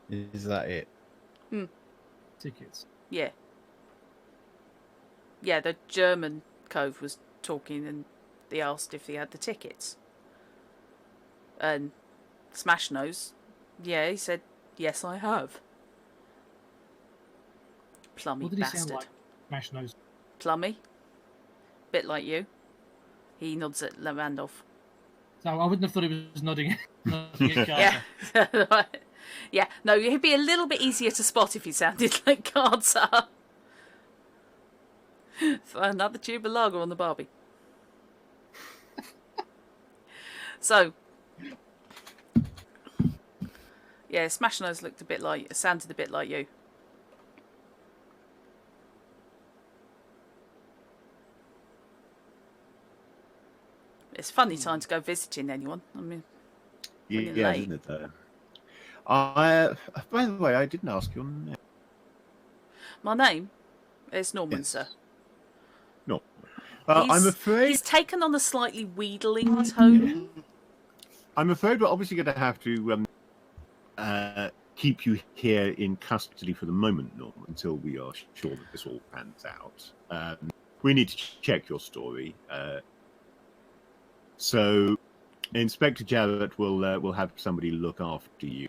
Is that it? Tickets. Yeah. Yeah, the German cove was talking and they asked if he had the tickets. And Smash Nose, yeah, he said, yes, I have. Plummy What did he bastard. sound like? Smash nose. Plummy? Bit like you. He nods at Randolph. So I wouldn't have thought he was nodding. nodding at Yeah. Carter. Yeah, no, he'd be a little bit easier to spot if he sounded like Carter. So another tube of lager on the Barbie. So, yeah, Smash Nose sounded a bit like you. It's a funny time to go visiting anyone. I mean, when you're Yeah, late. isn't it though? By the way, I didn't ask your name. My name is Norman, Yes. sir. No. I'm afraid. He's taken on a slightly wheedling tone. I'm afraid we're obviously going to have to keep you here in custody for the moment, Norm, until we are sure that this all pans out. We need to check your story. So, Inspector Jarrett will have somebody look after you.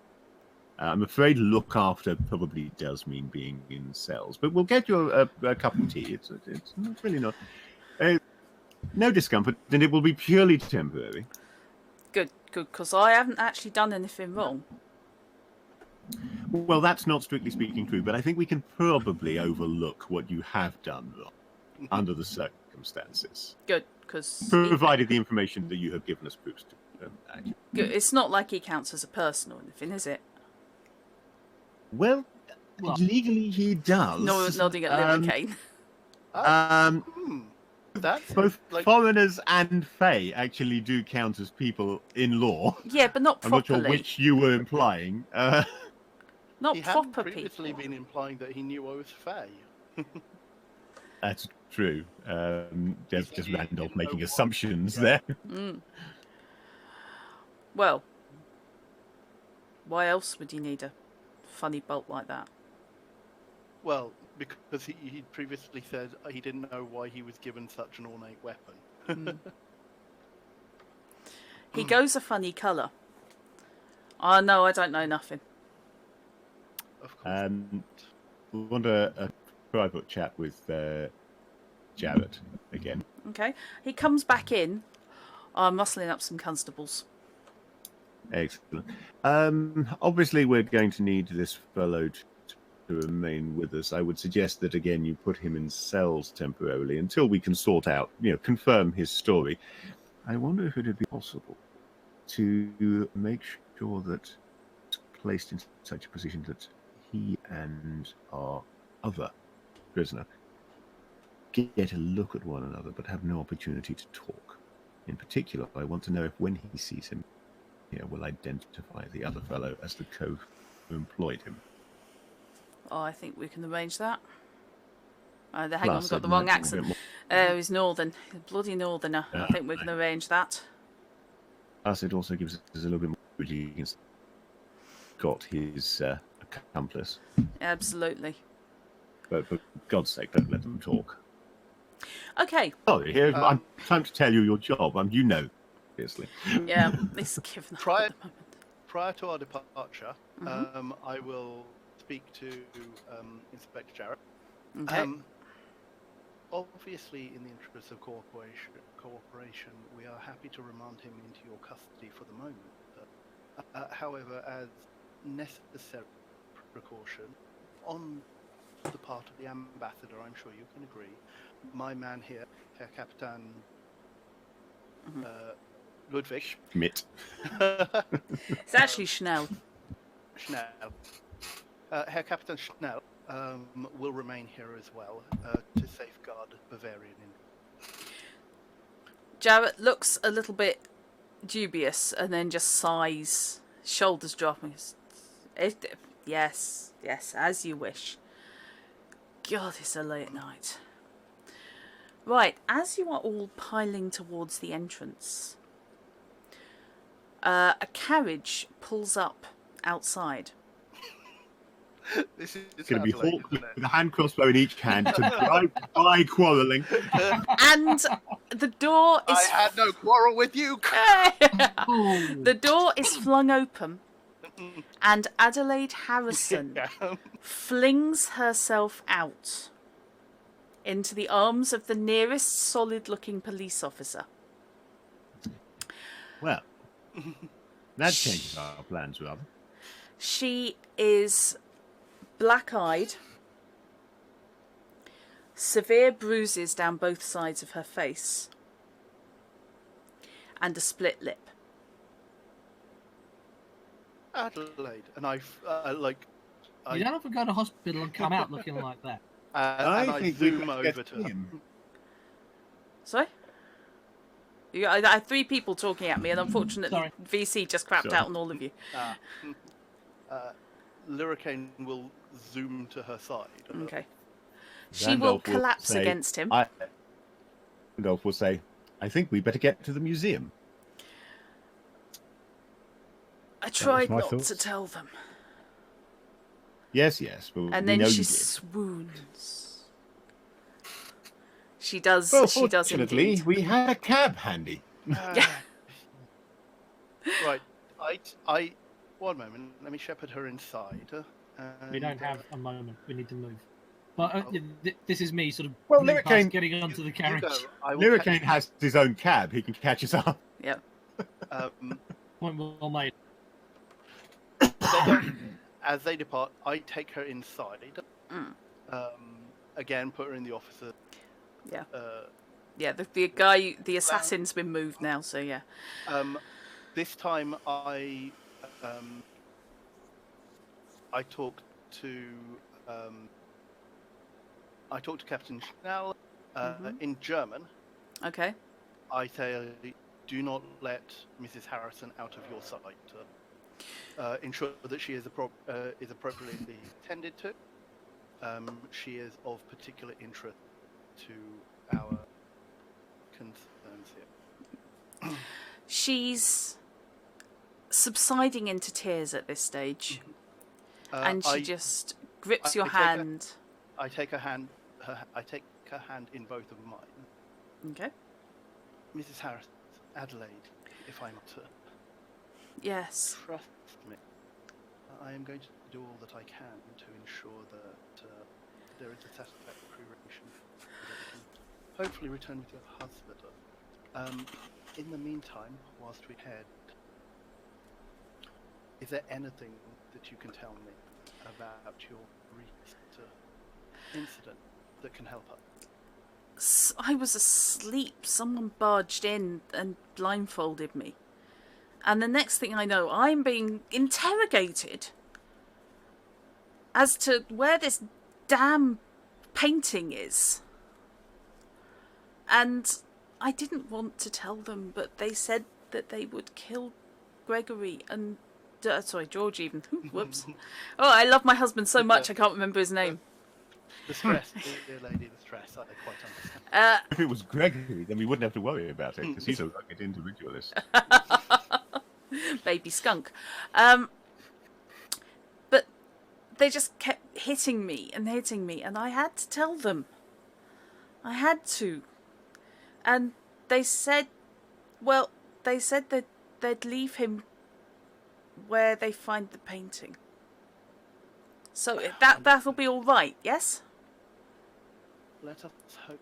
I'm afraid look after probably does mean being in cells, but we'll get you a cup of tea. It's really not no discomfort, and it will be purely temporary. Good, because I haven't actually done anything wrong. Well, that's not strictly speaking true, but I think we can probably overlook what you have done wrong under the circumstances, Good, because provided the information that you have given us proves to. it's not like he counts as a person or anything, is it? Well, legally he does. No, nodding at Liricane. That's Both like foreigners and Fae actually do count as people in law. Yeah, but not I'm not properly. sure which you were implying. Not he hadn't proper previously people. been implying that he knew I was Fae. That's true. There's just He Randolph didn't making know what- assumptions yeah. there. Well, why else would you need a funny bolt like that? Well, because he previously said he didn't know why he was given such an ornate weapon. He goes a funny colour. Oh no, I don't know nothing. Of course. We want a private chat with Jarrett again. Okay. He comes back in. I'm muscling up some constables. Excellent. Obviously, we're going to need this fellow to remain with us. I would suggest that, again, you put him in cells temporarily until we can sort out, confirm his story. I wonder if it would be possible to make sure that it's placed in such a position that he and our other prisoner get a look at one another but have no opportunity to talk. In particular, I want to know if when he sees him, will identify the other fellow as the who employed him. Oh, I think we can arrange that. Hang on, Plus, we've got I'd the wrong imagine a bit accent. more- He's northern. He's a bloody northerner. I think we can arrange that. Plus, it also gives us a little bit more against got his accomplice. Absolutely. But for God's sake, don't let them talk. Okay. Sorry, I'm trying to tell you your job. Obviously. Yeah, he's given up at the moment. Prior to our departure, Mm-hmm. I will speak to Inspector Jarrett. Okay. Obviously, in the interest of cooperation, we are happy to remand him into your custody for the moment. However, as necessary precaution, on the part of the ambassador, I'm sure you can agree, my man here, Herr Captain Ludwig. Schmidt. It's actually Schnell. Schnell. Herr Captain Schnell will remain here as well to safeguard Bavarian interests. Jarrett looks a little bit dubious and then just sighs, shoulders dropping. Yes, as you wish. God, it's a late night. Right, as you are all piling towards the entrance, a carriage pulls up outside. This is Going to be Adelaide, Hawk isn't with a hand crossbow in each hand to drive by quarrelling. And the door is... I had no quarrel with you. The door is flung open, and Adelaide Harrison flings herself out into the arms of the nearest solid-looking police officer. Well, that changes our plans, rather. She is black-eyed, severe bruises down both sides of her face, and a split lip. Adelaide, and you You don't have to go to hospital and come out looking like that. and I think we zoom better over get to her. him. Sorry? I had three people talking at me, and unfortunately, Sorry. VC just crapped Sorry. out on all of you. Liricane will zoom to her side. Okay. She will Randolph collapse say, against him. Randolph will say, I think we better get to the museum. I tried my not thoughts. to tell them. Yes, but And we then know she you did. swoons. She does. Well, she does fortunately, indeed. we had a cab handy. Right. I. One moment. Let me shepherd her inside. We don't have a moment. We need to move. But this is me sort of Well, moving past, Liricane- getting onto the carriage. Liricane has his own cab. He can catch us up. Yep. Point well made. As they depart, I take her inside. Again, put her in the officer. Yeah. Yeah. The guy, the assassin's been moved now. So yeah. This time, I talk to Captain Schnell in German. Okay. I say, do not let Mrs. Harrison out of your sight. Ensure that she is appropriately tended to. She is of particular interest to our concerns here. She's subsiding into tears at this stage. and she just grips your take hand. I take her hand. I take her hand in both of mine. Okay. Mrs. Harris, Adelaide, if I'm not her. Yes. Trust me. I am going to do all that I can to ensure that there is a satisfactory relation. That you can hopefully return with your husband. In the meantime, whilst we head, is there anything that you can tell me about your recent incident that can help us? I was asleep. Someone barged in and blindfolded me. And the next thing I know, I'm being interrogated as to where this damn painting is. And I didn't want to tell them, but they said that they would kill Gregory and... George even. Whoops. Oh, I love my husband so much I can't remember his name. The stress, dear lady, the stress. I quite understand. If it was Gregory, then we wouldn't have to worry about it, because he's a rugged individualist. Baby skunk. But they just kept hitting me, and I had to tell them. I had to. And they said that they'd leave him where they find the painting. So that'll be all right, yes? Let us hope.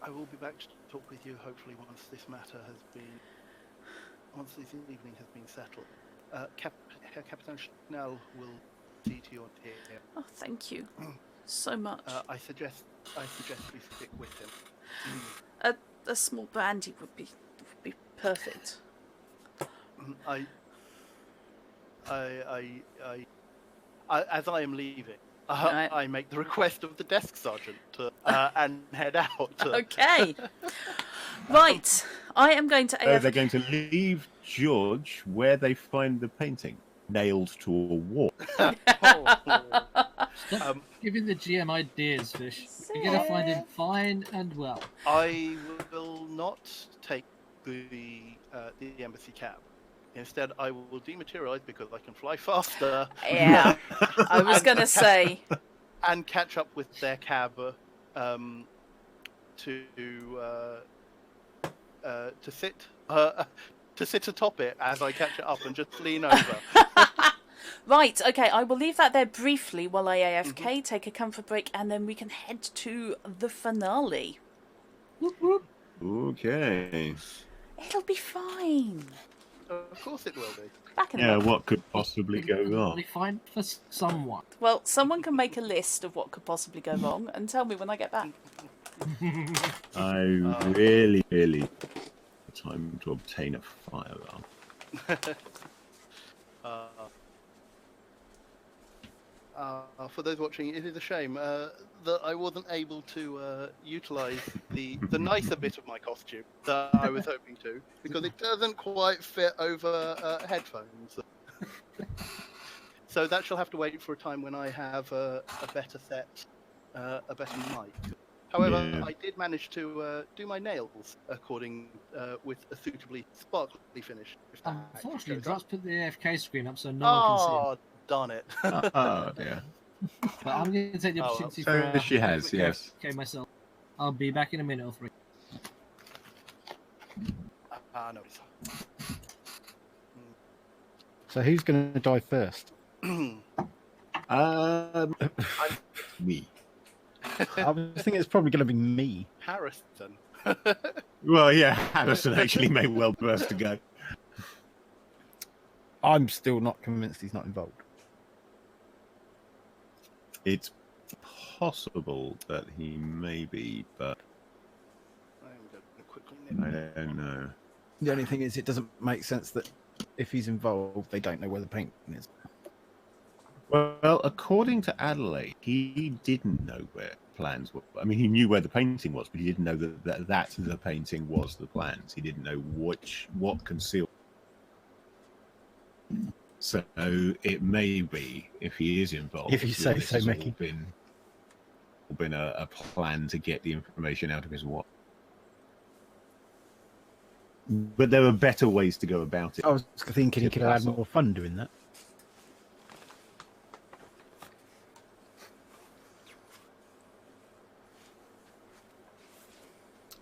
I will be back to talk with you hopefully once this evening has been settled. Captain Schnell will see to your dear. Oh, thank you so much. I suggest we stick with him. A small brandy would be perfect. As I am leaving, I make the request of the desk sergeant and head out. Okay. Right. I am going to So they're going to leave George where they find the painting, nailed to a wall. Stop giving the GM ideas, Fish. You're going to find him fine and well. I will not take the embassy cab. Instead, I will dematerialize because I can fly faster. Yeah, I was going to say. And catch up with their cab to sit atop it as I catch it up and just lean over. Right, okay, I will leave that there briefly while I AFK, take a comfort break, and then we can head to the finale. Whoop, whoop. Okay. It'll be fine. Of course it will be. Back in Yeah, the what could possibly go wrong? Be fine for someone. Well, someone can make a list of what could possibly go wrong and tell me when I get back. I really time to obtain a firearm. For those watching, it is a shame that I wasn't able to utilise the nicer bit of my costume that I was hoping to, because it doesn't quite fit over headphones. So that shall have to wait for a time when I have a better set, a better mic. However, Yeah. I did manage to do my nails with a suitably sparkly finish. if that Unfortunately, goes Drops up. put the AFK screen up so no one can see Oh, darn it. Oh, dear. it. But I'm going to take the Oh, well. opportunity So for... she has, yes. Okay, myself. I'll be back in a minute or three. No. So who's going to die first? Me. I was thinking it's probably going to be me. Harrison. Well, yeah, Harrison actually may well burst to go. I'm still not convinced he's not involved. It's possible that he may be, but I'm going to quickly I don't know. The only thing is, it doesn't make sense that if he's involved, they don't know where the painting is. Well, according to Adelaide, he didn't know where plans were. I mean, he knew where the painting was, but he didn't know that the painting was the plans. He didn't know what concealed. So it may be, if he is involved, If you say this so, has all Mickey. been a plan to get the information out of his watch. But there are better ways to go about it. I was thinking he could have had more fun doing that.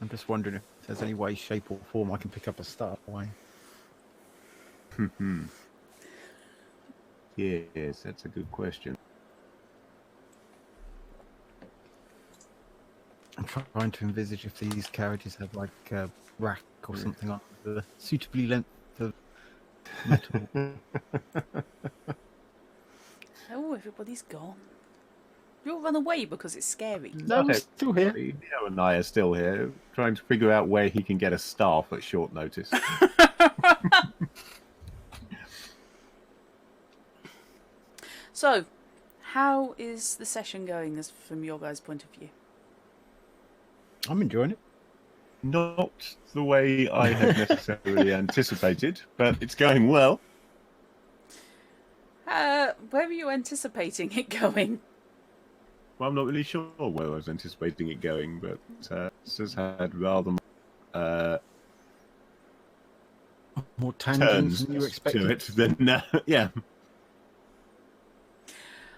I'm just wondering if there's any way, shape, or form I can pick up a start way. Yes, that's a good question. I'm trying to envisage if these carriages have like a rack or something on the suitably length of metal. Oh, everybody's gone. You all run away because it's scary. No, we're still here. Leo and I are still here, trying to figure out where he can get a staff at short notice. So, how is the session going as from your guys' point of view? I'm enjoying it. Not the way I had necessarily anticipated, but it's going well. Where were you anticipating it going? Well, I'm not really sure where I was anticipating it going, but this has had rather More tangents turns than you expected. to it than yeah.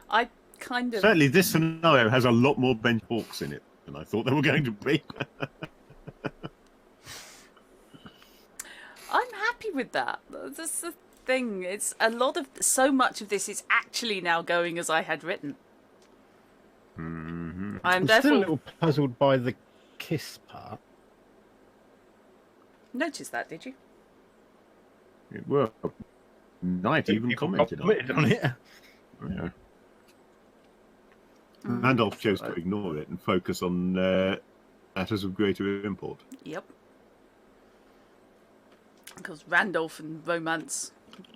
I kind of... Certainly, this scenario has a lot more bench walks in it than I thought they were going to be. I'm happy with that. That's the thing. It's a lot of... So much of this is actually now going as I had written. Mm-hmm. I'm still a little puzzled by the kiss part. Noticed that, did you? Well, Knight even commented on it. Yeah. Randolph chose to ignore it and focus on matters of greater import. Yep. Because Randolph and romance,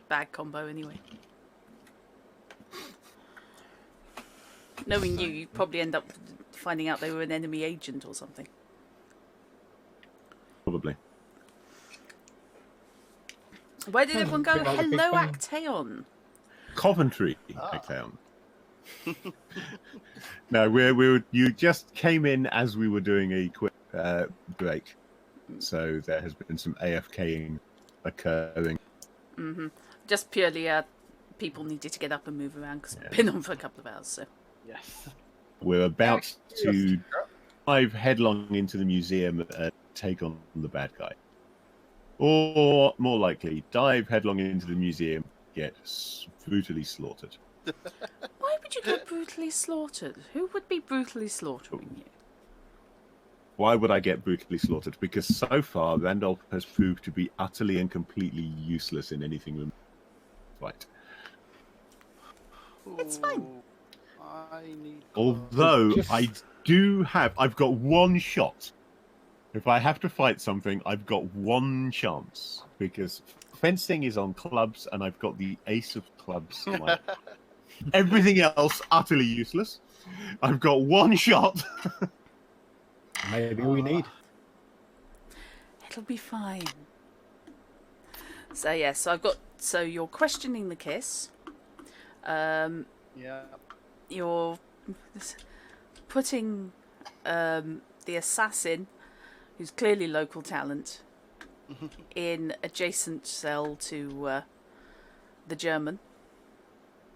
bad combo anyway. Knowing you, you'd probably end up finding out they were an enemy agent or something. Probably. Where did everyone go? Bit like the Big Hello, Bang. Actaeon. Coventry, Actaeon. No, you just came in as we were doing a quick break. So there has been some AFKing occurring. Mm-hmm. Just purely people needed to get up and move around because it's been on for a couple of hours. So Yes. We're about to dive headlong into the museum and take on the bad guy. Or, more likely, dive headlong into the museum, get brutally slaughtered. why would you get brutally slaughtered? Who would be brutally slaughtering you? Why would I get brutally slaughtered? Because so far, Randolph has proved to be utterly and completely useless in anything. Right. It's fine. Ooh, I need. Although I've got one shot. If I have to fight something, I've got one chance because fencing is on clubs, and I've got the ace of clubs. Everything else utterly useless. I've got one shot. Maybe all we need. It'll be fine. So yes, so I've got. So you're questioning the kiss. Yeah. You're putting the assassin, who's clearly local talent, in adjacent cell to the German.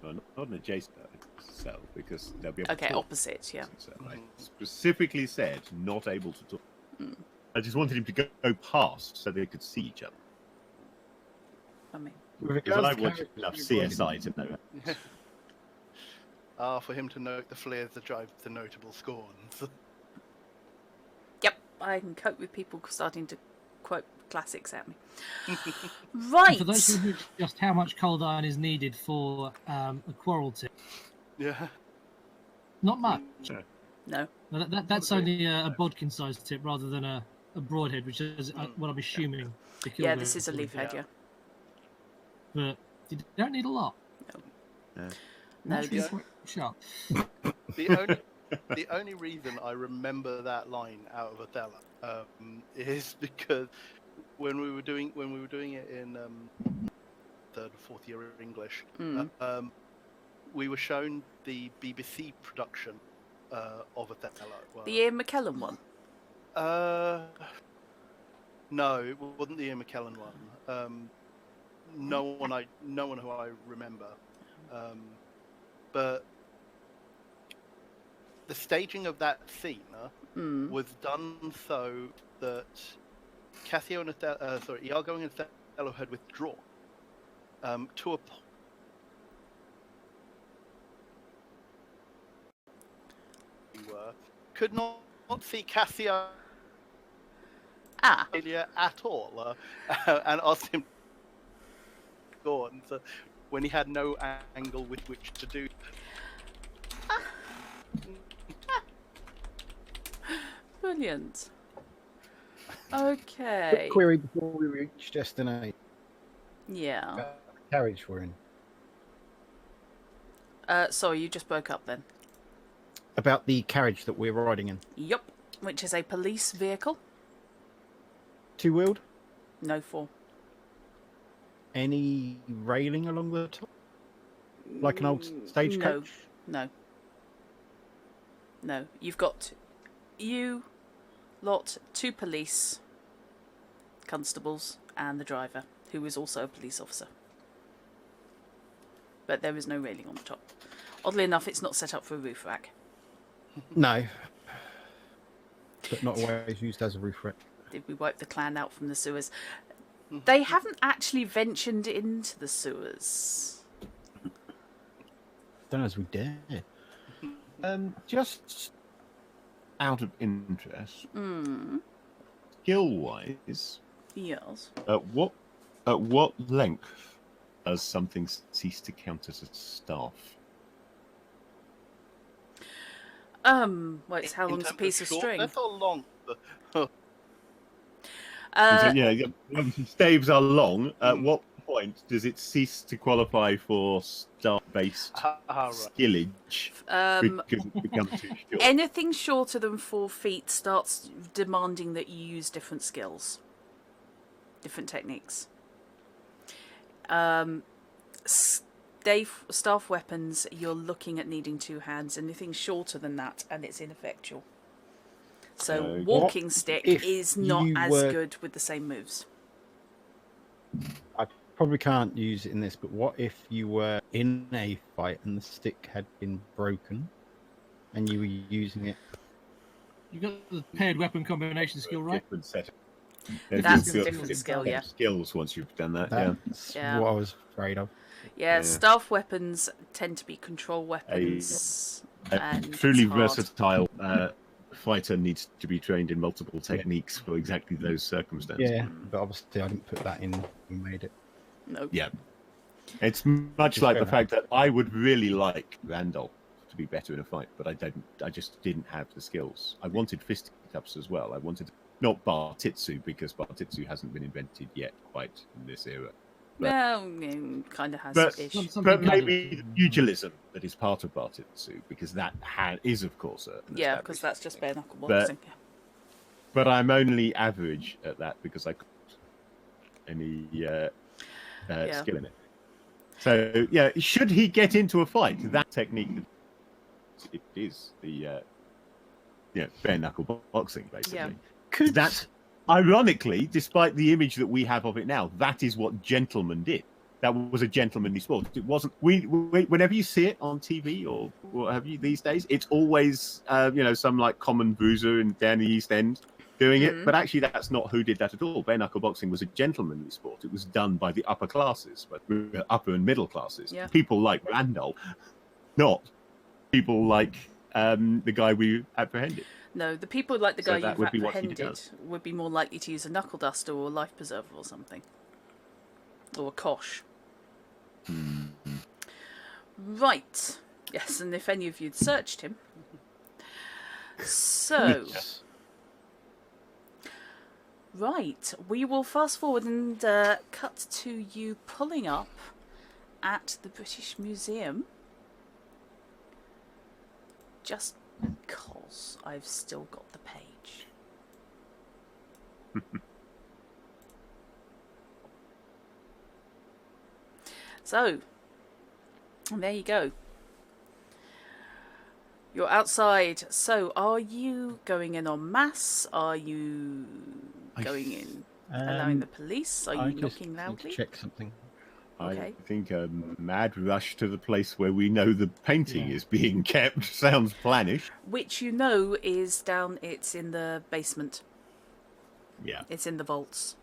No, not an adjacent cell because they'll be able to talk. Opposite, yeah. I specifically said not able to talk. I just wanted him to go past so they could see each other. I mean, Because I watched enough CSI to know. For him to note the flares that drive the notable scorns. yep, I can cope with people starting to quote classics at me. Right. For those who know just how much cold iron is needed for a quarrel tip, Yeah. not much. No. That's only a bodkin-sized tip rather than a broadhead, which is what I'm assuming. Yeah, this is a leaf head, yeah. But you don't need a lot. No, Shot. The only reason I remember that line out of Othello is because when we were doing it in third or fourth year English, we were shown the BBC production of Othello. Well, the Ian McKellen one. No, it wasn't the Ian McKellen one. No one who I remember. But the staging of that scene was done so that Iago and Othello had withdrawn to a point. Could not see Cassio at all, and asked him to go on. So when he had no angle with which to do. Brilliant. Okay. Quick query before we reach destination. Yeah. The carriage we're in. Sorry, you just broke up then. About the carriage that we're riding in. Yup. Which is a police vehicle. Two-wheeled? No, 4. Any railing along the top? Like an old stagecoach? No. You've got you lot, 2 police constables, and the driver, who is also a police officer. But there is no railing on the top. Oddly enough, it's not set up for a roof rack. No. But not always used as a roof rack. Did we wipe the clan out from the sewers? They haven't actually ventured into the sewers. Don't know as we dare. Just out of interest, skill-wise, Yes. at what length does something cease to count as a staff? Well, it's how long's a piece of string? That's how long. Staves are long. At what point does it cease to qualify for staff-based skillage? Because it becomes too short. Anything shorter than 4 feet starts demanding that you use different skills, different techniques. Staff weapons, you're looking at needing 2 hands. Anything shorter than that, and it's ineffectual. So walking stick is not as good with the same moves. I probably can't use it in this, but what if you were in a fight and the stick had been broken and you were using it? You got the paired weapon combination skill, right? Different set. That's a different skill, yeah. Skills once you've done that, That's what I was afraid of. Yeah, staff weapons tend to be control weapons. A truly versatile fighter needs to be trained in multiple techniques for exactly those circumstances. Yeah, but obviously I didn't put that in when we made it. No. Yeah. It's much like the fact that I would really like Randolph to be better in a fight, but I just didn't have the skills. I wanted fisticuffs as well. I wanted not Bartitsu, because Bartitsu hasn't been invented yet quite in this era. But, well, kind of has. But maybe the pugilism that is part of Bartitsu, because that is, of course, yeah, because that's just bare knuckle boxing. But I'm only average at that because I couldn't any skill in it. So yeah, should he get into a fight, that technique, it is the bare knuckle boxing basically. Yeah. That's ironically, despite the image that we have of it now, that is what gentlemen did. That was a gentlemanly sport. It wasn't. We whenever you see it on TV or what have you these days, it's always some like common bruiser down the East End doing it. But actually, that's not who did that at all. Bare knuckle boxing was a gentlemanly sport. It was done by the upper classes, but upper and middle classes. Yeah. People like Randolph, not people like the guy we apprehended. No, the people like the guy you've apprehended would be more likely to use a knuckle duster or a life preserver or something. Or a kosh. Right. Yes, and if any of you'd searched him. So. Right. We will fast forward and cut to you pulling up at the British Museum. Just because I've still got the page. So, and there you go. You're outside. So, are you going in en masse? Are you going in, allowing the police? Are you knocking loudly? Need to check something. Okay. I think a mad rush to the place where we know the painting is being kept sounds plannish. Which you know is down, it's in the basement. Yeah. It's in the vaults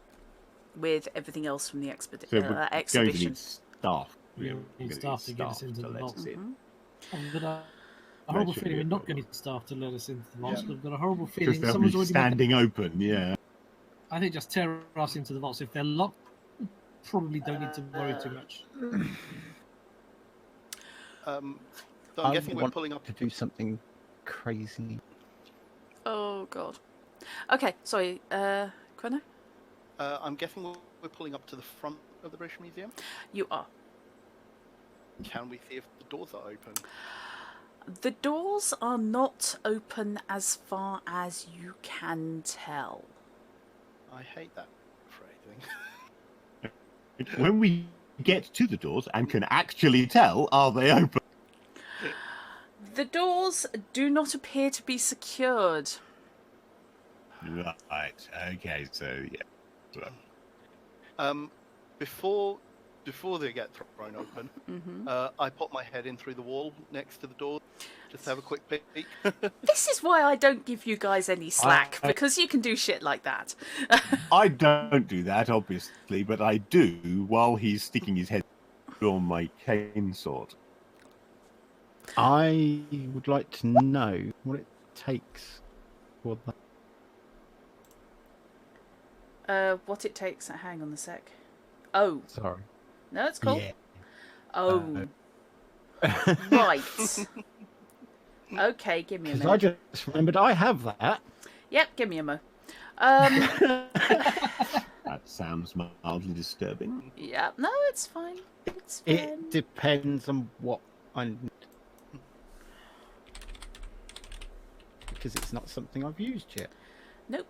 with everything else from the So we're going to exhibition. need staff. We We're need gonna staff to get us into the let vault. us in. I've got a That horrible should feeling be a we're not problem. going to need staff to let us into the vaults. Yeah. But I've got a horrible Because feeling they'll someone's be already standing open, yeah. I think just tear us into the vaults. If they're locked, we probably don't need to worry too much. So I'm I guessing we're want pulling up. to do something crazy. Oh god. Okay, sorry, Chrono? I'm guessing we're pulling up to the front of the British Museum. You are. Can we see if the doors are open? The doors are not open as far as you can tell. I hate that phrasing. When we get to the doors and can actually tell, are they open? The doors do not appear to be secured. Right. Okay. So yeah. Before they get thrown open, I pop my head in through the wall next to the door, just to have a quick peek. This is why I don't give you guys any slack, because you can do shit like that. I don't do that, obviously, but I do while he's sticking his head on my cane sword. I would like to know what it takes for that. What it takes. Hang on a sec. Oh, Sorry. no, it's cool. Yeah. Oh, right. Okay, give me a Because I minute. just remembered I have that. Yep, give me a mo. That sounds mildly disturbing. Yeah, no, it's fine. It's fine. It depends on what I need. Because it's not something I've used yet. Nope.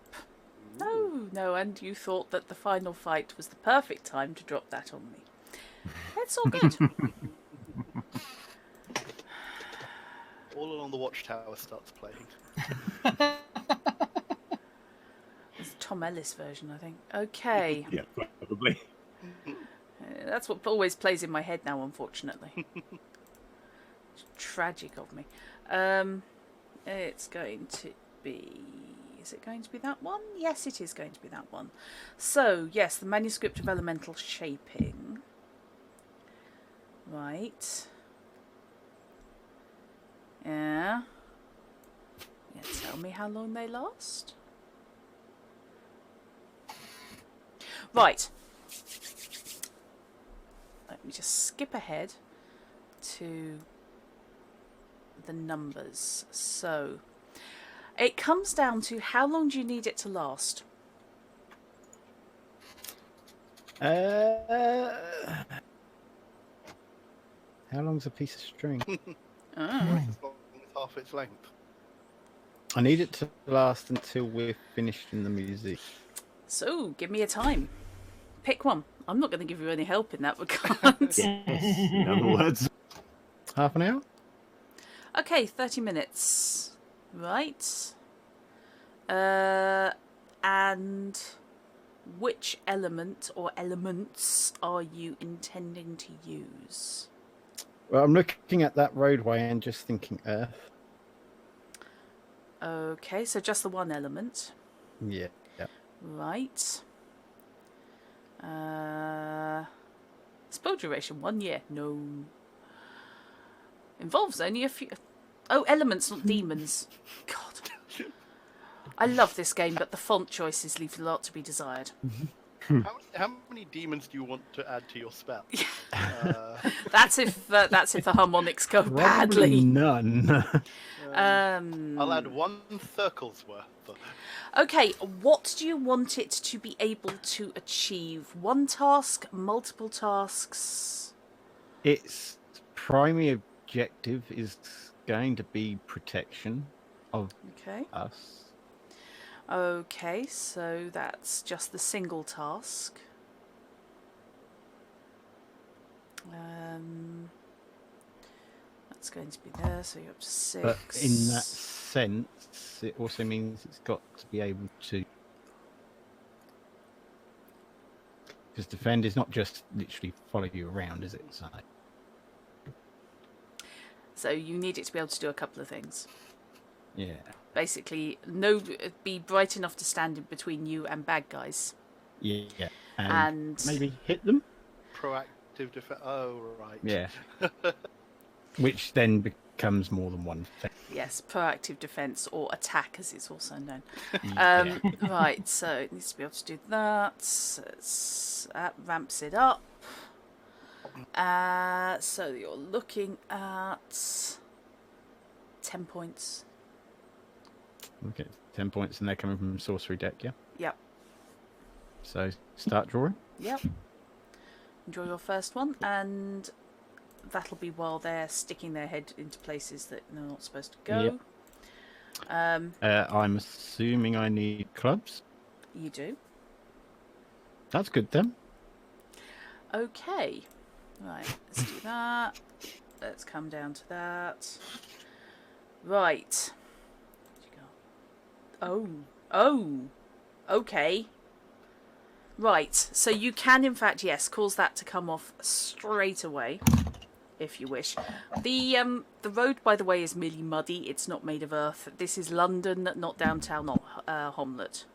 No, and you thought that the final fight was the perfect time to drop that on me. It's all good. All Along the Watchtower starts playing. It's a Tom Ellis version, I think. Okay. Yeah, probably. That's what always plays in my head now, unfortunately. It's tragic of me. It's going to be... Is it going to be that one? Yes, it is going to be that one. So, yes, the manuscript of elemental shaping. Right. Yeah. Tell me how long they last. Right. Let me just skip ahead to the numbers. So, it comes down to how long do you need it to last? How long's a piece of string? As long as half its length. I need it to last until we're finished in the museum. So, give me a time. Pick one. I'm not going to give you any help in that regard. Yes. In other words. Half an hour? Okay, 30 minutes. Right. And which element or elements are you intending to use? Well, I'm looking at that roadway and just thinking Earth. Okay, so just the one element. Yeah. Right. Spell duration 1 year. No. Involves only a few. Oh, elements, not demons. God. I love this game, but the font choices leave a lot to be desired. How many demons do you want to add to your spell? That's if the harmonics go Probably badly. none. I'll add 1 circle's worth. Okay, what do you want it to be able to achieve? One task, multiple tasks? Its primary objective is going to be protection of Okay. us. Okay, so that's just the single task. That's going to be there, so you're up to 6. But in that sense, it also means it's got to be able to... Because defend is not just literally follow you around, is it? So you need it to be able to do a couple of things. Yeah. Basically, be bright enough to stand in between you and bad guys. Yeah. And maybe hit them. Proactive defense. Oh, right. Yeah. Which then becomes more than one thing. yes, proactive defense or attack, as it's also known. Yeah. Right, so it needs to be able to do that. That ramps it up. So you're looking at 10 points. Okay, 10 points, and they're coming from sorcery deck, yeah? Yep. So start drawing. Yep. Draw your first one, and that'll be while they're sticking their head into places that they're not supposed to go. Yep. I'm assuming I need clubs. You do. That's good then. Okay. Right, let's do that. Let's come down to that. Right. Oh. Okay. Right, so you can, in fact, yes, cause that to come off straight away, if you wish. The road, by the way, is merely muddy. It's not made of earth. This is London, not downtown, not Homlet.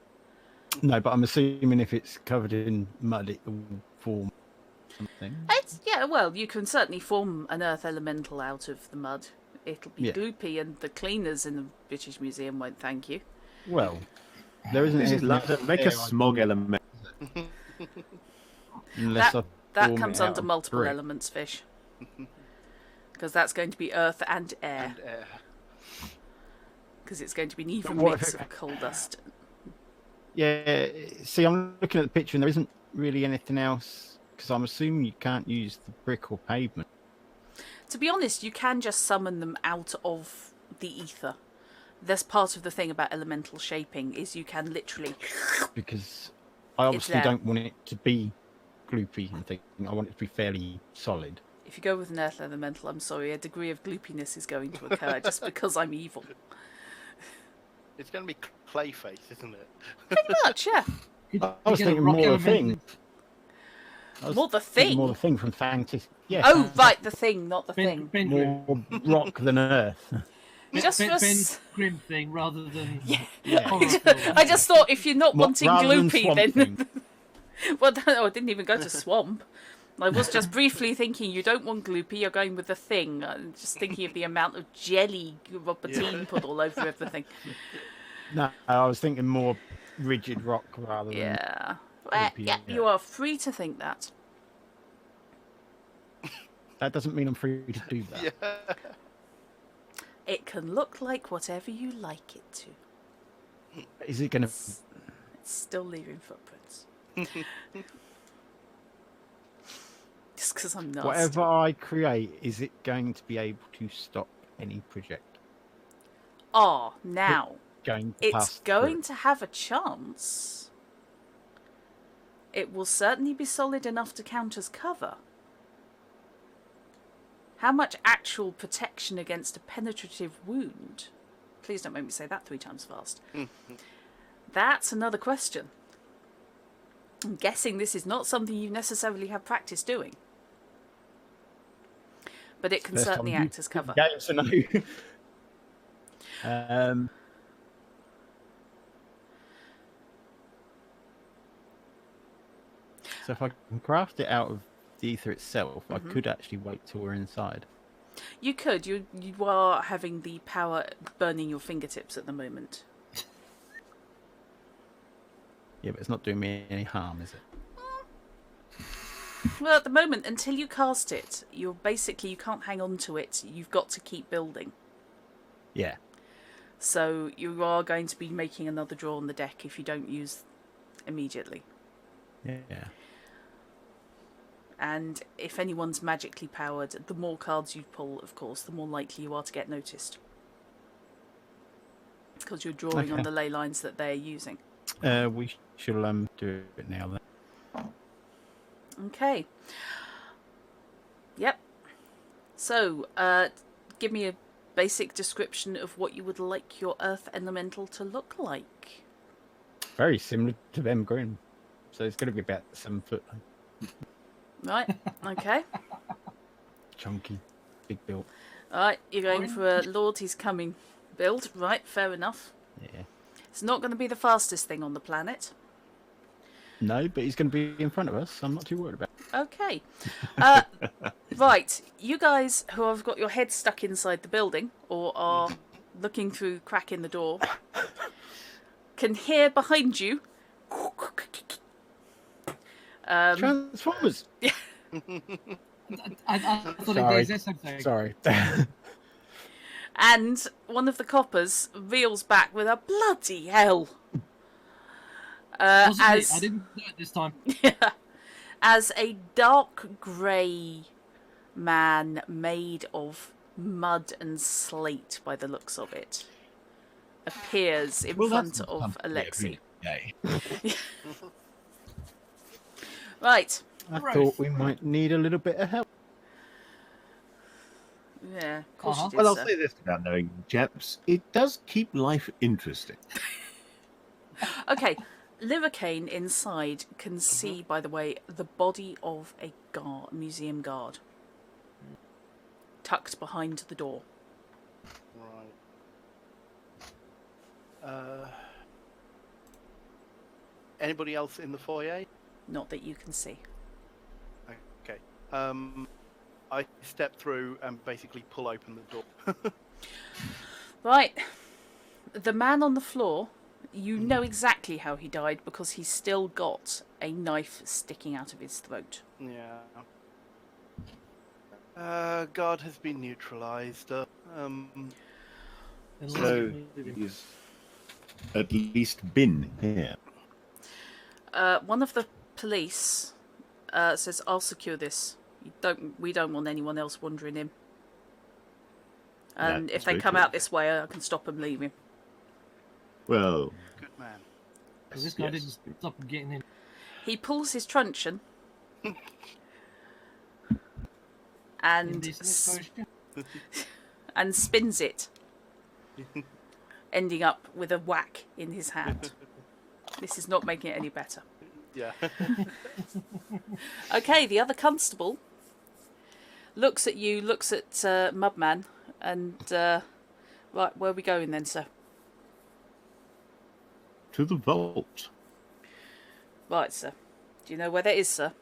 No, but I'm assuming if it's covered in mud, it will form something. Yeah, well, you can certainly form an earth elemental out of the mud. It'll be gloopy, and the cleaners in the British Museum won't thank you. Well, there isn't. This is London. Make a smog element. That comes under multiple elements, fish. Because that's going to be earth and air. Because it's going to be an even mix of coal dust. Yeah, see, I'm looking at the picture and there isn't really anything else. Because I'm assuming you can't use the brick or pavement. To be honest, you can just summon them out of the ether. That's part of the thing about elemental shaping, is you can literally... Because I obviously don't want it to be gloopy and things. I want it to be fairly solid. If you go with an earth elemental, I'm sorry, a degree of gloopiness is going to occur just because I'm evil. It's going to be Clayface, isn't it? Pretty much, yeah. I was thinking more the thing. More the thing? More the thing from Fantasy. Yeah. Oh, right, the thing, not the thing. More rock than earth. Just for grim thing rather than I just thought if you're not wanting gloopy, then well, no, I didn't even go to swamp. I was just briefly thinking you don't want gloopy, you're going with the thing. I'm just thinking of the amount of jelly Robertine put all over everything. No, I was thinking more rigid rock rather than yeah, you are free to think that. That doesn't mean I'm free to do that. Yeah. It can look like whatever you like it to. Is it going to... It's still leaving footprints. Just because I'm nasty. Whatever I create, is it going to be able to stop any project? Now. It's going to have a chance. It will certainly be solid enough to count as cover. How much actual protection against a penetrative wound? Please don't make me say that 3 times fast. That's another question. I'm guessing this is not something you necessarily have practice doing. But it can certainly act as cover. Yes, no. So if I can craft it out of the ether itself, I could actually wait till we're inside. You could. You are having the power burning your fingertips at the moment. Yeah, but it's not doing me any harm, is it? Well, at the moment, until you cast it, you can't hang on to it. You've got to keep building. Yeah. So you are going to be making another draw on the deck if you don't use immediately. Yeah. And if anyone's magically powered, the more cards you pull, of course, the more likely you are to get noticed. Because you're drawing on the ley lines that they're using. We shall do it now then. Okay. Yep. So, give me a basic description of what you would like your earth elemental to look like. Very similar to them green. So it's going to be about 7 foot. Right, okay. Chunky, big build. Alright, you're going for a Lord, he's coming. build. Right, fair enough. Yeah. It's not going to be the fastest thing on the planet. No, but he's going to be in front of us. So I'm not too worried about it. Okay. Right, you guys who have got your head stuck inside the building or are looking through the crack in the door can hear behind you. Transformers! I thought it did something. Sorry. And one of the coppers reels back with a bloody hell. Wasn't me. I didn't do it this time. As a dark grey man made of mud and slate, by the looks of it, appears in front of Alexei. Right. I thought we might need a little bit of help. Yeah, of course you did, Well, I'll sir. say this about knowing chaps. It does keep life interesting. Okay, Liricane inside can see, by the way, the body of a museum guard tucked behind the door. Right. Anybody else in the foyer? Not that you can see. Okay. I step through and basically pull open the door. Right. The man on the floor, you know exactly how he died because he's still got a knife sticking out of his throat. Yeah. God has been neutralized. So he's at least been here. One of the police says, "I'll secure this. We don't want anyone else wandering in. And if they come out this way, I can stop them leaving." Well, Good man. Because this guy didn't stop him getting in. He pulls his truncheon and and spins it, ending up with a whack in his hand. This is not making it any better. Yeah. Okay, the other constable looks at you, looks at Mudman, and right, where are we going then, sir? to the vault. Right, sir. Do you know where that is, sir?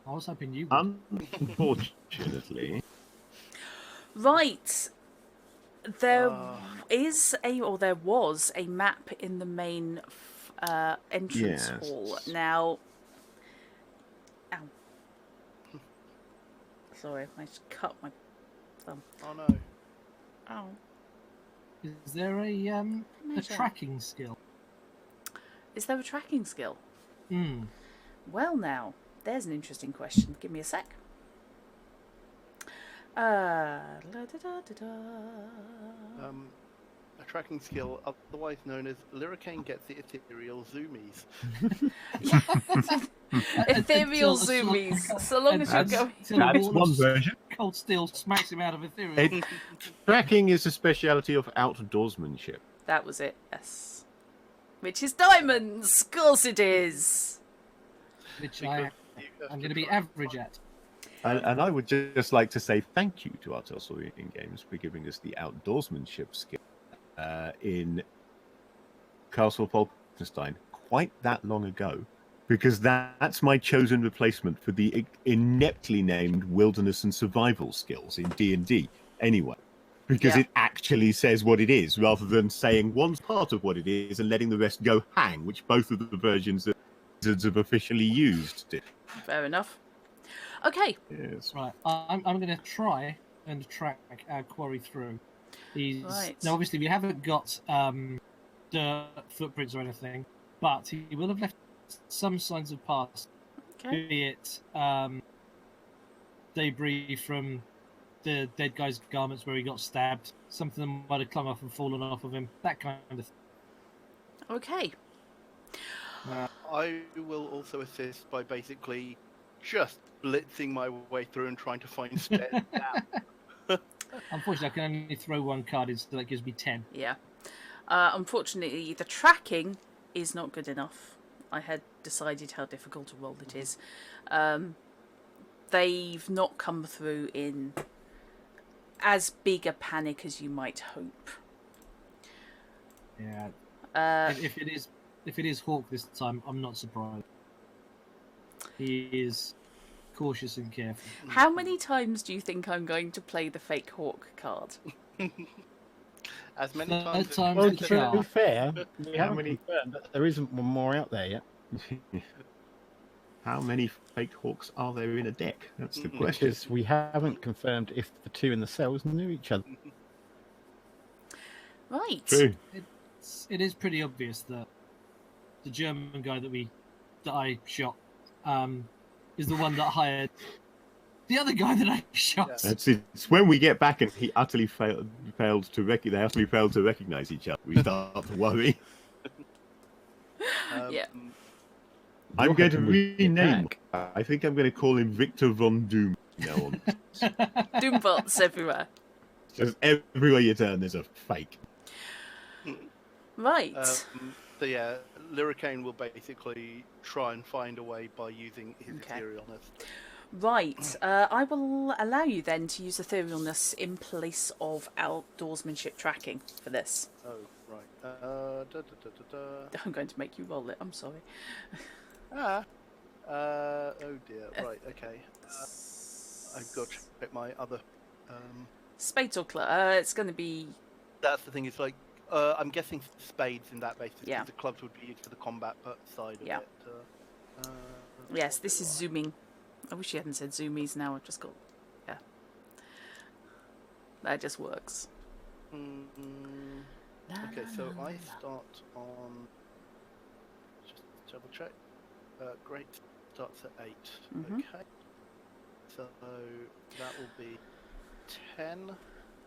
I was hoping you would. Unfortunately. Right. There was a map in the main entrance hall. Now, ow. Sorry, I just cut my thumb. Oh no. Ow. Is there a tracking skill? Is there a tracking skill? Hmm. Well, now, there's an interesting question. Give me a sec. A tracking skill, otherwise known as Liricane gets the ethereal zoomies. Ethereal zoomies. So long as you're going. That's one version. Cold steel smacks him out of ethereal. Tracking is a speciality of outdoorsmanship. That was it, yes. Which is diamonds! Of course it is! Which I'm going to be average at. And I would just like to say thank you to Artos Reading Games for giving us the outdoorsmanship skill in Castle Falkenstein quite that long ago, because that's my chosen replacement for the ineptly named wilderness and survival skills in D&D anyway, because it actually says what it is rather than saying one's part of what it is and letting the rest go hang, which both of the versions that Wizards have officially used did. Fair enough. Okay. Yes. Right, I'm going to try and track our quarry through. Right. Now, obviously, we haven't got dirt footprints or anything, but he will have left some signs of past. Okay. Be it debris from the dead guy's garments where he got stabbed, something that might have clung off and fallen off of him, that kind of thing. Okay. I will also assist by basically just blitzing my way through and trying to find stairs down. Unfortunately, I can only throw one card in, so that gives me 10. Yeah. Unfortunately, the tracking is not good enough. I had decided how difficult a roll it is. They've not come through in as big a panic as you might hope. Yeah. If it is Hawk this time, I'm not surprised. He is cautious and careful. How many times do you think I'm going to play the fake Hawk card? As many No times. time Well, to to be kill. fair, we How haven't many- confirmed that there isn't one more out there yet. How many fake hawks are there in a deck? That's the question. Because we haven't confirmed if the two in the cells knew each other. Right. True. It is pretty obvious that the German guy that I shot is the one that hired the other guy that I shot. Yeah. It's when we get back and he utterly failed to recognize each other. We start to worry. Yeah. I'm going to You're having me rename. back. I think I'm going to call him Victor Von Doom now on. Doombots everywhere. Just everywhere you turn, there's a fake. Right. So yeah, Liricane will basically try and find a way by using his Okay. etherealness. Right. I will allow you then to use etherealness in place of outdoorsmanship tracking for this. Oh, right. I'm going to make you roll it. I'm sorry. Oh dear. Right. Okay. I've got to check my other. Spades or club? It's going to be. That's the thing. It's like I'm guessing spades in that basis. Yeah. The clubs would be used for the combat side of Yeah. it. Yes, this is zooming. I wish you hadn't said zoomies now. I've just got. Yeah. That just works. Okay, so I start on. Just double check. Great. Starts at 8. Mhm. Okay. So that will be 10,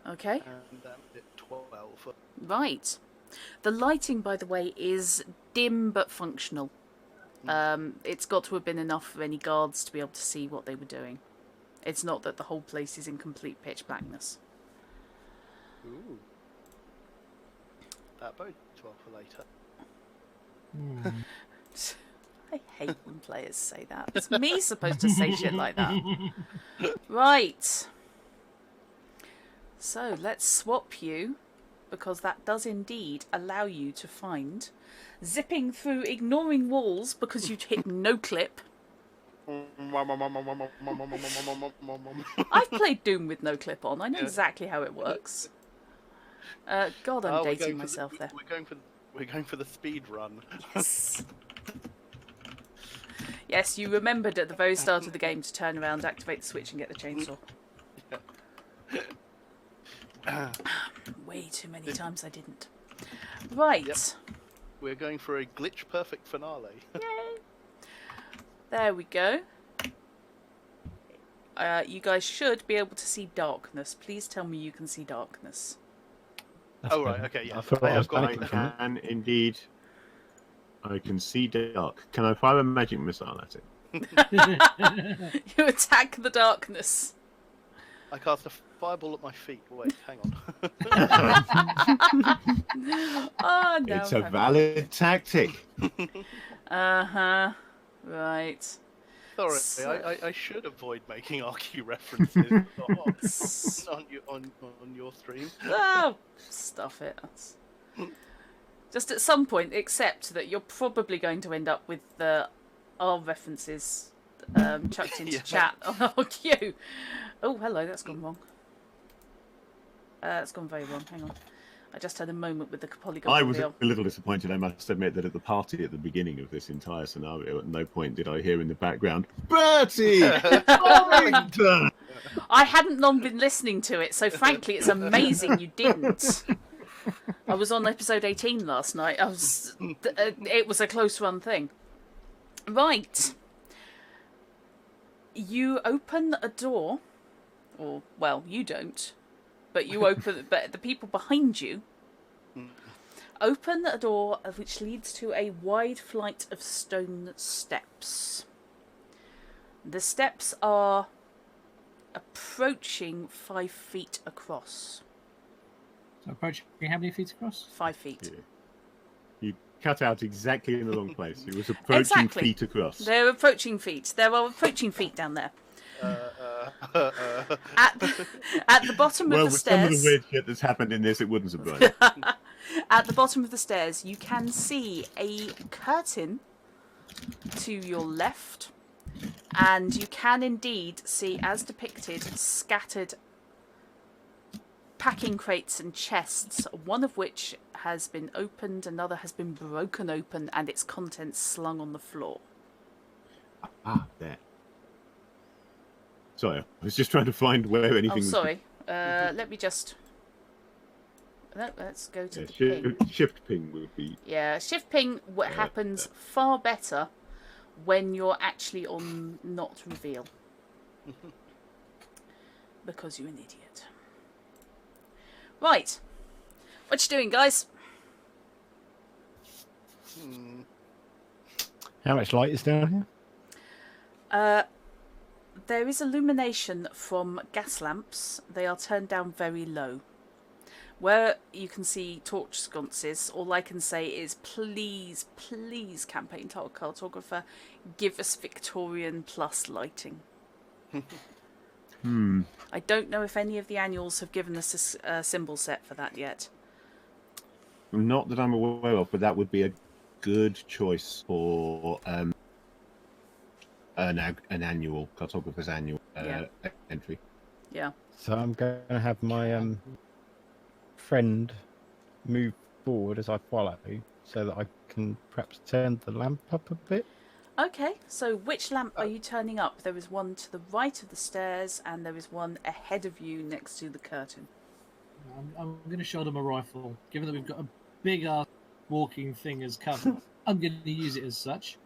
Okay. and then at 12. Right. The lighting, by the way, is dim but functional. It's got to have been enough for any guards to be able to see what they were doing. It's not that the whole place is in complete pitch blackness. Ooh. That bodes well for later. I hate when players say that. It's me supposed to say shit like that. Right. So let's swap you, because that does indeed allow you to find, zipping through, ignoring walls because you'd hit no clip. I've played Doom with no clip on. I know exactly how it works. God, I'm dating myself there. We're going for the speed run. Yes. Yes, you remembered at the very start of the game to turn around, activate the switch, and get the chainsaw. Way too many times I didn't. Right. Yep. We're going for a glitch perfect finale. Yay. There we go. You guys should be able to see darkness. Please tell me you can see darkness. Oh, right, okay, yeah. I thought I was got panicking it. from it. And indeed, I can see dark. Can I fire a magic missile at it? You attack the darkness. I cast a fireball at my feet. Wait, hang on. Oh, no. It's a valid tactic. Uh-huh. Right. Sorry, I should avoid making RQ references on your stream. Oh, stuff it. Just at some point, accept that you're probably going to end up with our references chucked into chat on RQ. Oh, hello, that's gone wrong. That's gone very wrong. Hang on. I just had a moment with the polygon. I was reveal. a little disappointed, I must admit, that at the party at the beginning of this entire scenario, at no point did I hear in the background, Bertie! Torrington! I hadn't long been listening to it, so frankly, it's amazing you didn't. I was on episode 18 last night. It was a close run thing. Right. You open a door, or, well, you don't, but you open, but the people behind you open a door which leads to a wide flight of stone steps. The steps are approaching 5 feet across. So approaching how many feet across? 5 feet. Yeah. You cut out exactly in the wrong place. It was approaching Exactly. feet across. They're approaching feet. There are approaching feet down there. At the bottom Well, of the with some of the stairs. weird shit that's happened in this, it wouldn't surprise me. At the bottom of the stairs, you can see a curtain to your left, and you can indeed see, as depicted, scattered packing crates and chests, one of which has been opened, another has been broken open, and its contents slung on the floor. Ah, there. Sorry, I was just trying to find where anything was. Sorry. Let me just... Let's go to the ping. Shift ping would be... Yeah, shift ping happens far better when you're actually on not reveal. Because you're an idiot. Right. What you doing, guys? How much light is down here? There is illumination from gas lamps. They are turned down very low. Where you can see torch sconces, all I can say is please, please, campaign cartographer, give us Victorian plus lighting. I don't know if any of the annuals have given us a symbol set for that yet. Not that I'm aware of, but that would be a good choice for an annual, cartographer's annual entry. Yeah. So I'm going to have my friend move forward as I follow, so that I can perhaps turn the lamp up a bit. Okay, so which lamp are you turning up? There is one to the right of the stairs, and there is one ahead of you next to the curtain. I'm going to shoulder my rifle. Given that we've got a big ass walking thing as cover, I'm going to use it as such.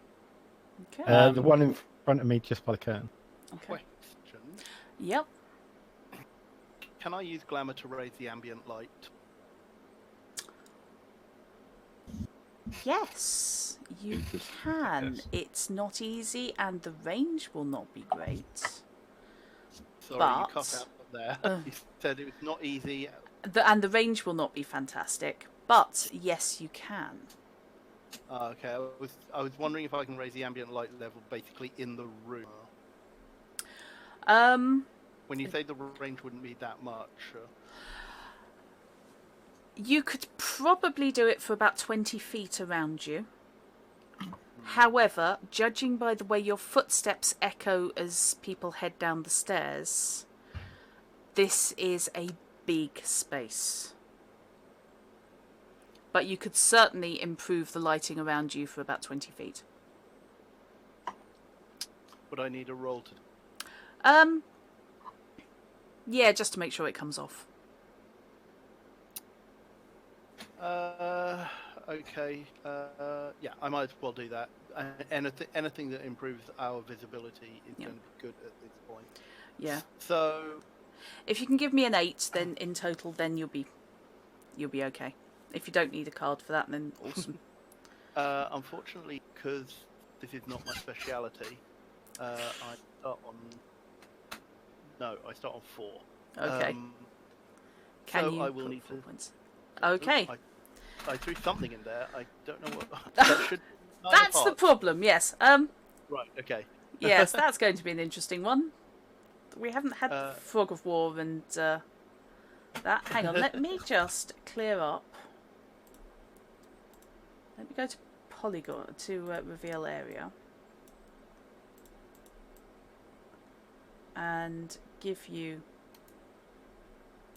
Okay. The one in front of me, just by the curtain. Okay. Question. Yep. Can I use glamour to raise the ambient light? Yes, you can. Yes. It's not easy, and the range will not be great. Sorry, But- you cut out there. You said it was not easy. And the range will not be fantastic, but yes, you can. Okay, I was wondering if I can raise the ambient light level basically in the room. When you say the range wouldn't be that much. You could probably do it for about 20 feet around you. However, judging by the way your footsteps echo as people head down the stairs, this is a big space. But you could certainly improve the lighting around you for about 20 feet. Would I need a roll to? Yeah, just to make sure it comes off. Okay. Yeah, I might as well do that. Anything that improves our visibility is going to be good at this point. Yeah. So, if you can give me an 8, then in total, then you'll be okay. If you don't need a card for that, then awesome. unfortunately, because this is not my speciality, I start on. No, I start on 4. Okay. Can so you I will put need 4 to. points? Okay. I threw something in there. I don't know what. That should. That's the problem. Yes. Right. Okay. Yes, that's going to be an interesting one. We haven't had Fog of War and that. Hang on. Let me just clear up. Let me go to Polygon to reveal area. And give you...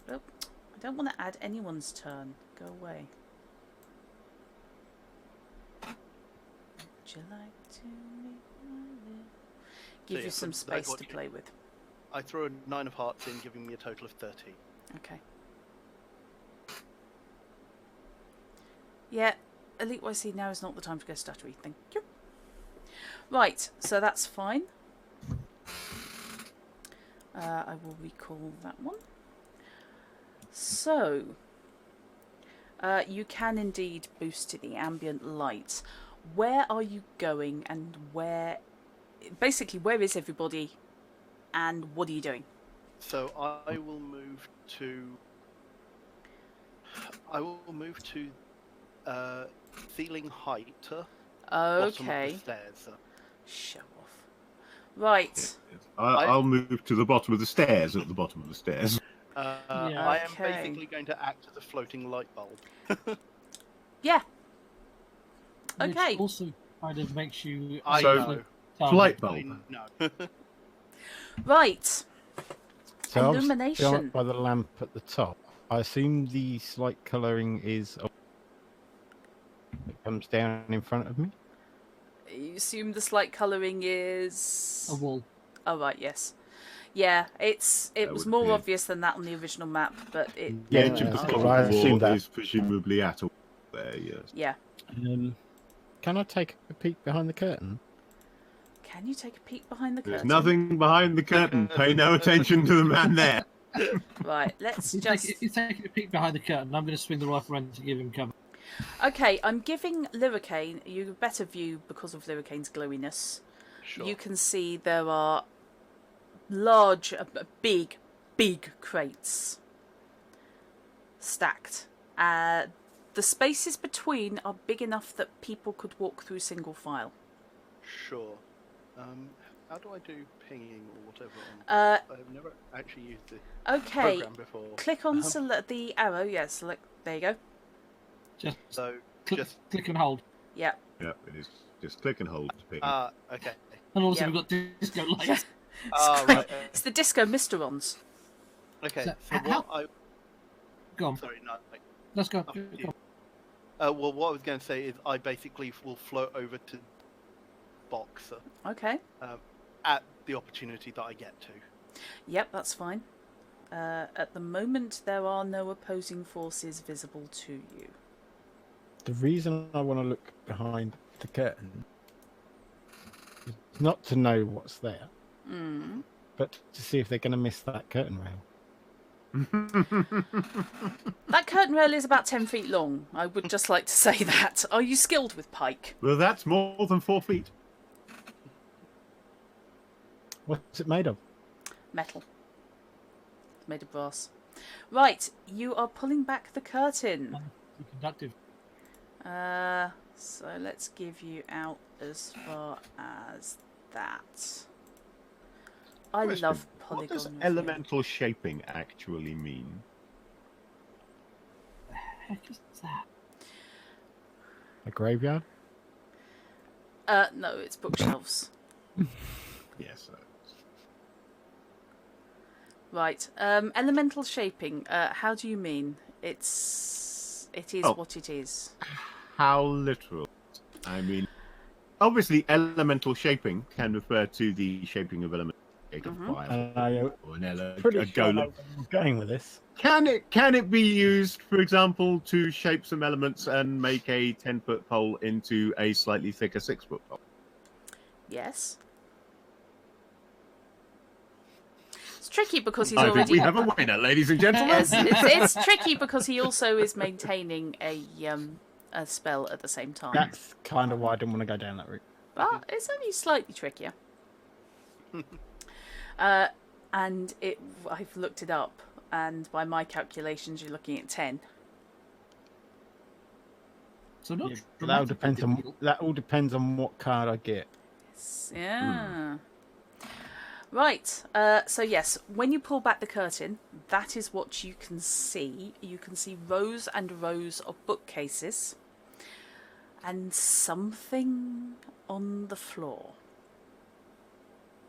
Oh, I don't want to add anyone's turn. Go away. Would you like to meet my little... Give you some space to play with. I throw a 9 of hearts in, giving me a total of 13. Okay. Yeah, Elite YC, now is not the time to go stuttery. Thank you. Right, so that's fine. I will recall that one. So, you can indeed boost the ambient light. Where are you going, and where... Basically, where is everybody, and what are you doing? So I will move to... ceiling height. Bottom of the Okay. stairs. Show off. Right. I'll move to the bottom of the stairs. At the bottom of the stairs. I am Okay. basically going to act as a floating light bulb. Yeah. Which Okay. also kind of makes you. I So- know. Flight I bulb. know. Right. So I was Illumination. by the lamp at the top. I assume the slight colouring is it comes down in front of me. You assume the slight colouring is... a wall. Oh, right, yes. Yeah, it That was would more be- obvious than that on the original map, but it... The Yeah, edge of the that's top cool. I assumed wall that. is presumably at a there. Yes. Yeah. Can I take a peek behind the curtain? Can you take a peek behind the There's curtain? nothing behind the curtain. Pay no attention to the man there. Right, let's He's just... taking a peek behind the curtain. I'm going to swing the rifle around to give him cover. Okay, I'm giving Liricane you a better view because of Liricane's glowiness. Sure. You can see there are large, big crates stacked. The spaces between are big enough that people could walk through single file. Sure. How do I do pinging or whatever? I've never actually used the Okay, program before. click on select the arrow. Yeah, select. There you go. Just So click, just click and hold. Yeah. Yeah, it is. Just click and hold to ping. okay. And also Yep. we've got disco lights. Yeah. Ah, great. right. It's the disco Mysterons. Okay. So, So how- what I Go on. sorry, no. Let's go. After you. Go Well, what I was going to say is I basically will float over to Boxer Okay. at the opportunity that I get to. Yep, that's fine. At the moment, there are no opposing forces visible to you. The reason I want to look behind the curtain is not to know what's there, but to see if they're going to miss that curtain rail. That curtain rail is about 10 feet long. I would just like to say that. Are you skilled with pike? Well, that's more than 4 feet. What's it made of? Metal. It's made of brass. Right, you are pulling back the curtain. Be conductive. So let's give you out as far as that. I Question, love What polygon. does reveal. elemental shaping actually mean? The heck is that? A graveyard? No, it's bookshelves. Yes. Right. Elemental shaping. How do you mean? It is Oh. what it is. How literal? I mean, obviously, elemental shaping can refer to the shaping of elements. Like a fire or an Pretty a sure I know golem. where I'm going with this. Can it be used, for example, to shape some elements and make a 10-foot pole into a slightly thicker 6-foot pole? Yes. It's tricky because he's I think already. we have a winner, ladies and gentlemen. Yes, it's tricky because he also is maintaining a spell at the same time. That's kind of why I didn't want to go down that route. But it's only slightly trickier. And I've looked it up, and by my calculations, you're looking at 10. So not Yeah, that all dramatically depends on difficult. that all depends on what card I get. Yeah. Right. So yes, when you pull back the curtain, that is what you can see. You can see rows and rows of bookcases, and something on the floor.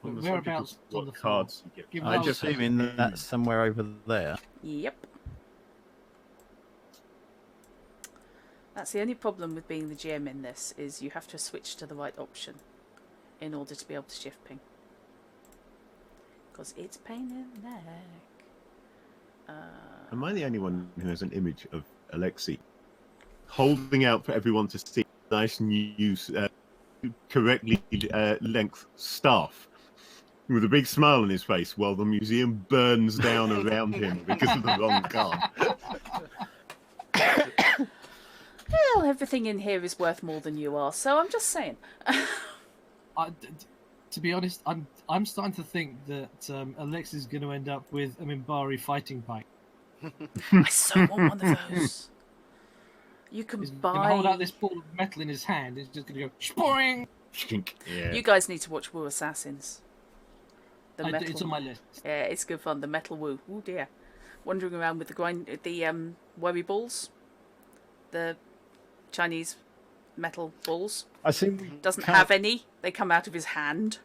On the Whereabouts subject of on what the floor? cards you get. Give I us- just assuming that that's somewhere over there. Yep. That's the only problem with being the GM in this, is you have to switch to the right option in order to be able to shift ping. Because it's pain in the neck. Am I the only one who has an image of Alexei holding out for everyone to see nice new, correctly length staff with a big smile on his face while the museum burns down around him because of the wrong card? Well, everything in here is worth more than you are, so I'm just saying. To be honest, I'm starting to think that Alex is going to end up with a Minbari fighting pike. I so want one of those. You can He's going to buy. hold out this ball of metal in his hand. It's just going to go spoing. Yeah. You guys need to watch Wu Assassins. The metal. It's on my list. Yeah, it's good fun. The metal woo. Oh dear. Wandering around with the worry balls. The Chinese metal balls. I assume Doesn't have any. They come out of his hand.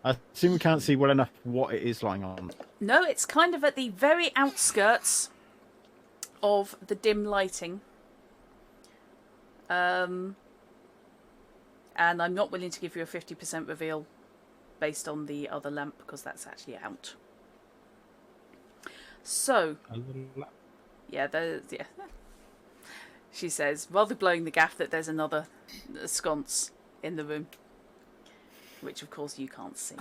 I assume we can't see well enough what it is lying on. No, it's kind of at the very outskirts of the dim lighting. And I'm not willing to give you a 50% reveal based on the other lamp because that's actually out. So, yeah. She says, rather blowing the gaff, that there's another sconce in the room, which of course you can't see.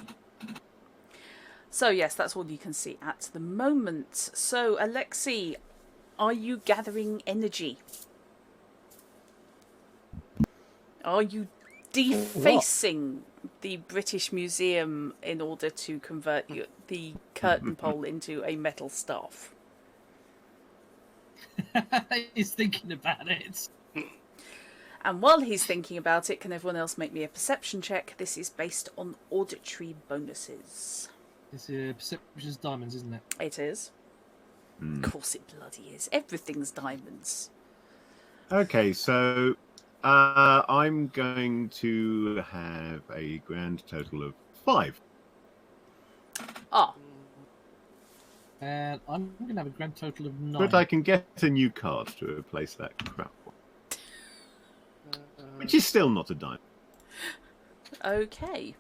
So yes, that's all you can see at the moment. So Alexei, are you gathering energy? Are you defacing the British Museum in order to convert the curtain pole into a metal staff? He's thinking about it. And while he's thinking about it, can everyone else make me a perception check? This is based on auditory bonuses. It's perception's diamonds, isn't it? It is. Of course it bloody is. Everything's diamonds. Okay, so I'm going to have a grand total of 5. Ah. And I'm going to have a grand total of 9. But I can get a new card to replace that crap one. Which is still not a diamond. Okay.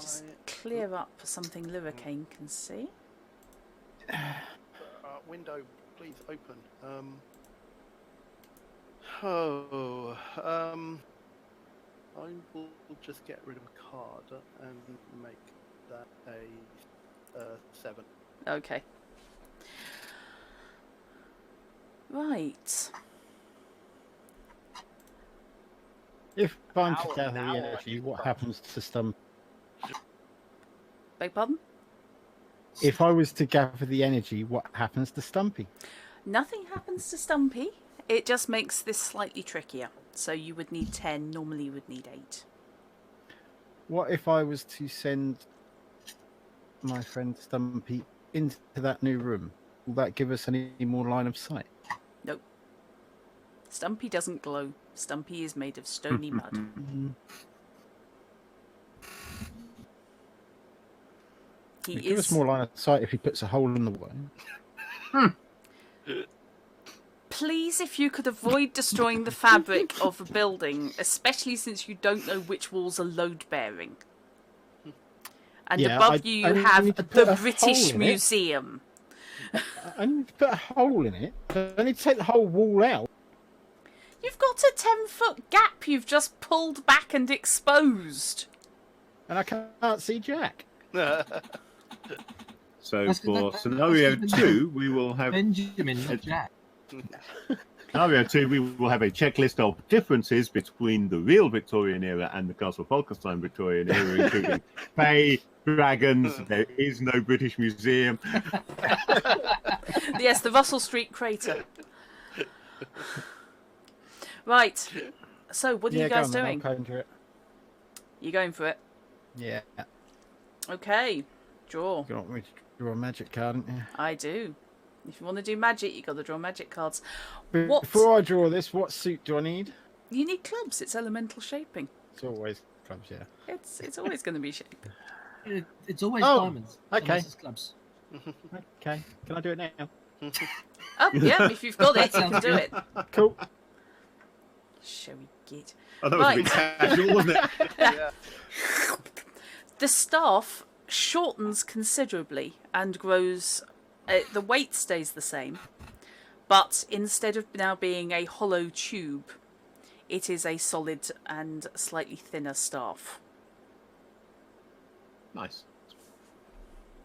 Just clear up something Liricane can see. Window, please open. I will just get rid of a card and make that a 7. Okay. Right. If I'm to gather the energy, what happens to Stump? Beg pardon? If I was to gather the energy, what happens to Stumpy? Nothing happens to Stumpy. It just makes this slightly trickier. So you would need 10, normally you would need 8. What if I was to send my friend Stumpy into that new room? Will that give us any more line of sight? Nope. Stumpy doesn't glow. Stumpy is made of stony mud. Give us more line of sight if he puts a hole in the wall. Please, if you could avoid destroying the fabric of a building, especially since you don't know which walls are load-bearing. And above you have the British Museum. I need to put a hole in it. I need to take the whole wall out. You've got a 10-foot gap you've just pulled back and exposed. And I can't see Jack. So for scenario 2, we will have Benjamin, not Jack. Scenario 2, we will have a checklist of differences between the real Victorian era and the Castle Falkenstein Victorian era, including pay, dragons, there is no British Museum. Yes, the Russell Street crater. Right. So, what are you guys doing? You going for it? Yeah. Okay. Draw. You want me to draw a magic card, don't you? I do. If you want to do magic, you've got to draw magic cards. Before I draw this, what suit do I need? You need clubs. It's elemental shaping. It's always clubs, yeah. It's always going to be shape. It's always diamonds. Okay. It's clubs. Okay. Can I do it now? Oh, yeah, if you've got it, you can do it. Cool. Shall we get... Oh, that was a bit casual, wasn't it? Yeah. The staff shortens considerably and grows... the weight stays the same, but instead of now being a hollow tube, it is a solid and slightly thinner staff. Nice.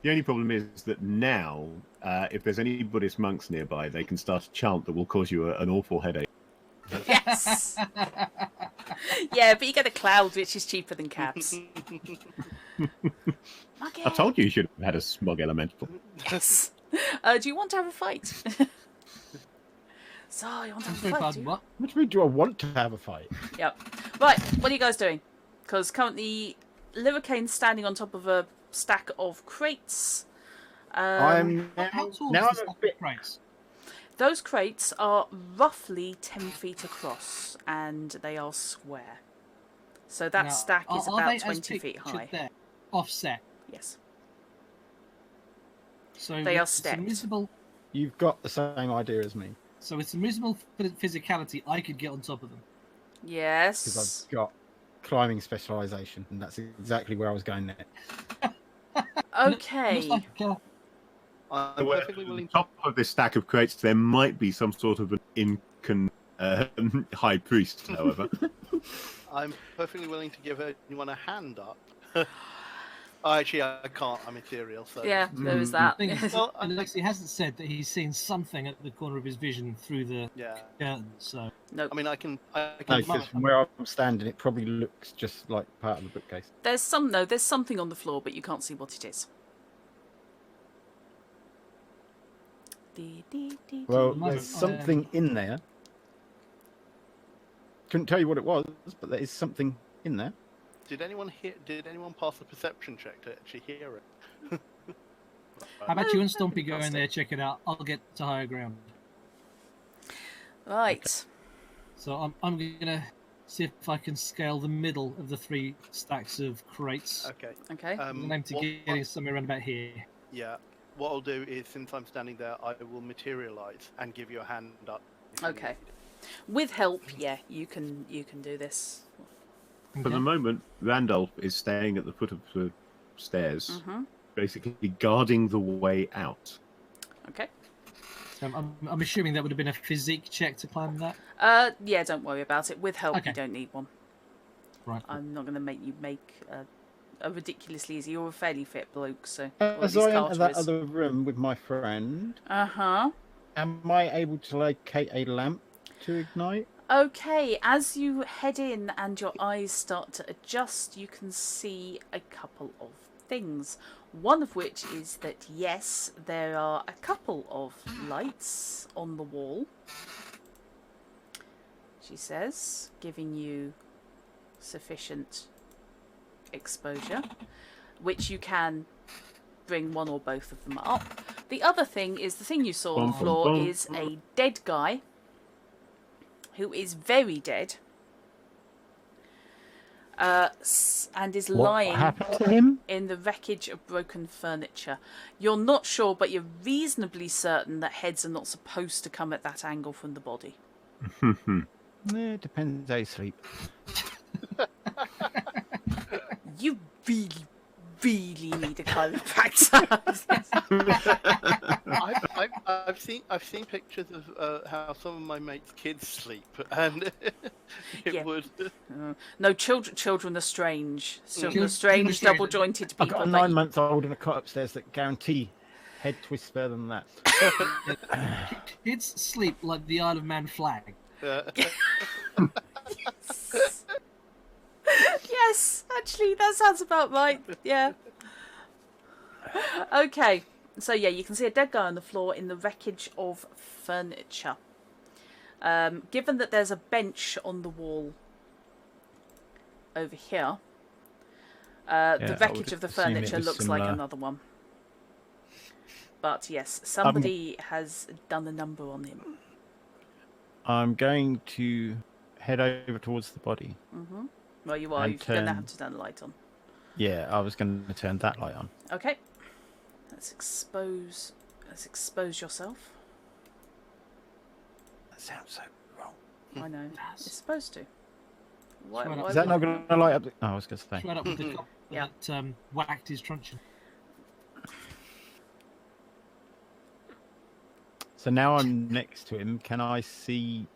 The only problem is that now, if there's any Buddhist monks nearby, they can start a chant that will cause you an awful headache. Yes! Yeah, but you get a cloud, which is cheaper than caps. I told you should have had a smog elemental. Yes. Do you want to have a fight? So, you want to have a fight? Pardon, what? What do you mean, do I want to have a fight? Yep. Right, what are you guys doing? Because currently, Liricane's standing on top of a stack of crates. I'm How tall now is the I'm a stack of bit. crates? Those crates are roughly 10 feet across, and they are square. So that Now, stack is are about they as 20 feet pictured high. There, offset. Yes. So They are with stepped. some reasonable. You've got the same idea as me So with some reasonable physicality, I could get on top of them. because Yes. I've got climbing specialisation, and that's exactly where I was going next. Okay. Looks like I'm Well, perfectly at the willing to. top of this stack of crates, there might be some sort of an high priest, however. I'm perfectly willing to give anyone a hand up. Oh, actually, I can't. I'm ethereal, so. Yeah, there is that. thing is, Well, Alexi hasn't said that he's seen something at the corner of his vision through the Yeah. curtain. So Nope. I mean, I can. No, mark because from where I'm standing, it probably looks just like part of the bookcase. There's something on the floor, but you can't see what it is. Well, Mother- there's something in there. Couldn't tell you what it was, but there is something in there. Did anyone hear? Did anyone pass a perception check to actually hear it? how about you and Stompy go in Fantastic. there, check it out? I'll get to higher ground. Right. So I'm gonna see if I can scale the middle of the 3 stacks of crates. Okay. Okay. I'm gonna aim to getting somewhere around about here. Yeah. What I'll do is, since I'm standing there, I will materialize and give you a hand up. if you Okay. need. With help, yeah, you can do this. For Okay. the moment, Randolph is staying at the foot of the stairs, basically guarding the way out. Okay. So I'm assuming that would have been a physique check to climb that. Yeah, don't worry about it. With help, Okay. you don't need one. Right. I'm not going to make you make a ridiculously easy. You're a fairly fit bloke, so. Or at As least I enter Carter that is. other room with my friend, Uh-huh. am I able to locate a lamp to ignite? Okay, as you head in and your eyes start to adjust, you can see a couple of things. One of which is that, yes, there are a couple of lights on the wall, she says, giving you sufficient exposure, which you can bring one or both of them up. The other thing is, the thing you saw on the floor is a dead guy who is very dead, and is What lying happened to him? in the wreckage of broken furniture. You're not sure, but you're reasonably certain that heads are not supposed to come at that angle from the body. Yeah, it depends how you sleep. You really, really need a chiropractor. I've seen pictures of how some of my mates' kids sleep, and it Yeah. would. No, children are strange. Children are Children are strange, strange. double-jointed I've people. got a that 9-month-old in a cot upstairs that guarantee head twists further than that. Kids sleep like the Isle of Man flag. Yes, actually, that sounds about right. Yeah. Okay, so yeah, you can see a dead guy on the floor in the wreckage of furniture. Given that there's a bench on the wall over here, the I wreckage would of the assume it furniture was looks like similar. another one. But yes, somebody has done a number on him. I'm going to head over towards the body. Well, you are. And You're going to turn- have to turn the light on. Yeah, I was going to turn that light on. Okay. Let's expose yourself. That sounds so wrong. I know. It's supposed to. Why, Right up. why Is that not wouldn't- going to light up? Oh, I was going to say. Right up with the cop Yeah. that whacked his truncheon. So now I'm next to him. Can I see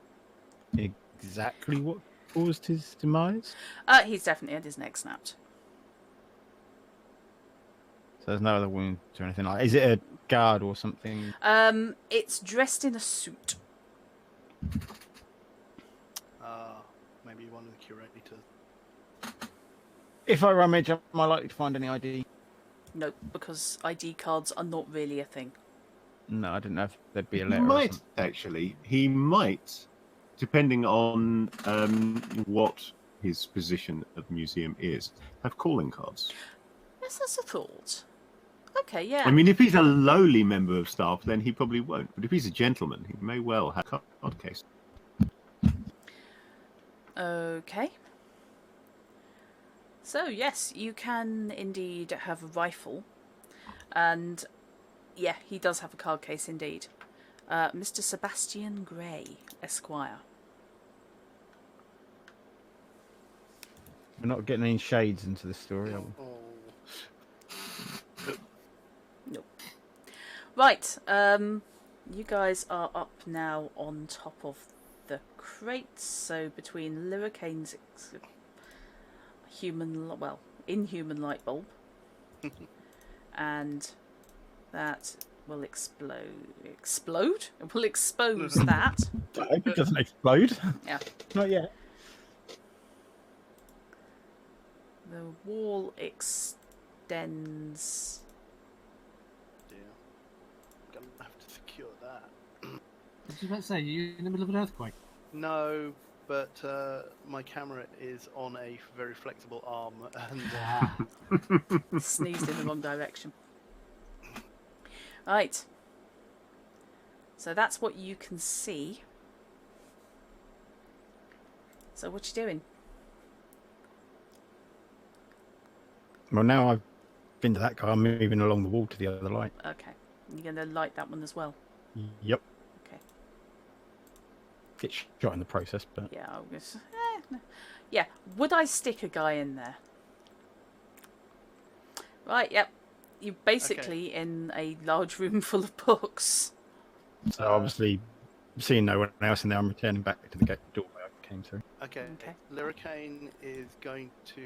exactly what caused his demise? He's definitely had his neck snapped. So there's no other wounds or anything like that. Is it a guard or something? It's dressed in a suit. Maybe one of the curators. If I rummage, am I likely to find any ID? Nope, because ID cards are not really a thing. No, I didn't know if there'd be a He letter. Or might, something. actually. He might, depending on what his position at the museum is, have calling cards. Yes, that's a thought. Okay, yeah. I mean, if he's a lowly member of staff, then he probably won't. But if he's a gentleman, he may well have a card case. Okay. So, yes, you can indeed have a rifle. And, yeah, he does have a card case indeed. Mr. Sebastian Gray, Esquire. We're not getting any shades into the story, are we? Nope. Right, you guys are up now on top of the crates, so between Liricane's inhuman light bulb and that will explode. Explode? It will expose that. I hope it doesn't explode. Yeah. Not yet. The wall extends. Dear. I'm going to have to secure that. I was about to say, you're in the middle of an earthquake. No, but my camera is on a very flexible arm, and Sneezed in the wrong direction. Right. So that's what you can see. So what you doing? Well, now I've been to that guy, I'm moving along the wall to the other light. Okay. You're going to light that one as well? Yep. Okay. Get shot in the process, but... Yeah, I'll just... Yeah. Would I stick a guy in there? Right, yep. You're basically in a large room full of books. So obviously, seeing no one else in there, I'm returning back to the doorway I came through. okay. Liricane is going to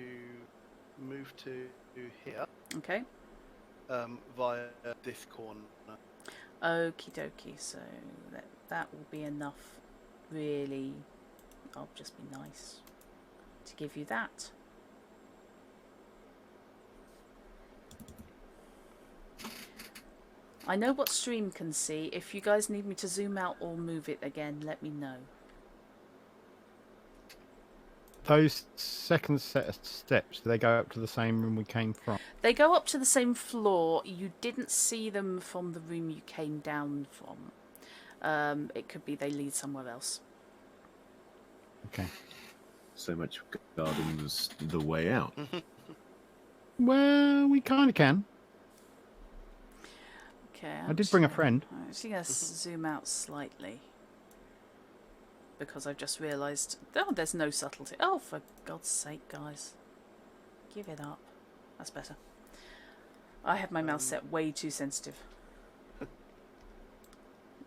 move to here Okay. via this corner. Okie dokie. So that will be enough, really. I'll just be nice to give you that. I know what stream can see. If you guys need me to zoom out or move it again, let me know. Those second set of steps, do they go up to the same room we came from? They go up to the same floor. You didn't see them from the room you came down from. It could be they lead somewhere else. Okay. So much guarding the way out. Well, we kind of can. Okay. I did bring a friend. I'm actually going to zoom out slightly. Because I've just realised... Oh, there's no subtlety. Oh, for God's sake, guys. Give it up. That's better. I have my mouse set way too sensitive.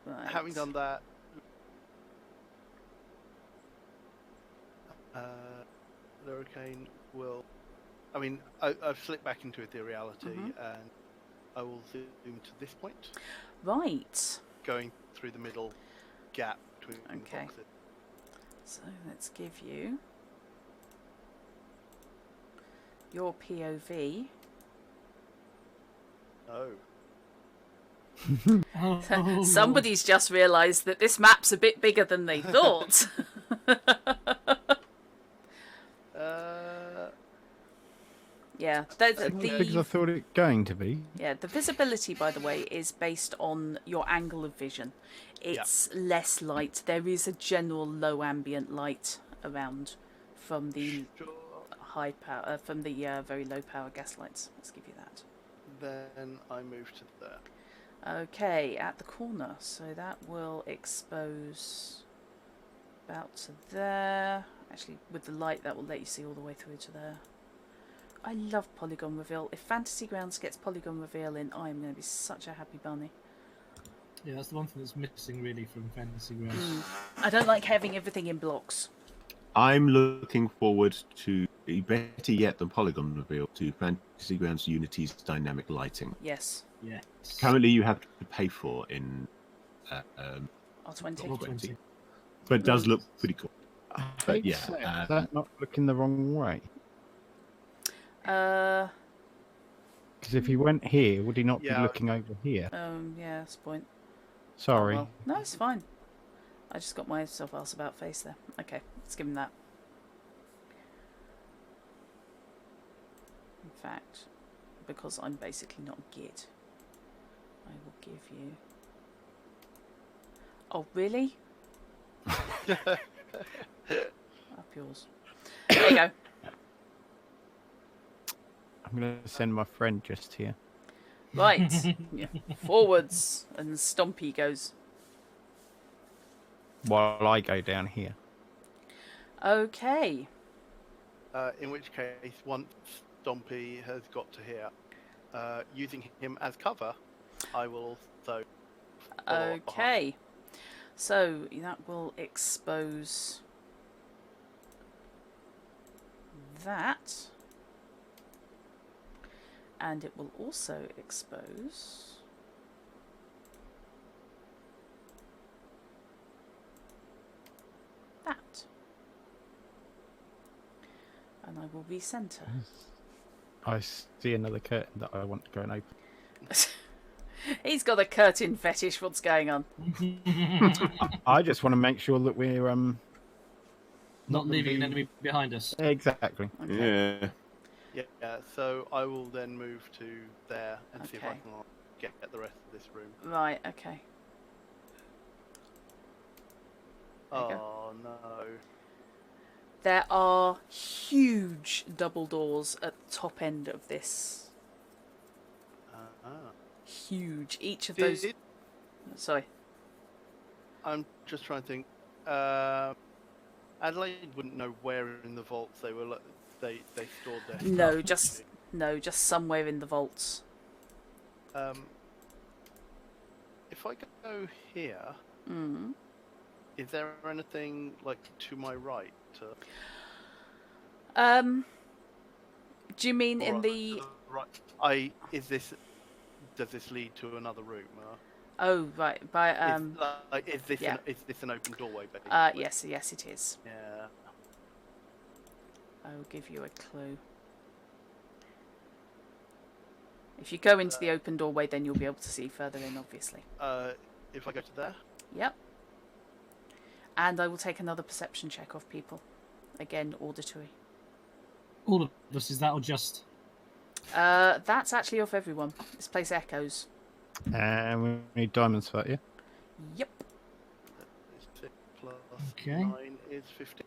Right. Having done that, Liricane will... I mean, I've slipped back into ethereality, and I will zoom to this point. Right. Going through the middle gap between the boxes. So let's give you your POV. Oh. Somebody's just realised that this map's a bit bigger than they thought. Yeah, As big as I thought it going to be. Yeah, the visibility, by the way, is based on your angle of vision. It's less light. There is a general low ambient light around from the high power, from the very low power gas lights. Let's give you that. Then I move to there. Okay, at the corner. So that will expose about to there. Actually, with the light, that will let you see all the way through to there. I love polygon reveal. If Fantasy Grounds gets polygon reveal in, I'm going to be such a happy bunny. Yeah, that's the one thing that's missing really from Fantasy Grounds. I don't like having everything in blocks. I'm looking forward to, better yet than polygon reveal, to Fantasy Grounds Unity's dynamic lighting. Yes. Yes. Currently, you have to pay for in R20. R20, but it does look pretty cool. But yeah, is that not looking the wrong way? Uh. Because if he went here, would he not be Yeah. looking over here? Yeah, that's the point. Sorry. Oh, well. No, it's fine. I just got myself asked about face there. Okay, let's give him that. fact, because I'm basically not Git, I will give you... Oh, really? Up yours. There you go. I'm going to send my friend just here. Right. Yeah. Forwards. And Stompy goes. While I go down here. Okay. In which case, once Stompy has got to here, using him as cover, I will also... follow up behind. Okay. So that will expose that. And it will also expose that. And I will recenter. I see another curtain that I want to go and open. He's got a curtain fetish. What's going on? I just want to make sure that we're Not leaving an enemy behind us. Exactly. Okay. Yeah. Yeah, so I will then move to there and see if I Okay. can get the rest of this room. Right, okay. There you go. Oh no. There are huge double doors at the top end of this. Huge. Each of those... Sorry. I'm just trying to think. Adelaide wouldn't know where in the vaults they were. They stored their stuff. No, just somewhere in the vaults. If I go here, is there anything like to my right? Do you mean in the... right. Does this lead to another room? Oh, right. By is this yeah. is this an open doorway? Basically? Yes, it is. Yeah. I will give you a clue. If you go into the open doorway, then you'll be able to see further in, obviously. If I go to there. Yep. And I will take another perception check off people. Again, auditory. All of us, is that or just? That's actually off everyone. This place echoes. And we need diamonds for that, yeah? Yep. 6 plus Okay. 9 is 15.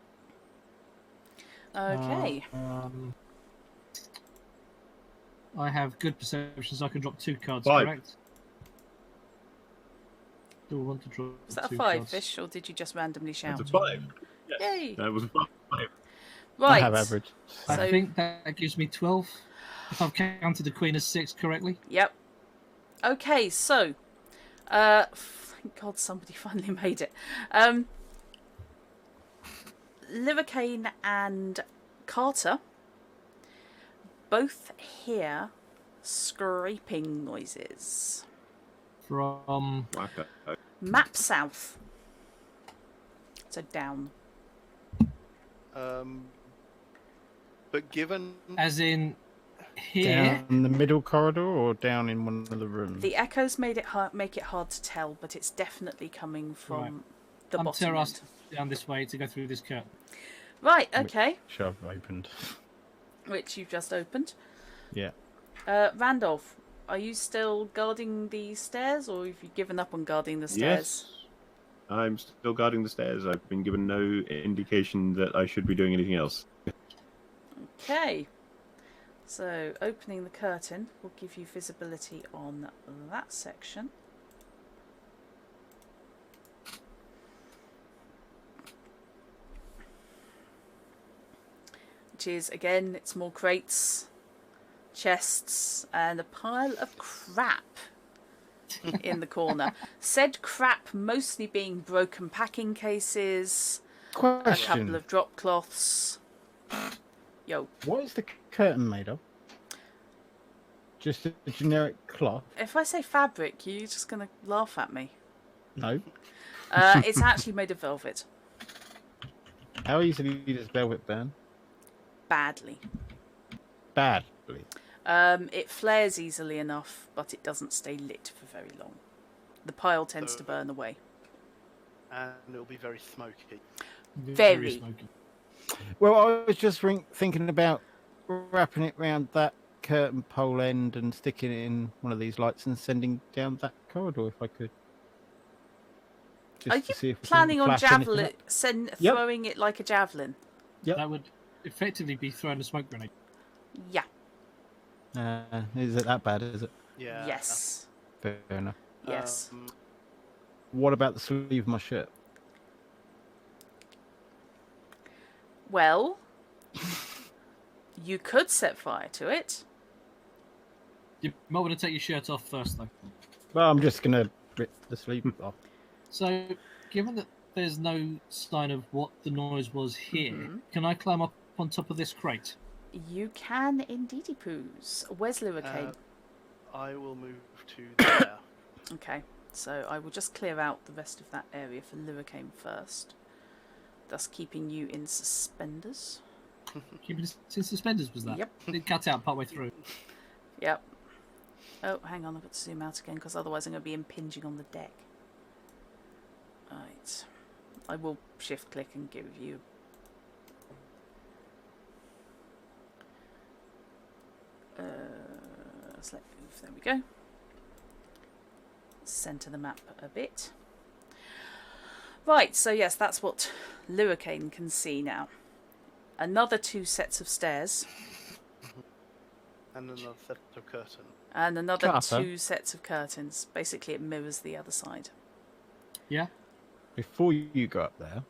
Okay. I have good perception, so I can drop 2 cards, 5. correct? Do I want to drop Was that a 2 5, cards? Fish, or did you just randomly shout? That's a 5. Yes. Yay! That was a 5. Right. I have average. I So- think that gives me 12. If I've counted the queen as 6 correctly. Yep. Okay, so... thank God somebody finally made it. Liricane and Carter both hear scraping noises. From Map south. So down. But given as in here. Down the middle corridor or down in one of the rooms? The echoes make it hard to tell, but it's definitely coming from Right. the I'm bottom end. asked down this way to go through this curtain. Right, okay. Which I've opened. Which you've just opened. Yeah. Randolph, are you still guarding the stairs, or have you given up on guarding the stairs? Yes. I'm still guarding the stairs. I've been given no indication that I should be doing anything else. Okay. So, opening the curtain will give you visibility on that section. Which is, again, it's more crates, chests, and a pile of crap in the corner. Said crap mostly being broken packing cases, a couple Question. of drop cloths. Yo. What is the curtain made of? Just a generic cloth? If I say fabric, you're just going to laugh at me. No. It's actually made of velvet. How easily does velvet burn? Badly. Badly. It flares easily enough, but it doesn't stay lit for very long. The pile tends So- to burn away. and it'll be very smoky. Very. smoky. Well, I was just thinking about wrapping it around that curtain pole end and sticking it in one of these lights and sending down that corridor if I could. Are Just to you see if we can planning on flash anything up. Yep. throwing it like a javelin? Yep. That would effectively be throwing a smoke grenade. Yeah. Is it that bad? Is it? Yeah. Yes. Fair enough. Yes. What about the sleeve of my shirt? Well, you could set fire to it. You might want to take your shirt off first, though. Well, I'm just gonna rip the sleeve off. So, given that there's no sign of what the noise was here, can I climb up on top of this crate? You can indeedy poos. Where's Liricane? I will move to there. Okay, so I will just clear out the rest of that area for Liricane first, thus keeping you in suspenders. Keeping it in suspenders, was that? Yep. It cut out partway through. Yep. Oh, hang on, I've got to zoom out again because otherwise I'm going to be impinging on the deck. Right. I will shift click and give you... select move, there we go. Centre the map a bit. Right, so yes, that's what Liricane can see now. Another 2 sets of stairs. And another set of curtain. And another Carter. 2 sets of curtains. Basically, it mirrors the other side. Yeah? Before you go up there,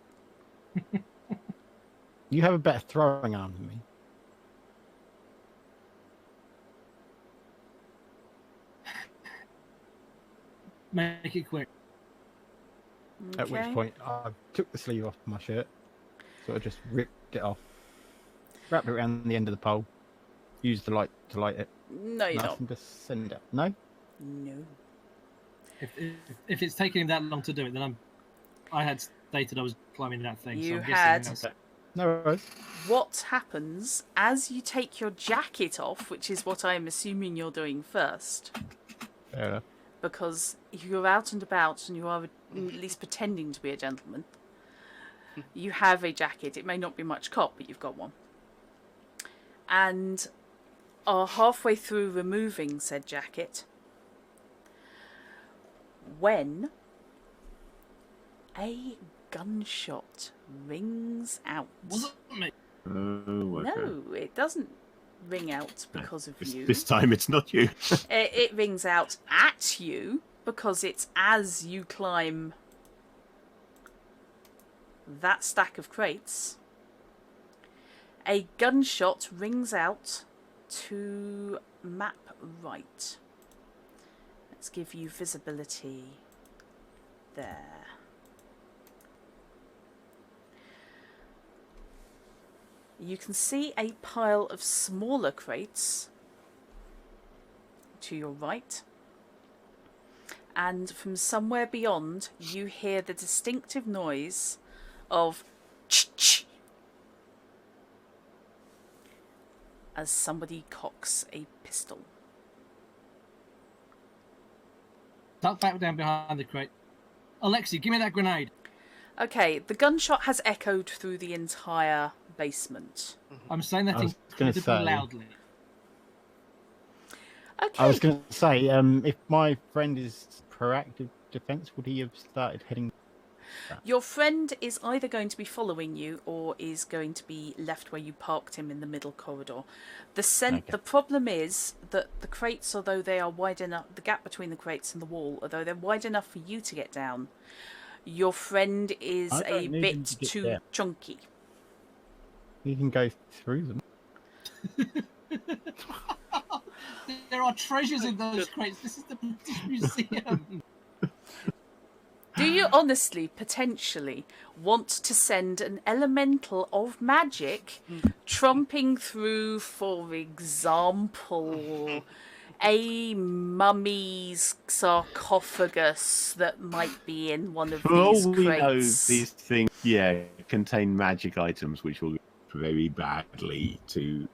you have a better throwing arm than me. Make it quick. At which Okay. point, I took the sleeve off my shirt, sort of just ripped it off, wrapped it around the end of the pole, used the light to light it, No, you're not. and just send it. No? No. If it's taking him that long to do it, then I had stated I was climbing that thing. You so I'm had. guessing that's... No worries. What happens as you take your jacket off, which is what I'm assuming you're doing first, Fair enough. because if you're out and about and you are at least pretending to be a gentleman, you have a jacket. It may not be much cop, but you've got one. And are halfway through removing said jacket when a gunshot rings out. Wasn't me. Oh, okay. No, it doesn't ring out because of you. This time it's not you. It rings out at you because it's as you climb that stack of crates. A gunshot rings out to map right. Let's give you visibility there. You can see a pile of smaller crates to your right. And from somewhere beyond, you hear the distinctive noise of ch-ch as somebody cocks a pistol. Duck back down behind the crate. Alexi, give me that grenade. Okay, the gunshot has echoed through the entire basement. I'm saying that I was gonna incredibly say- loudly. Okay. I was going to say, if my friend is proactive defense, would he have started heading? Your friend is either going to be following you or is going to be left where you parked him in the middle corridor. The problem is that the crates, although they are wide enough, the gap between the crates and the wall, although they're wide enough for you to get down, your friend is I a don't need him bit to get too down. chunky. He can go through them. There are treasures in those crates. This is the British Museum. Do you honestly, potentially, want to send an elemental of magic trumping through, for example, a mummy's sarcophagus that might be in one of For these all we know, crates? these things, contain magic items which will go very badly to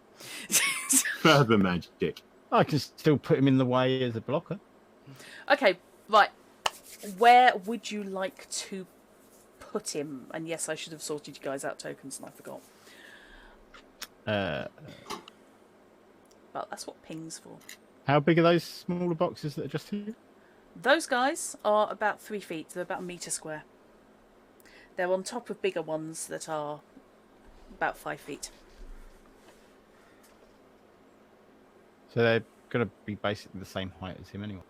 further magic. I can still put him in the way as a blocker. Okay, right. Where would you like to put him? And yes, I should have sorted you guys out tokens and I forgot. But that's what ping's for. How big are those smaller boxes that are just here? Those guys are about 3 feet. They're about a metre square. They're on top of bigger ones that are about 5 feet. So they're going to be basically the same height as him anyway.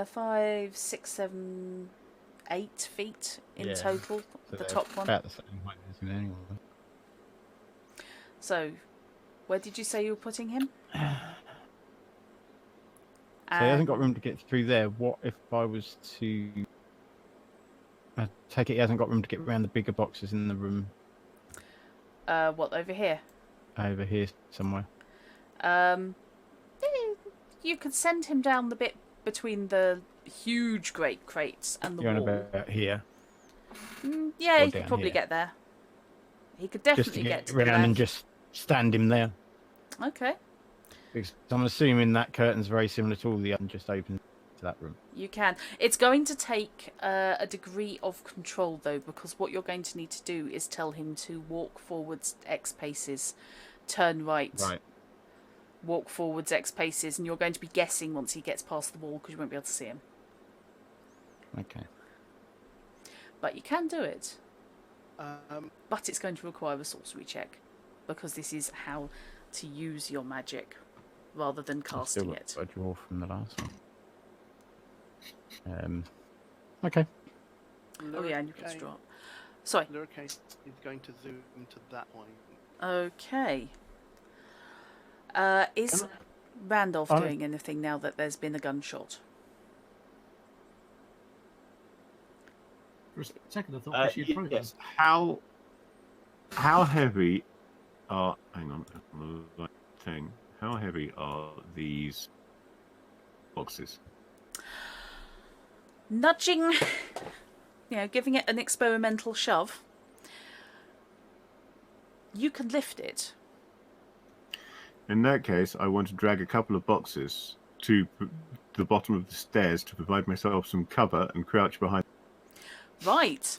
5, 6, 7, 8 feet in total. So the top one. About the same height as him anyway. So, where did you say you were putting him? So he hasn't got room to get through there. What if I was to... I take it he hasn't got room to get around the bigger boxes in the room What, over here? over here somewhere. You could send him down the bit between the huge great crates and the You're on wall. about here. Yeah, Or he could down probably here. get there. He could Just definitely to get get to the around and left. just stand him there. Okay, Because I'm assuming that curtain's very similar to all the others, just open to that room. you can. It's going to take a degree of control, though, because what you're going to need to do is tell him to walk forwards X paces, turn right, Right. walk forwards X paces, and you're going to be guessing once he gets past the wall because you won't be able to see him. Okay. But you can do it. Um, But it's going to require a sorcery check, because this is how to use your magic rather than I've still casting got it. a draw from the last one. Okay. Oh yeah, and you can Liricane- draw. Sorry. Liricane is going to zoom to that one. Okay. Is Randolph doing anything now that there's been a gunshot? For a second, I thought she had probably yes. How heavy are... Hang on. On the right thing. How heavy are these boxes? Nudging, giving it an experimental shove. You can lift it. In that case, I want to drag a couple of boxes to the bottom of the stairs to provide myself some cover and crouch behind. Right.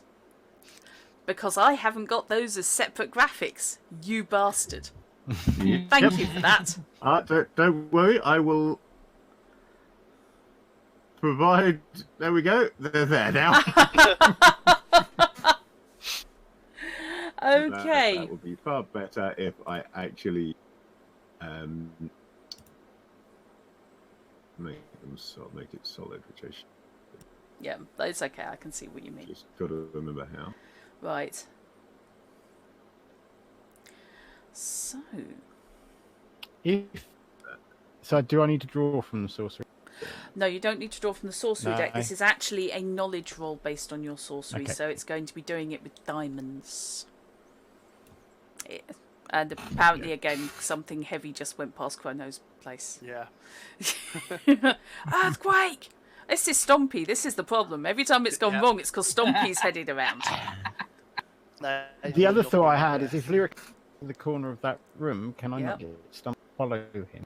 Because I haven't got those as separate graphics, you bastard. Thank you for that. Don't worry, I will provide... There we go. They're there now. Okay. That would be far better if I actually make it solid, which I should Yeah, it's okay. I can see what you mean. just got to remember how. Right. So, So do I need to draw from the sorcery? no, you don't need to draw from the sorcery deck. This is actually a knowledge roll based on your sorcery, Okay. so it's going to be doing it with diamonds. And apparently, again, something heavy just went past Chrono's place. Yeah. Earthquake! This is Stompy. This is the problem. Every time it's gone wrong, it's because Stompy's headed around. The other thought I had is if Lyric in the corner of that room, can I not get Stump follow him?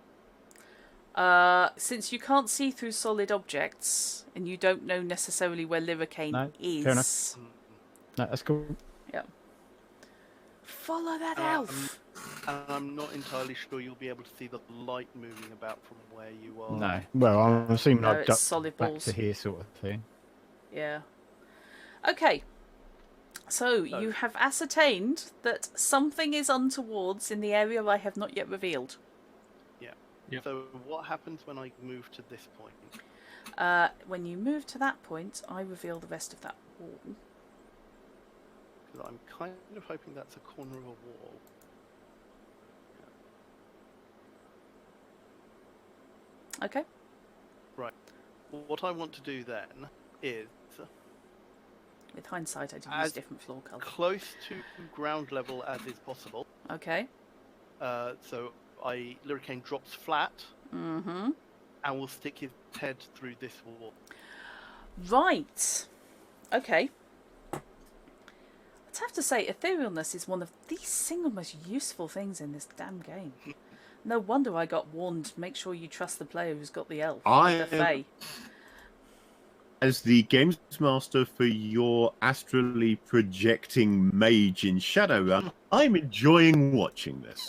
Since you can't see through solid objects, and you don't know necessarily where Liricane is... fair enough. No, that's cool. Yeah. Follow that elf! And I'm not entirely sure you'll be able to see the light moving about from where you are. No. Well, I'm assuming No, I'd it's duck solid back balls. to here sort of thing. Yeah. Okay. So, you have ascertained that something is untowards in the area I have not yet revealed. Yep. So what happens when I move to this point? When you move to that point, I reveal the rest of that wall. Because I'm kind of hoping that's a corner of a wall. Okay. Right. What I want to do then is With hindsight, I did use As different floor colour. close to ground level as is possible. Okay. So Liricane drops flat Mm-hmm. and will stick his head through this wall. Right. Okay. I'd have to say, etherealness is one of the single most useful things in this damn game. No wonder I got warned, make sure you trust the player who's got the elf, the fae. as the games master for your astrally projecting mage in Shadowrun, I'm enjoying watching this.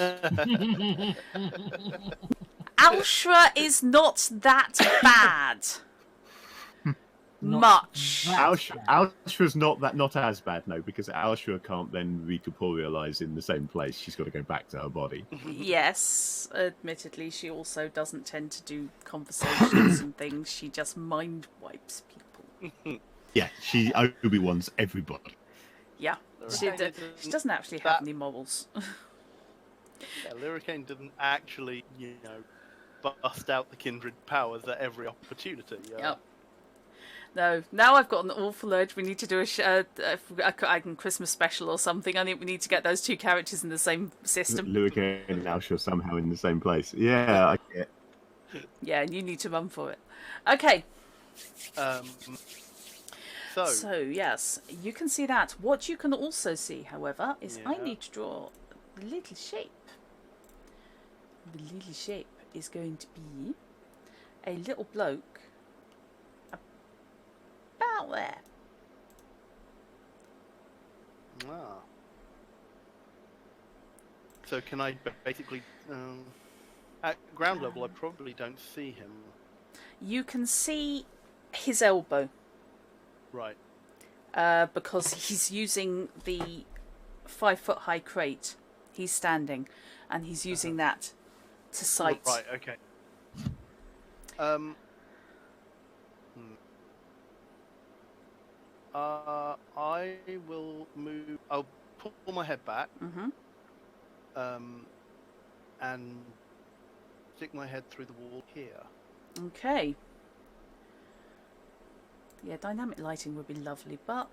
Alshra is not that bad. Much. Alshra's not as bad, no, because Alshra can't then recorporealize in the same place. She's got to go back to her body. Yes, admittedly, she also doesn't tend to do conversations and things. She just mind wipes people. Yeah, she Obi-Wan's everybody. Yeah, she doesn't actually have any morals. Yeah, Liricane doesn't actually, bust out the kindred powers at every opportunity. Yep. No, now I've got an awful urge. We need to do a Christmas special or something. I think we need to get those two characters in the same system. Liricane and Alshra somehow in the same place. Yeah, I get. Yeah, and you need to run for it. Okay. So yes, you can see that. What you can also see, however, is I need to draw the little shape. The little shape is going to be a little bloke about there. Ah. So can I basically, at ground level, I probably don't see him. You can see his elbow. Right. Because he's using the 5-foot-high crate. He's standing, and he's using that to sight. Right. Okay. I will move. I'll pull my head back. And stick my head through the wall here. Okay. Yeah, dynamic lighting would be lovely, but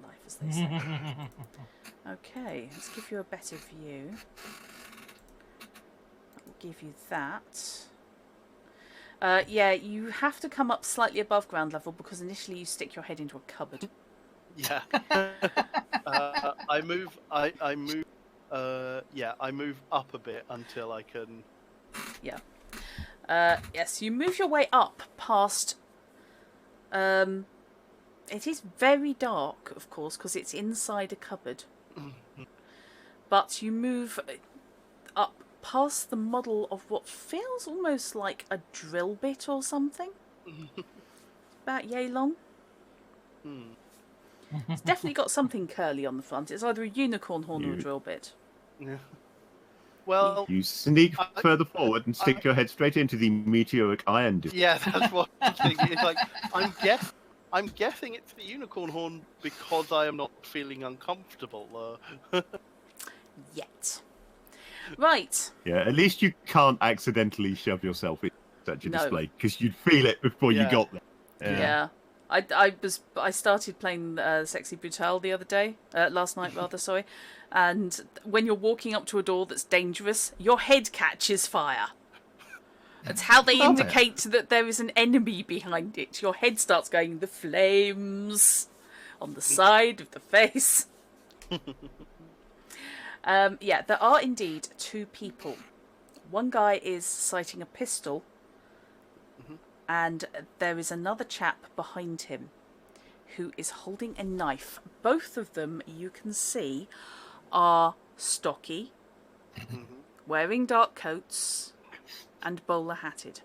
life as they say. Okay, let's give you a better view. We'll give you that. Yeah, you have to come up slightly above ground level because initially you stick your head into a cupboard. Yeah. I move. I move. I move up a bit until I can. Yeah. Yes, you move your way up past. It is very dark, of course, because it's inside a cupboard. But you move up past the model of what feels almost like a drill bit or something. About yay long. It's definitely got something curly on the front. It's either a unicorn horn or a drill bit. Yeah. Well, you sneak further forward and stick your head straight into the meteoric iron disc. Yeah, that's what I'm thinking. It's like I'm guessing it's the unicorn horn because I am not feeling uncomfortable. Yet. Right. Yeah, at least you can't accidentally shove yourself in such a display because you'd feel it before you got there. Yeah. I started playing Sexy Brutale the other day, last night rather, sorry. And when you're walking up to a door that's dangerous, your head catches fire. That's how they indicate that there is an enemy behind it. Your head starts going, the flames on the side of the face. Yeah, there are indeed two people. One guy is sighting a pistol, and there is another chap behind him who is holding a knife. Both of them, you can see, are stocky, wearing dark coats, and bowler hatted.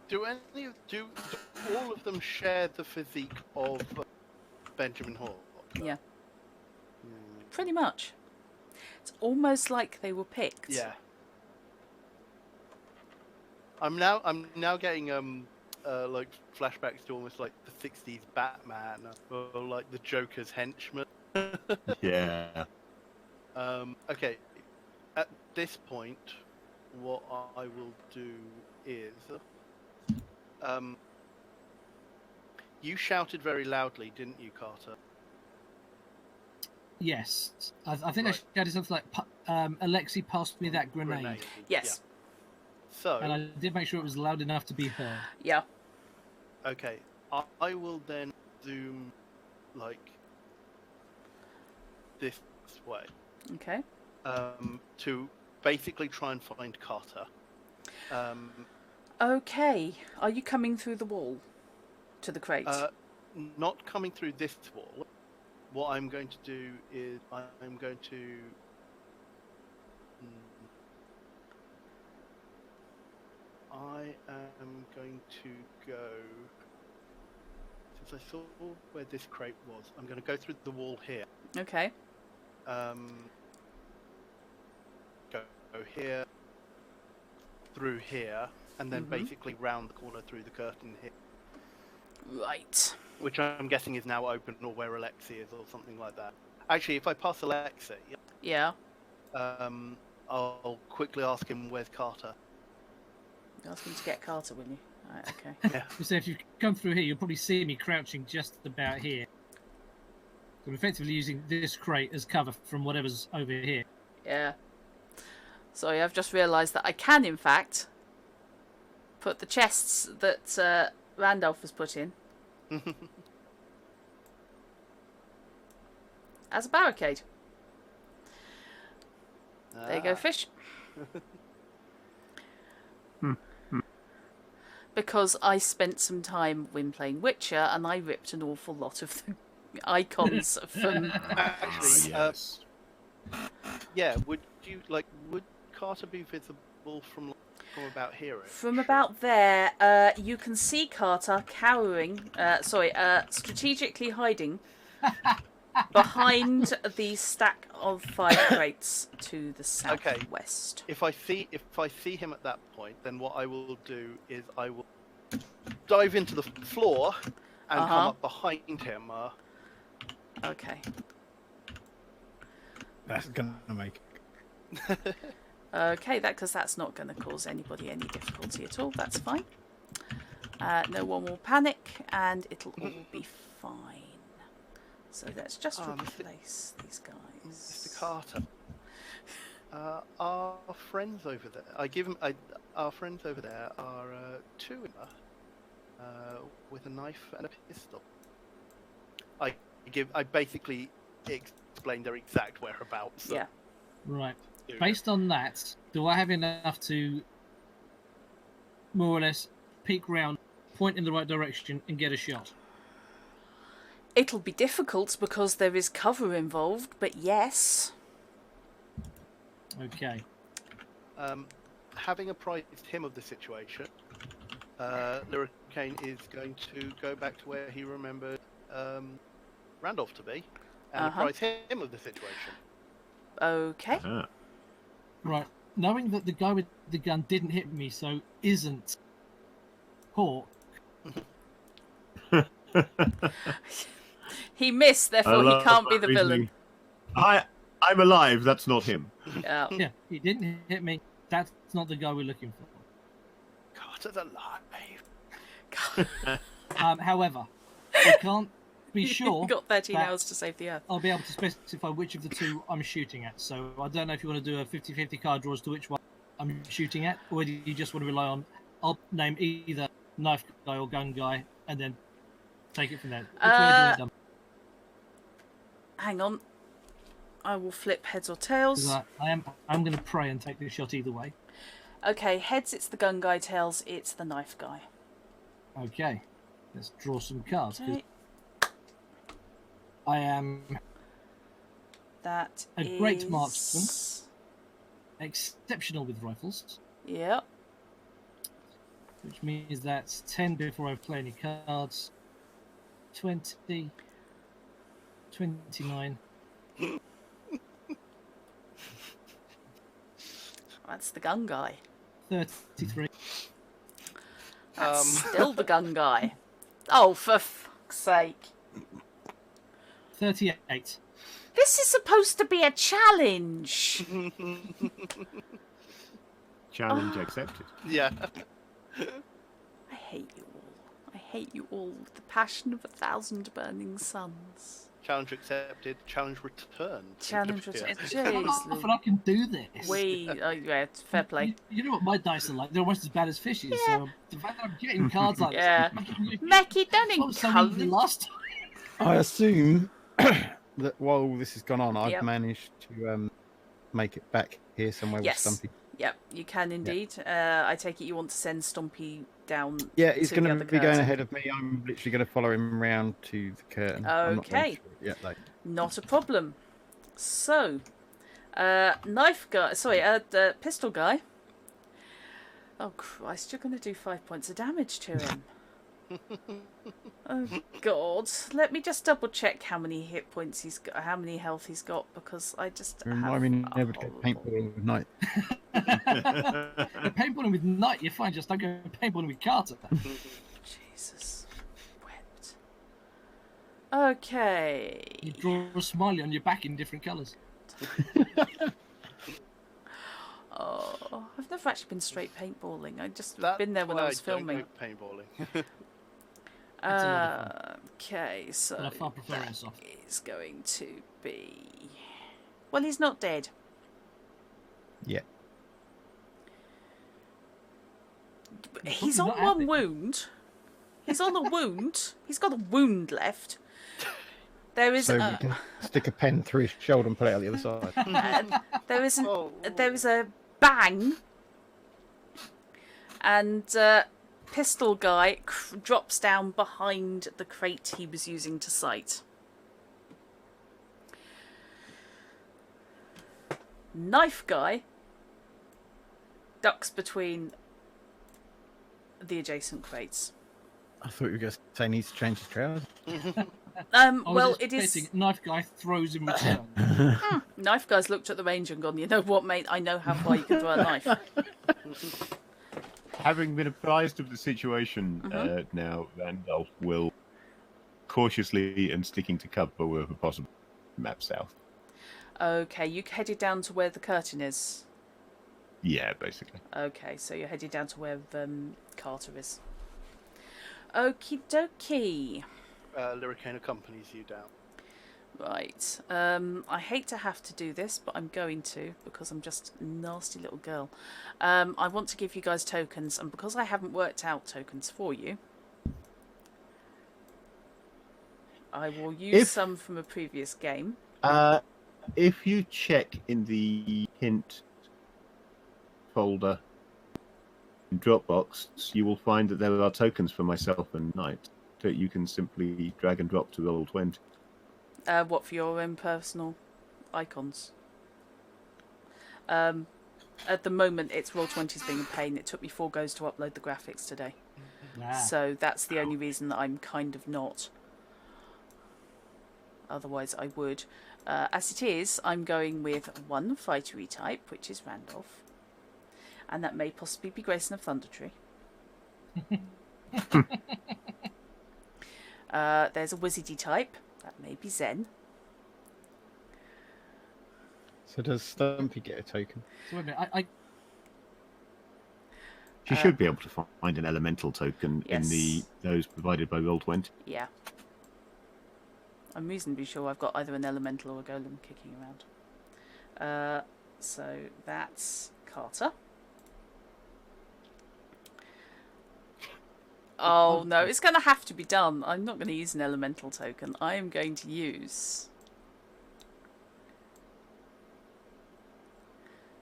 Do all of them share the physique of Benjamin Hall? Yeah. Pretty much. It's almost like they were picked. Yeah. I'm now getting like flashbacks to almost like the 60s Batman or like the Joker's henchman. Yeah. Okay. At this point, what I will do is you shouted very loudly, didn't you, Carter? Yes. I think I shouted something like, Alexi passed me that grenade. Yes. Yeah. So, and I did make sure it was loud enough to be heard. Yeah. Okay. I will then zoom like this way. Okay. To basically try and find Carter. Okay. Are you coming through the wall to the crate? Not coming through this wall. What I'm going to do is I'm going to. I am going to go. Since I saw where this crate was, I'm going to go through the wall here. Okay. Go here, through here, and then basically round the corner through the curtain here. Right. Which I'm guessing is now open, or where Alexei is, or something like that. Actually, if I pass Alexei, Yeah. I'll quickly ask him where's Carter. Ask him to get Carter, will you? Right, okay. Yeah. So if you come through here, you'll probably see me crouching just about here. So I'm effectively using this crate as cover from whatever's over here. Yeah. Sorry, I've just realised that I can, in fact, put the chests that Randolph has put in as a barricade. There you go, fish. Because I spent some time when playing Witcher, and I ripped an awful lot of the icons from. Actually, yes. Yeah. Would Carter be visible from about here? From about there, you can see Carter cowering. Strategically hiding behind the stack of 5 crates to the southwest. If I see him at that point, then what I will do is I will dive into the floor and come up behind him. Okay. That's gonna make it. Okay, because that's not going to cause anybody any difficulty at all. That's fine. No one will panic, and it'll all be fine. So let's just replace these guys. Mr. Carter, our friends over there. Our friends over there are 2 with a knife and a pistol. I basically explained their exact whereabouts. Yeah. Right. Based on that, do I have enough to more or less peek round, point in the right direction, and get a shot? It'll be difficult because there is cover involved, but yes. Okay. Having apprised him of the situation, Liricane is going to go back to where he remembered Randolph to be and apprise him of the situation. Okay. Right. Knowing that the guy with the gun didn't hit me, so isn't Hawk. He missed, therefore he can't be the villain. I'm alive. That's not him. Yeah. Yeah, he didn't hit me. That's not the guy we're looking for. Carter's alive. However, I can't be sure. You've got 13 hours to save the Earth. I'll be able to specify which of the 2 I'm shooting at. So I don't know if you want to do a 50-50 card draw as to which one I'm shooting at, or whether you just want to rely on. I'll name either knife guy or gun guy, and then take it from there. Which way do you want it done? Hang on. I will flip heads or tails. I'm going to pray and take the shot either way. Okay, heads it's the gun guy, tails it's the knife guy. Okay, let's draw some cards. Okay. I am That a great marksman, exceptional with rifles. Yep. Which means that's 10 before I play any cards. 20, 29. That's the gun guy. 33. That's still the gun guy. Oh, for fuck's sake. 38. This is supposed to be a challenge. Challenge accepted. Yeah. I hate you all. I hate you all with the passion of 1,000 burning suns. Challenge accepted. Challenge returned. Challenge returned. How often I can do this? Yeah, it's fair play. You know what my dice are like? They're almost as bad as fishes. Yeah. So the fact that I'm getting cards like Yeah. this. Mackie, don't It's not so easy encourage. last time. I assume that while all this has gone on, I've Yep. managed to make it back here somewhere Yes. with Stumpy. Yep, you can indeed. I take it you want to send Stompy down. Yeah, he's to going the to other be going curtain. ahead of me. I'm literally going to follow him round to the curtain. I'm not Okay. yet, though. Not a problem. So, knife guy. Sorry, the pistol guy. Oh Christ! You're going to do 5 points of damage to him. Oh God! Let me just double check how many hit points he's got, how many health he's got, because I just Remind me never to go paintballing with Knight. Paintballing with Knight, you're fine. Just don't go paintballing with Carter. Jesus, wept. Okay. You draw a smiley on your back in different colours. Oh, I've never actually been straight paintballing. I just That's been there when I why was don't filming. go paintballing. Okay, so But I far prefer that airsoft. is going to be. Well, he's not dead. Yeah. He's He's on not one happy. wound. He's on a wound. He's got a wound left. There is So we can stick a pen through his shoulder and pull it out the other side. there is Oh. there is a bang, and pistol guy drops down behind the crate he was using to sight. Knife guy ducks between the adjacent crates. I thought you were going to say he needs to change his trousers. I was Well, it is. expecting knife guy throws in return. Knife guy's looked at the ranger and gone, you know what, mate? I know how far you can throw a knife. Having been apprised of the situation, now Randolph will cautiously and sticking to cover wherever possible map south. Okay, you headed down to where the curtain is. Yeah, basically. Okay, so you're headed down to where Carter is. Okie dokie. Liricane accompanies you down. Right. I hate to have to do this, but I'm going to, because I'm just a nasty little girl. I want to give you guys tokens, and because I haven't worked out tokens for you, I will use some from a previous game. If you check in the hint folder in Dropbox, you will find that there are tokens for myself and Knight that you can simply drag and drop to Roll20. What, for your own personal icons? At the moment, it's Roll20's being a pain. It took me 4 goes to upload the graphics today. So that's the only reason that I'm kind of not. Otherwise, I would. As it is, I'm going with one fightery type, which is Randolph. And that may possibly be Grayson of Thundertree. There's a wizardy type. That may be Zen. So does Stumpy get a token? So wait a minute, I She should be able to find an elemental token Yes. in those provided by Roll20. Yeah. I'm reasonably sure I've got either an elemental or a golem kicking around. So that's Carter. Oh no, it's going to have to be done. I'm not going to use an elemental token. I am going to use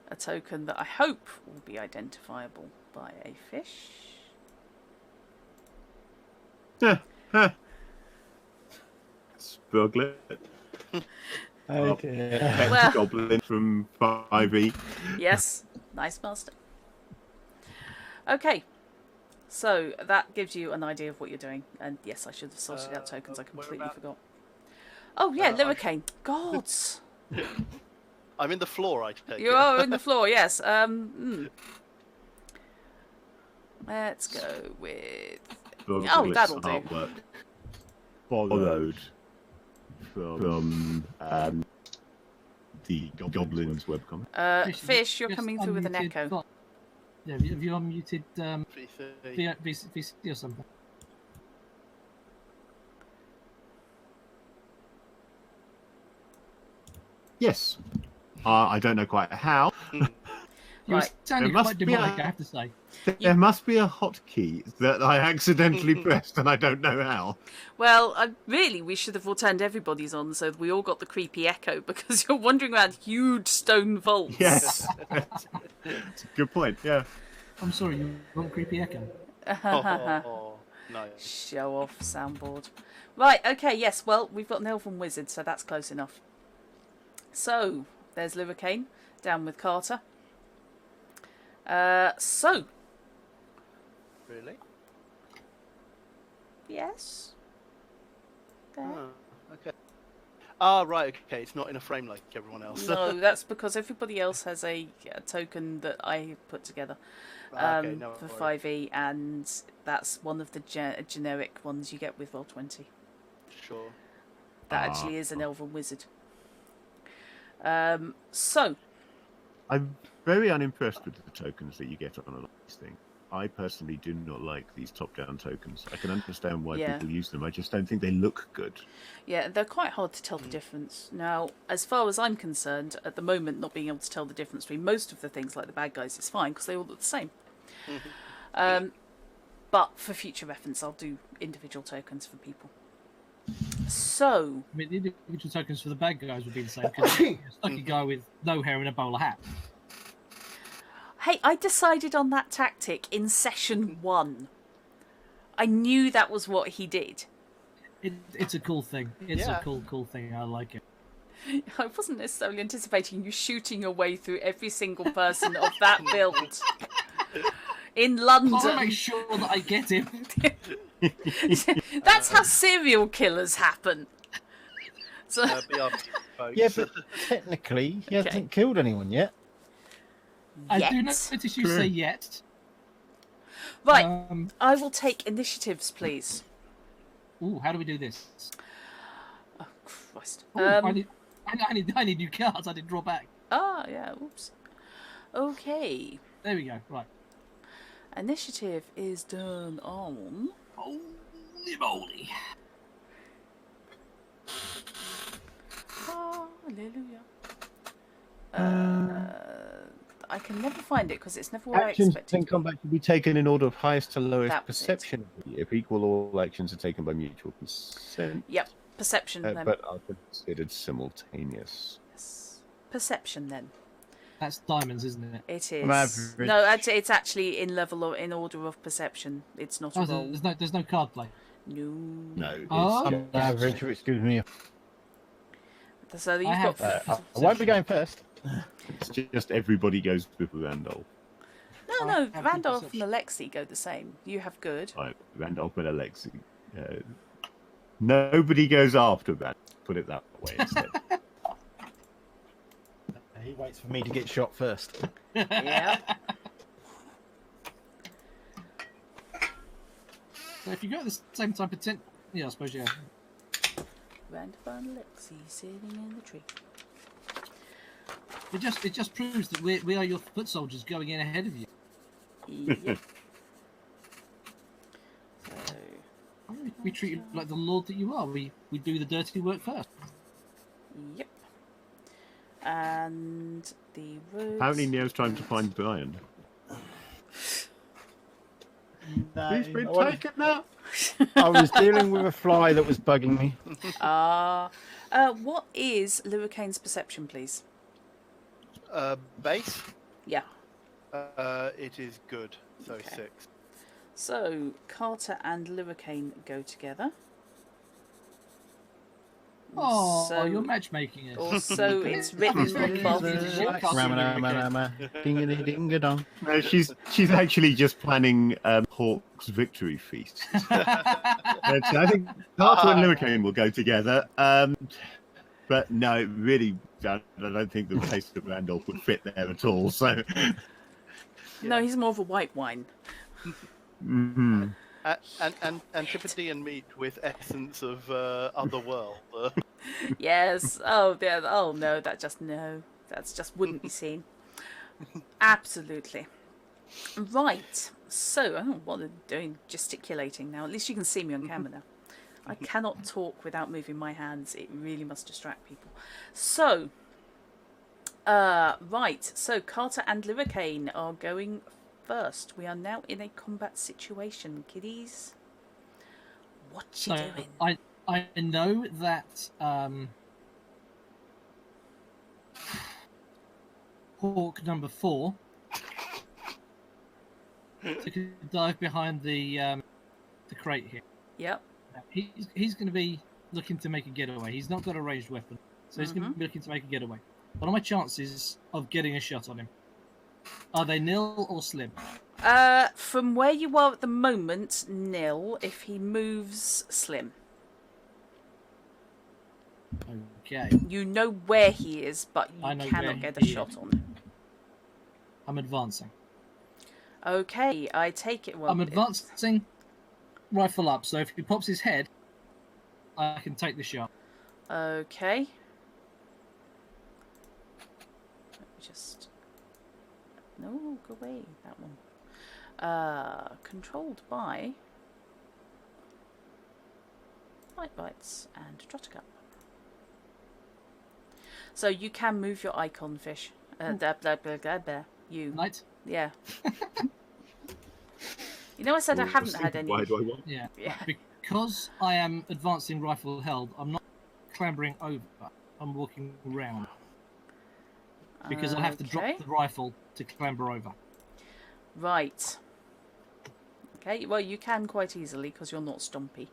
a token that I hope will be identifiable by a fish. Spruglet. Oh dear. Pet Well- goblin from 5e. Yes, nice master. Okay, so that gives you an idea of what you're doing. And yes, I should have sorted out tokens. I completely whereabouts? forgot. Oh yeah, I- Liricane. Gods, I'm in the floor, I take you it. are in the floor. Yes. Let's go with. Spruglet's that'll do. artwork borrowed from the Goblins webcomic. Fish, you're just coming through with an unmuted echo. bot. Yeah, have you unmuted VC. VC or something? Yes. I don't know quite how. You were Right. sounding There quite must be demonic, a- I have to say. There must be a hotkey that I accidentally pressed and I don't know how. Well, really, we should have all turned everybody's on so we all got the creepy echo because you're wandering around huge stone vaults. Yes. That's a good point, yeah. I'm sorry, you want creepy echo. Oh, no. Show off soundboard. Right, okay, yes, well, we've got an elven wizard, so that's close enough. So, there's Liricane, down with Carter. So, Really? yes. There. Oh, okay. Ah, right. Okay, it's not in a frame like everyone else. No, that's because everybody else has a token that I put together Okay, no for worries. 5e, and that's one of the generic ones you get with Roll20. Sure. That actually is an elven wizard. So, I'm very unimpressed with the tokens that you get on a lot of these things. I personally do not like these top-down tokens. I can understand why Yeah. people use them. I just don't think they look good. yeah, they're quite hard to tell the difference. Now, as far as I'm concerned, at the moment, not being able to tell the difference between most of the things like the bad guys is fine because they all look the same. But for future reference, I'll do individual tokens for people. So, I mean, the individual tokens for the bad guys would be the same. Cause it's like a guy with no hair and a bowler hat. hey, I decided on that tactic in session 1. I knew that was what he did. It's a cool thing. It's Yeah. a cool thing. I like it. I wasn't necessarily anticipating you shooting your way through every single person of that build in I want to London. make sure that I get him. That's how serial killers happen. So, Be our folks. Yeah, but technically, he hasn't killed anyone yet. I do Yet. notice you say yet. right, I will take initiatives, please. Ooh, how do we do this? Oh, Christ. Ooh, I need new cards. I didn't draw back. Yeah, oops. Okay. There we go. Right. Initiative is done on... Holy moly! Hallelujah. I can never find it because it's never where Actions I expected in it to be. combat can be taken in order of highest to lowest That was it. perception. If equal, all actions are taken by mutual consent. Yep, perception then. But are considered simultaneous. Yes. Perception then. That's diamonds, isn't it? It is. Average. No, it's actually in level or in order of perception. It's not a Oh, roll. there's no card play. No. No, it's Oh. just- I'm average, which gives me. So you've have got. I won't be going first. it's just everybody goes with Randolph. No, I no. have good Randolph and perception. Alexei go the same. You have good. Right, Randolph and Alexei. Nobody goes after that. Put it that way instead. He waits for me to get shot first. Yeah. So if you go at the same type of tent, yeah, I suppose yeah. Randolph and Alexei sitting in the tree. It just proves that we are your foot soldiers going in ahead of you. Yep. So. We treat you like the lord that you are. We do the dirty work first. Yep. And the roads. Apparently, Neo's trying to find Brian. He's been taken now. I was dealing with a fly that was bugging me. What is Liricane's perception, please? Base. Yeah. It is good. So Okay. 6. So Carter and Liricane go together. Oh, So- you're matchmaking it. Also, it's written on Dingity dinga dong. No, she's actually just planning Hawk's victory feast. But I think Carter and Liricane will go together. But no, really, I don't think the taste of Randolph would fit there at all. So, No, he's more of a white wine. mhm. And Antipodean meat with essence of other world. Yes. Oh, yeah. Oh no, that's just wouldn't be seen. Absolutely. Right. So I don't know what I'm doing, gesticulating now. At least you can see me on camera now. I cannot talk without moving my hands. It really must distract people. So, Right, so Carter and Liricane are going first. We are now in a combat situation, kiddies. What you doing? I know that Hawk number 4 took a dive behind the crate here. Yep. He's going to be looking to make a getaway. He's not got a ranged weapon, so he's going to be looking to make a getaway. What are my chances of getting a shot on him? Are they nil or slim? From where you are at the moment, nil. If he moves, slim. Okay. You know where he is, but you cannot get a shot on him. I'm advancing. Okay, I take it. Well, I'm advancing, rifle up. So if he pops his head, I can take the shot. Okay. Let me just. No, go away. That one. Controlled by Light Bites and Trottercup. So you can move your icon, fish. You. Light? Yeah. You know, I said I haven't had any. Why do I want? Yeah. Because I am advancing rifle held, I'm not clambering over. I'm walking around. Because I have to drop the rifle to clamber over. Right. Okay, well, you can quite easily because you're not stompy.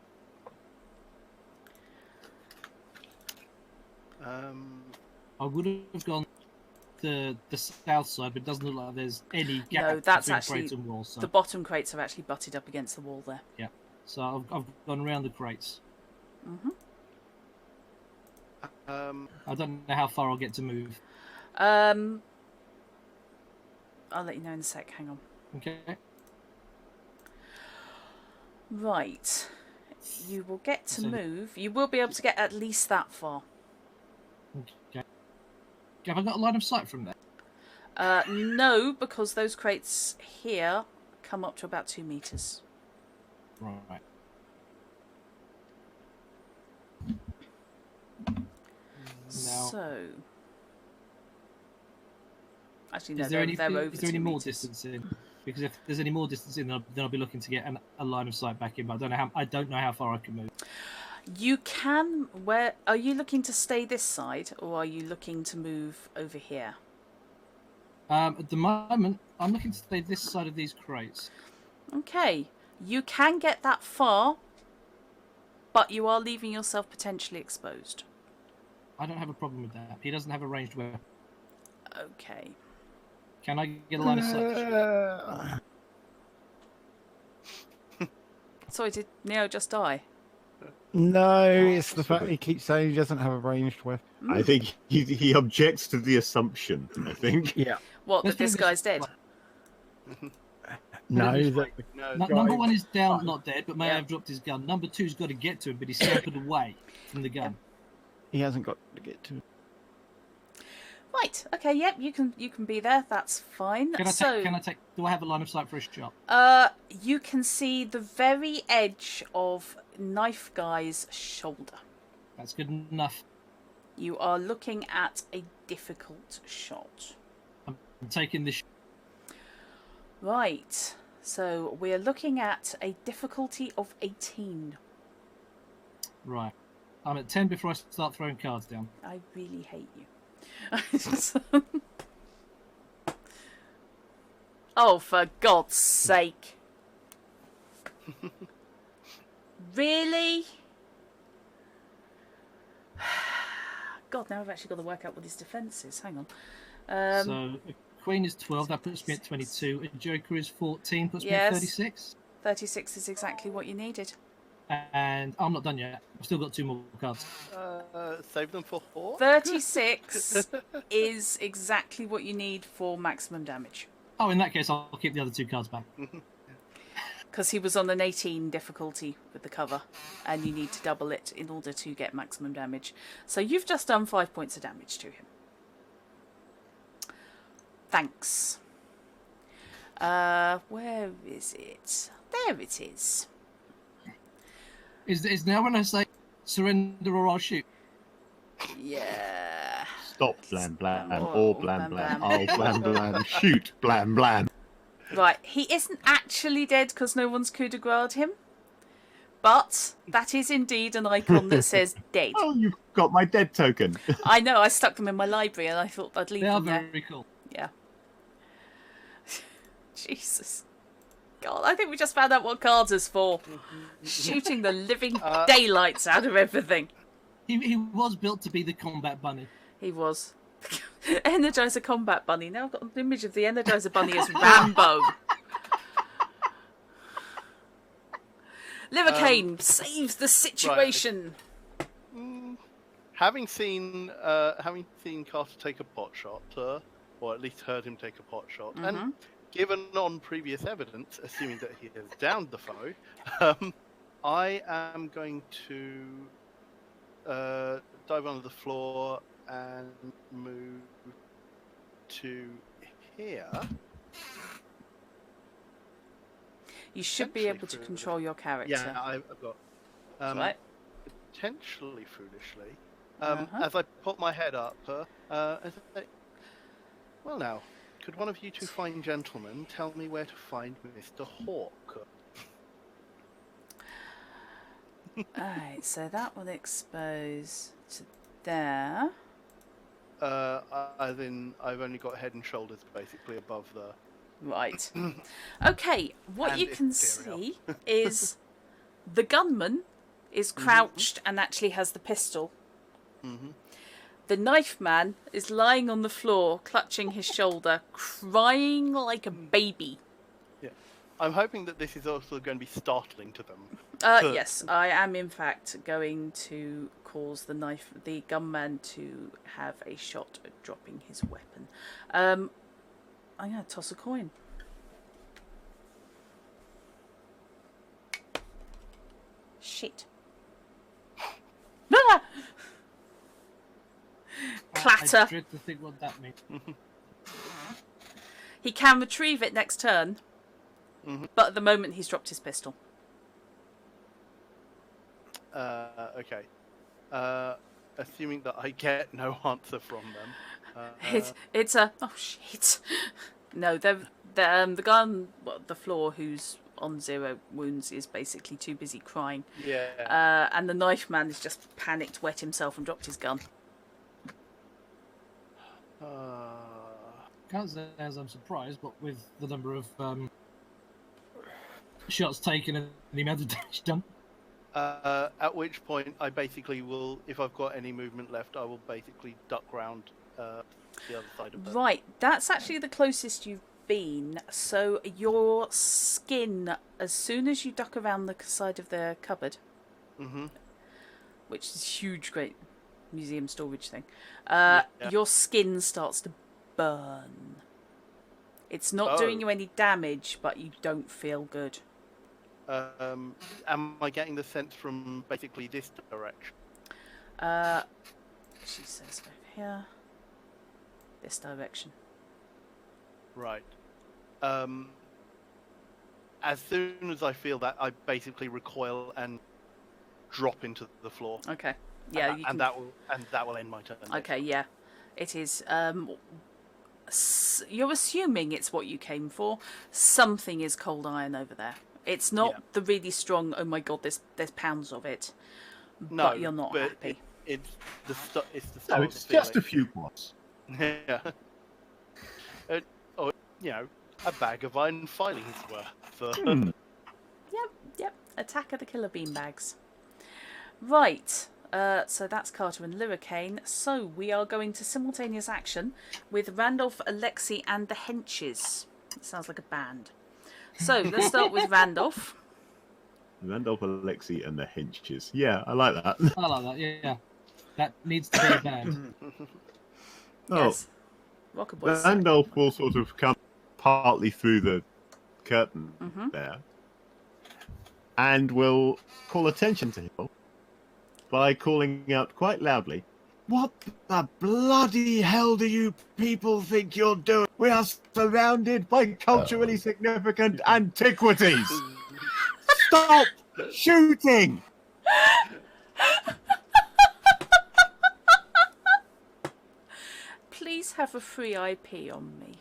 I would have gone to the south side, but it doesn't look like there's any gap No, that's between actually crates and walls. So. The bottom crates are actually butted up against the wall there. Yeah, so I've gone around the crates. I don't know how far I'll get to move. I'll let you know in a sec. Hang on. Okay. Right. You will get to move. You will be able to get at least that far. Okay. Have I got a line of sight from there? No, because those crates here come up to about 2 meters. Right. So, actually, no. Is there over any more meters. distance in? Because if there's any more distance in, then I'll be looking to get a line of sight back in. But I don't know how far I can move. You can. Where are you looking to stay this side, or are you looking to move over here? At the moment, I'm looking to stay this side of these crates. Okay, you can get that far, but you are leaving yourself potentially exposed. I don't have a problem with that. He doesn't have a ranged weapon. Okay. Can I get a line of sight? Sorry, did Neo just die? No, it's the fact he keeps saying he doesn't have a ranged weapon. I think he objects to the assumption. I think. Yeah. What, that this guy's dead? No, Number 1 is down, not dead, but may have dropped his gun. Number 2's got to get to him, but he's scampered away from the gun. he hasn't got to get to. Right. Okay. Yep. You can be there. That's fine. Can I take? Do I have a line of sight for a shot? You can see the very edge of Knife Guy's shoulder. That's good enough. You are looking at a difficult shot. I'm taking this. Right. So we're looking at a difficulty of 18. Right. I'm at 10 before I start throwing cards down. I really hate you. Oh, for God's sake. Really? God, now I've actually got to work out what his defence is. Hang on. So, a Queen is 12, that puts me at 22. A Joker is 14, puts me at 36. 36 is exactly what you needed. And I'm not done yet. I've still got 2 more cards. Save them for 4. 36 is exactly what you need for maximum damage. Oh, in that case, I'll keep the other 2 cards back. Because he was on an 18 difficulty with the cover, and you need to double it in order to get maximum damage. So you've just done 5 points of damage to him. Thanks. Where is it? There it is. Is now when I say surrender or I'll shoot? Yeah. Stop, blam blam, Or- or or blam blam, blam, blam. oh blam blam, shoot, blam blam. Right, he isn't actually dead because no one's coup de grace him, but that is indeed an icon that says dead. Oh, you've got my dead token. I know, I stuck them in my library and I thought I'd leave They are them there. very cool. Yeah. Jesus. God, I think we just found out what Carter's for. Shooting the living daylights out of everything. He was built to be the combat bunny. He was. Energizer Combat Bunny. Now I've got an image of the Energizer Bunny as Rambo. Liricane saves the situation. Having seen Carter take a pot shot, or at least heard him take a pot shot, and given on previous evidence, assuming that he has downed the foe, I am going to dive onto the floor and move to here. You should be able to control your character. Yeah, I've got. That's right. Potentially foolishly, as I put my head up, as I, well now, could one of you two fine gentlemen tell me where to find Mr. Hawk? Alright, so that will expose to there. As in, I've only got head and shoulders basically above the... Right. Okay, what And you can ethereal. see is the gunman is crouched and actually has the pistol. The knife man is lying on the floor, clutching his shoulder, crying like a baby. Yeah. I'm hoping that this is also going to be startling to them. Yes, I am in fact going to cause the gunman to have a shot at dropping his weapon. I'm going to toss a coin. Shit. Ah! Clatter. I dread to think what that means. He can retrieve it next turn, but at the moment he's dropped his pistol. Okay. Assuming that I get no answer from them. It's a oh shit. No, the guy on the floor who's on 0 wounds is basically too busy crying. Yeah. And the knife man is just panicked, wet himself, and dropped his gun. Can't say as I'm surprised, but with the number of shots taken and the amount of damage done. At which point I basically will, if I've got any movement left, I will basically duck round the other side of the... Right, that's actually the closest you've been. So your skin, as soon as you duck around the side of the cupboard, which is a huge, great museum storage thing, your skin starts to burn. It's not doing you any damage, but you don't feel good. Am I getting the sense from basically this direction? She says over here. This direction. Right. As soon as I feel that, I basically recoil and drop into the floor. Okay. Yeah. And that will end my turn. Okay. Yeah. It is. You're assuming it's what you came for. Something is cold iron over there. It's not the really strong. Oh my god! There's pounds of it. No, but you're not happy. It's the start. No, it's just a few pots. Yeah. Or a bag of iron filings worth. Yep. Attack of the killer beanbags. Right. So that's Carter and Liricane. So we are going to simultaneous action with Randolph, Alexei, and the Henches. It sounds like a band. So let's start with Randolph. Randolph, Alexei, and the Henches. Yeah, I like that. I like that, yeah. That needs to be a band. Yes. Rocker Boys. Randolph will sort of come partly through the curtain there, and will call attention to him by calling out quite loudly, "What the bloody hell do you people think you're doing? We are surrounded by culturally significant antiquities! Stop shooting!" please have a free IP on me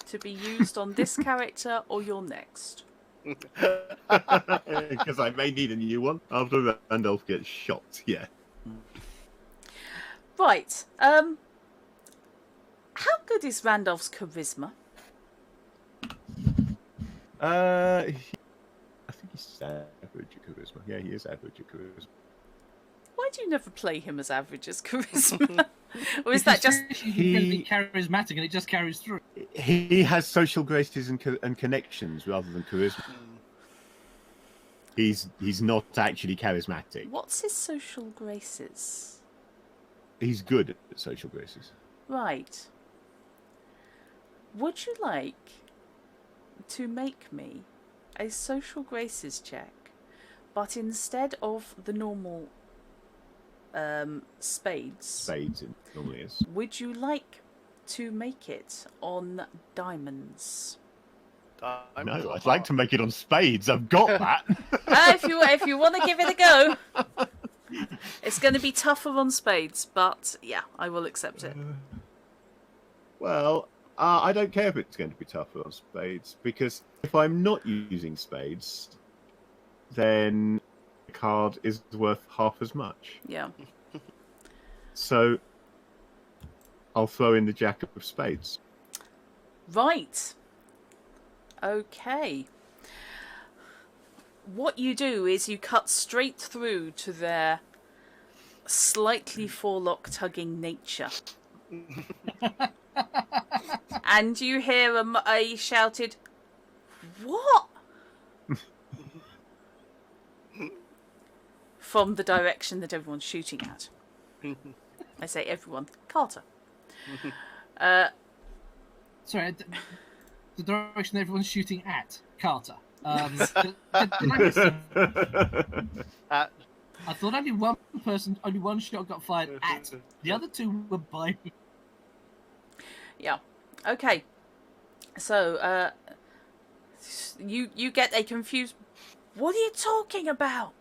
to be used on this character or your next. Because I may need a new one after Randolph gets shot. Yeah. Right. How good is Randolph's charisma? I think he's average at charisma. Yeah, he is average at charisma. Why do you never play him as average as charisma? Or is that just... He's going to be charismatic and it just carries through. He has social graces and connections rather than charisma. He's not actually charismatic. What's his social graces? He's good at social graces. Right. Would you like to make me a social graces check, but instead of the normal spades, It normally is. would you like to make it on diamonds? No, I'd like to make it on spades. I've got that. If you want to give it a go, it's going to be tougher on spades, but yeah, I will accept it. Well, I don't care if it's going to be tougher on spades, because if I'm not using spades, then the card is worth half as much. Yeah. So I'll throw in the jack of spades. Right. Okay. What you do is you cut straight through to their slightly forelock tugging nature. And you hear a shouted, "What?" from the direction that everyone's shooting at. I say everyone. Carter. Sorry, the direction everyone's shooting at Carter. Did I miss something? I thought only one shot got fired at. The other two were by me. Yeah. Okay. So, you get a confused, "What are you talking about?"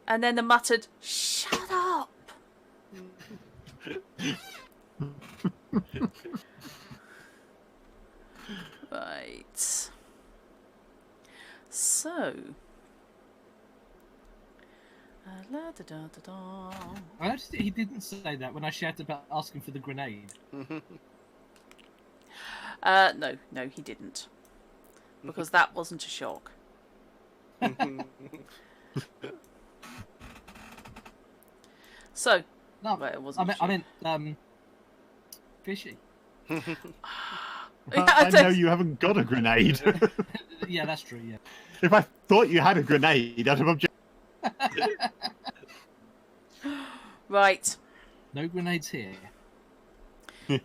And then a muttered, "Shut up." Right. So. La, da, da, da, da. I noticed he didn't say that when I shouted about asking for the grenade. No, he didn't. Because that wasn't a shock. So, No, well, it wasn't. I meant fishy. I know you haven't got a grenade. Yeah, that's true. Yeah. If I thought you had a grenade, I'd have objected. Right. No grenades here.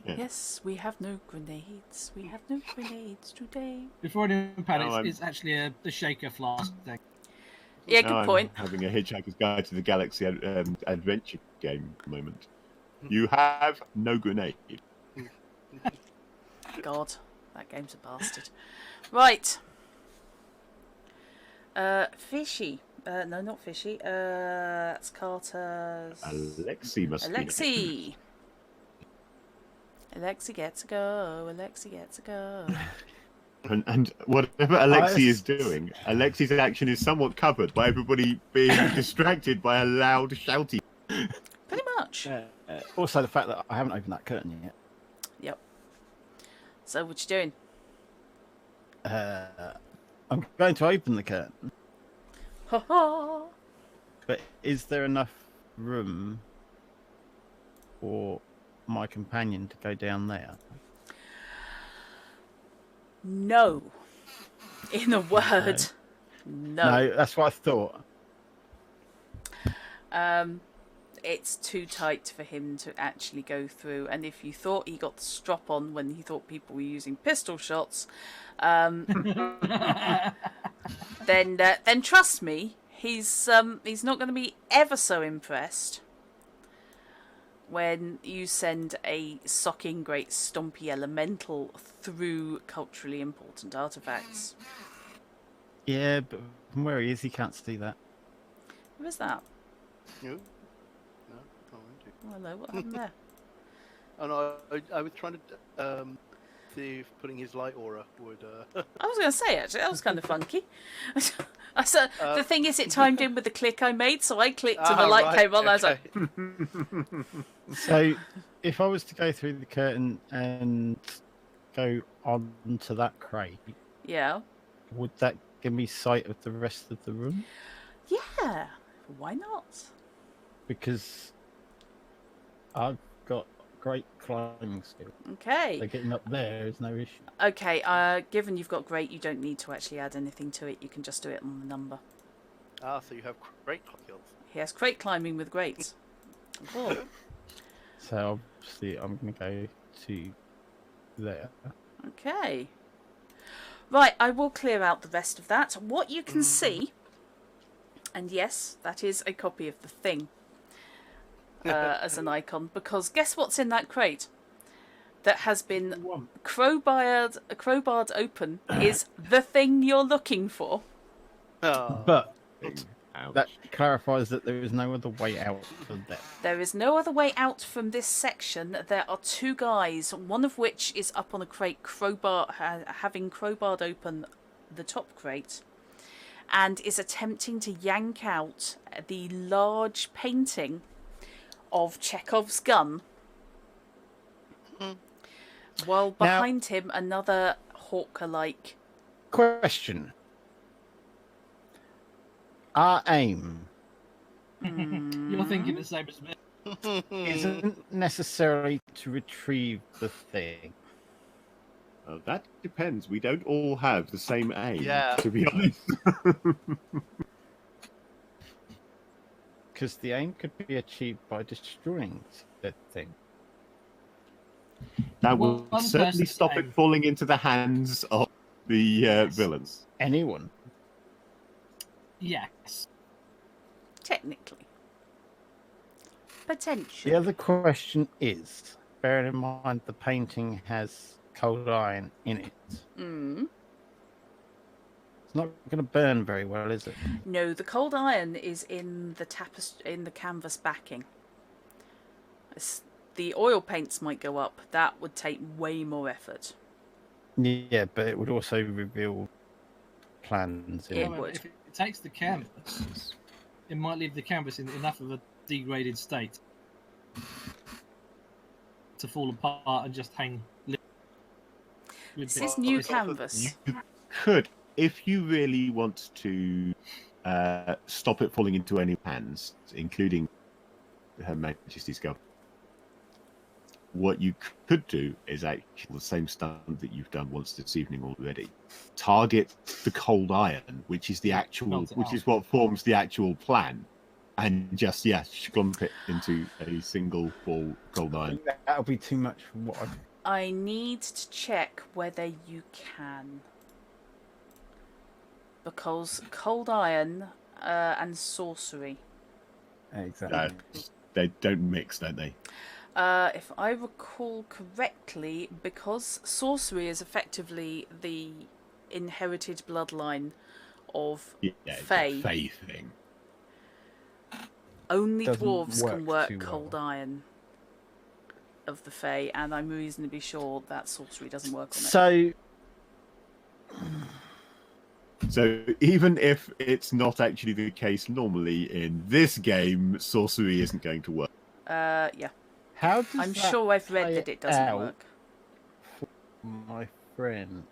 Yes, we have no grenades. We have no grenades today. Before anyone panics, No, it's actually a shaker flask thing. Yeah, Now good I'm point. having a Hitchhiker's Guide to the Galaxy adventure game moment. You have no grenade. God, that game's a bastard. Right. Fishy. No, not Fishy. That's Carter's. Alexi must Alexi. Alexi gets a go. Alexi gets a go. be. And whatever Alexi is doing, Alexi's action is somewhat covered by everybody being distracted by a loud shouty. Pretty much. Also, the fact that I haven't opened that curtain yet. Yep. So, what you doing? I'm going to open the curtain, Ha ha. but is there enough room for my companion to go down there? No. In a word, no. No, that's what I thought. It's too tight for him to actually go through. And if you thought he got the strop on when he thought people were using pistol shots, then trust me, he's not going to be ever so impressed when you send a socking great stompy elemental through culturally important artifacts. Yeah, but from where he is, he can't see that. Who is that? No. Oh, hello, what happened there? And I was trying to see if putting his light aura would. I was going to say, actually, that was kind of funky. The thing is, it timed in with the click I made, so I clicked and the light came on. Okay. I was like... So, if I was to go through the curtain and go onto that crate, Yeah. would that give me sight of the rest of the room? Yeah. Why not? Because I've got great climbing skill. Okay. So getting up there is no issue. Okay, given you've got great, you don't need to actually add anything to it. You can just do it on the number. Ah, so you have great skills. He has crate climbing with greats. Oh. So obviously I'm going to go to there. Okay. Right, I will clear out the rest of that. What you can see, and yes, that is a copy of the thing as an icon, because guess what's in that crate that has been crowbarred open is the thing you're looking for. Oh. But Ouch. that clarifies that there is no other way out of that. There is no other way out from this section. There are two guys, one of which is up on a crate, having crowbarred open the top crate, and is attempting to yank out the large painting of Chekhov's gun, while behind him another hawker-like. Question. Our aim You're thinking the same as me. isn't necessarily to retrieve the thing. That depends. We don't all have the same aim, Yeah. to be honest. Because the aim could be achieved by destroying that thing. That will One certainly person's stop aim. it falling into the hands of the villains. Anyone. Yes. Technically. Potentially. The other question is, bearing in mind the painting has cold iron in it, Mm. it's not going to burn very well, is it? No, the cold iron is in the in the canvas backing. The oil paints might go up. That would take way more effort. Yeah, but it would also reveal plans. In It it. would. If it takes the canvas, it might leave the canvas in enough of a degraded state to fall apart and just hang. This is new it's also- canvas. You could, if you really want to stop it falling into any hands, including Her Majesty's government. What you could do is actually the same stunt that you've done once this evening already. Target the cold iron, which is the actual, Melt it which off. is what forms the actual plan, and just schlump it into a single ball cold I iron. think that'll be too much for what I... I need to check whether you can. Because cold iron and sorcery. Exactly. They don't mix, don't they? If I recall correctly, because sorcery is effectively the inherited bloodline of Yeah, it's Fae. a Fae thing. Only Doesn't dwarves can work work too well. cold iron of the Fae, and I'm reasonably sure that sorcery doesn't work on it. So even if it's not actually the case normally in this game, sorcery isn't going to work. Yeah. How does I'm that sure I've read play that it doesn't out work. for my friend?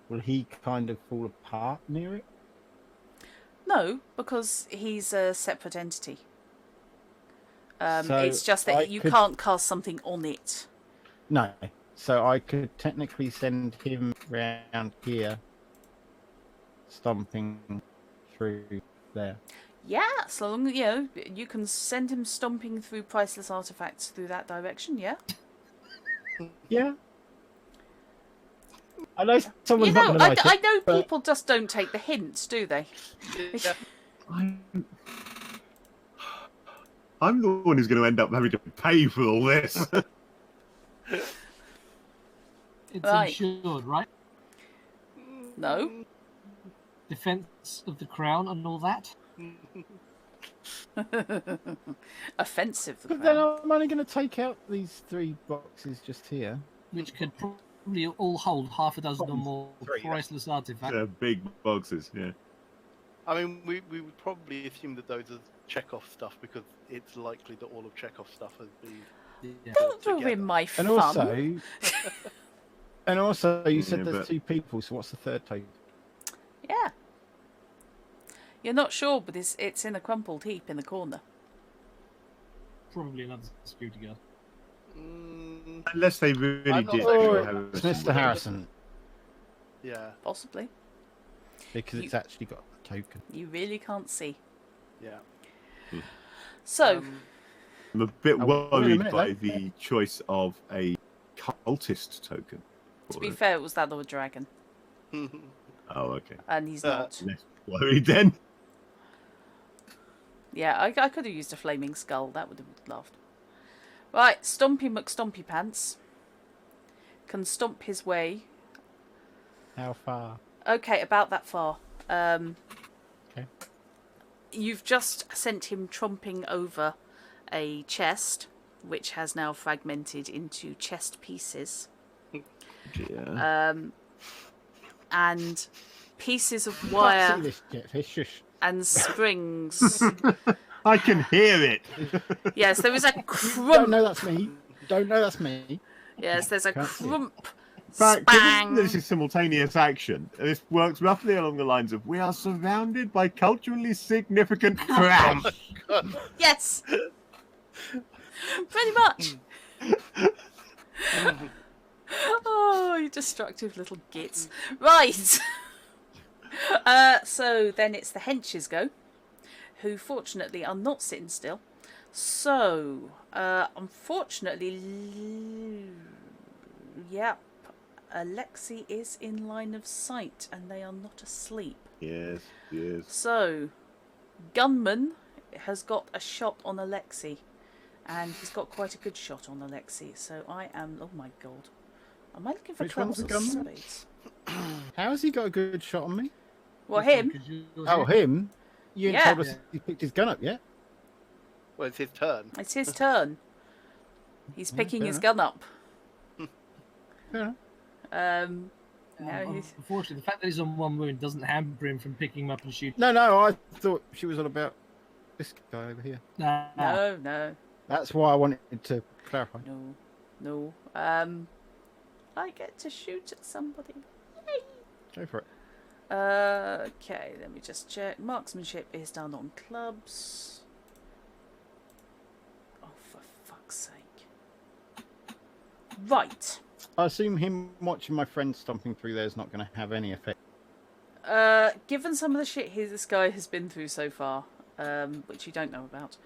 Will he kind of fall apart near it? No, because he's a separate entity. So It's just that I you could- can't cast something on it. No. So I could technically send him round here, stomping through there. Yeah, so long you can send him stomping through priceless artifacts through that direction. Yeah. Yeah. I know someone's You not know, going to like I it. know but- people just don't take the hints, do they? Yeah. I'm the one who's going to end up having to pay for all this. It's Right. insured, right? No. Defense of the crown and all that. Offensive. The But then crown. I'm only going to take out these 3 boxes just here. Which could probably all hold half a dozen or more Three, yeah. priceless artifacts. Big boxes, yeah. I mean, we would probably assume that those are Chekhov stuff because it's likely that all of Chekhov's stuff has been. Yeah. Don't together. ruin my And fun. also, you said Yeah, there's but- 2 people, so what's the third token? Yeah. You're not sure, but it's in a crumpled heap in the corner. Probably another security guard. Unless they really I'm not did. so sure. have It's some Mr. way. Harrison, Yeah, Possibly. because it's actually got a token. You really can't see. yeah. So, I'm a bit Oh, wait a worried minute, by then. the choice of a cultist token. to for be it. fair, it was that other dragon. Oh, okay. And he's not. Less worried then. Yeah, I could have used a flaming skull. That would have laughed. Right, Stumpy McStumpy Pants can stomp his way. How far? Okay, about that far. Okay. You've just sent him tromping over a chest, which has now fragmented into chest pieces. Yeah. And pieces of Can't wire see this jetfish. Shush. and springs. I can hear it. Yes, there is a Don't crump. know that's me. Don't know that's me. Yes, there's a Can't see it. crump. But Spang. given this is simultaneous action, this works roughly along the lines of we are surrounded by culturally significant crap. Yes. Pretty much. Oh, you destructive little gits. Right. So then it's the henches go, who fortunately are not sitting still. So, unfortunately, yep, Alexei is in line of sight and they are not asleep. Yes, yes. So, Gunman has got a shot on Alexei, and he's got quite a good shot on Alexei. So I am, oh my god, am I looking for Which one's clubs the or gunman? spades? How has he got a good shot on me? Well, him. Oh, him? You ain't Yeah. told us he picked his gun up yet? Well, it's his turn. It's his turn. He's Yeah, picking fair his enough. gun up. Fair enough. Now he's... Unfortunately, the fact that he's on 1 wound doesn't hamper him from picking him up and shooting. No, I thought she was on about this guy over here. Nah. No. That's why I wanted to clarify. No. I get to shoot at somebody. Go for it. Okay, let me just check. Marksmanship is done on clubs. Oh, for fuck's sake. Right. I assume him watching my friend stomping through there is not going to have any effect. Given some of the shit this guy has been through so far, which you don't know about,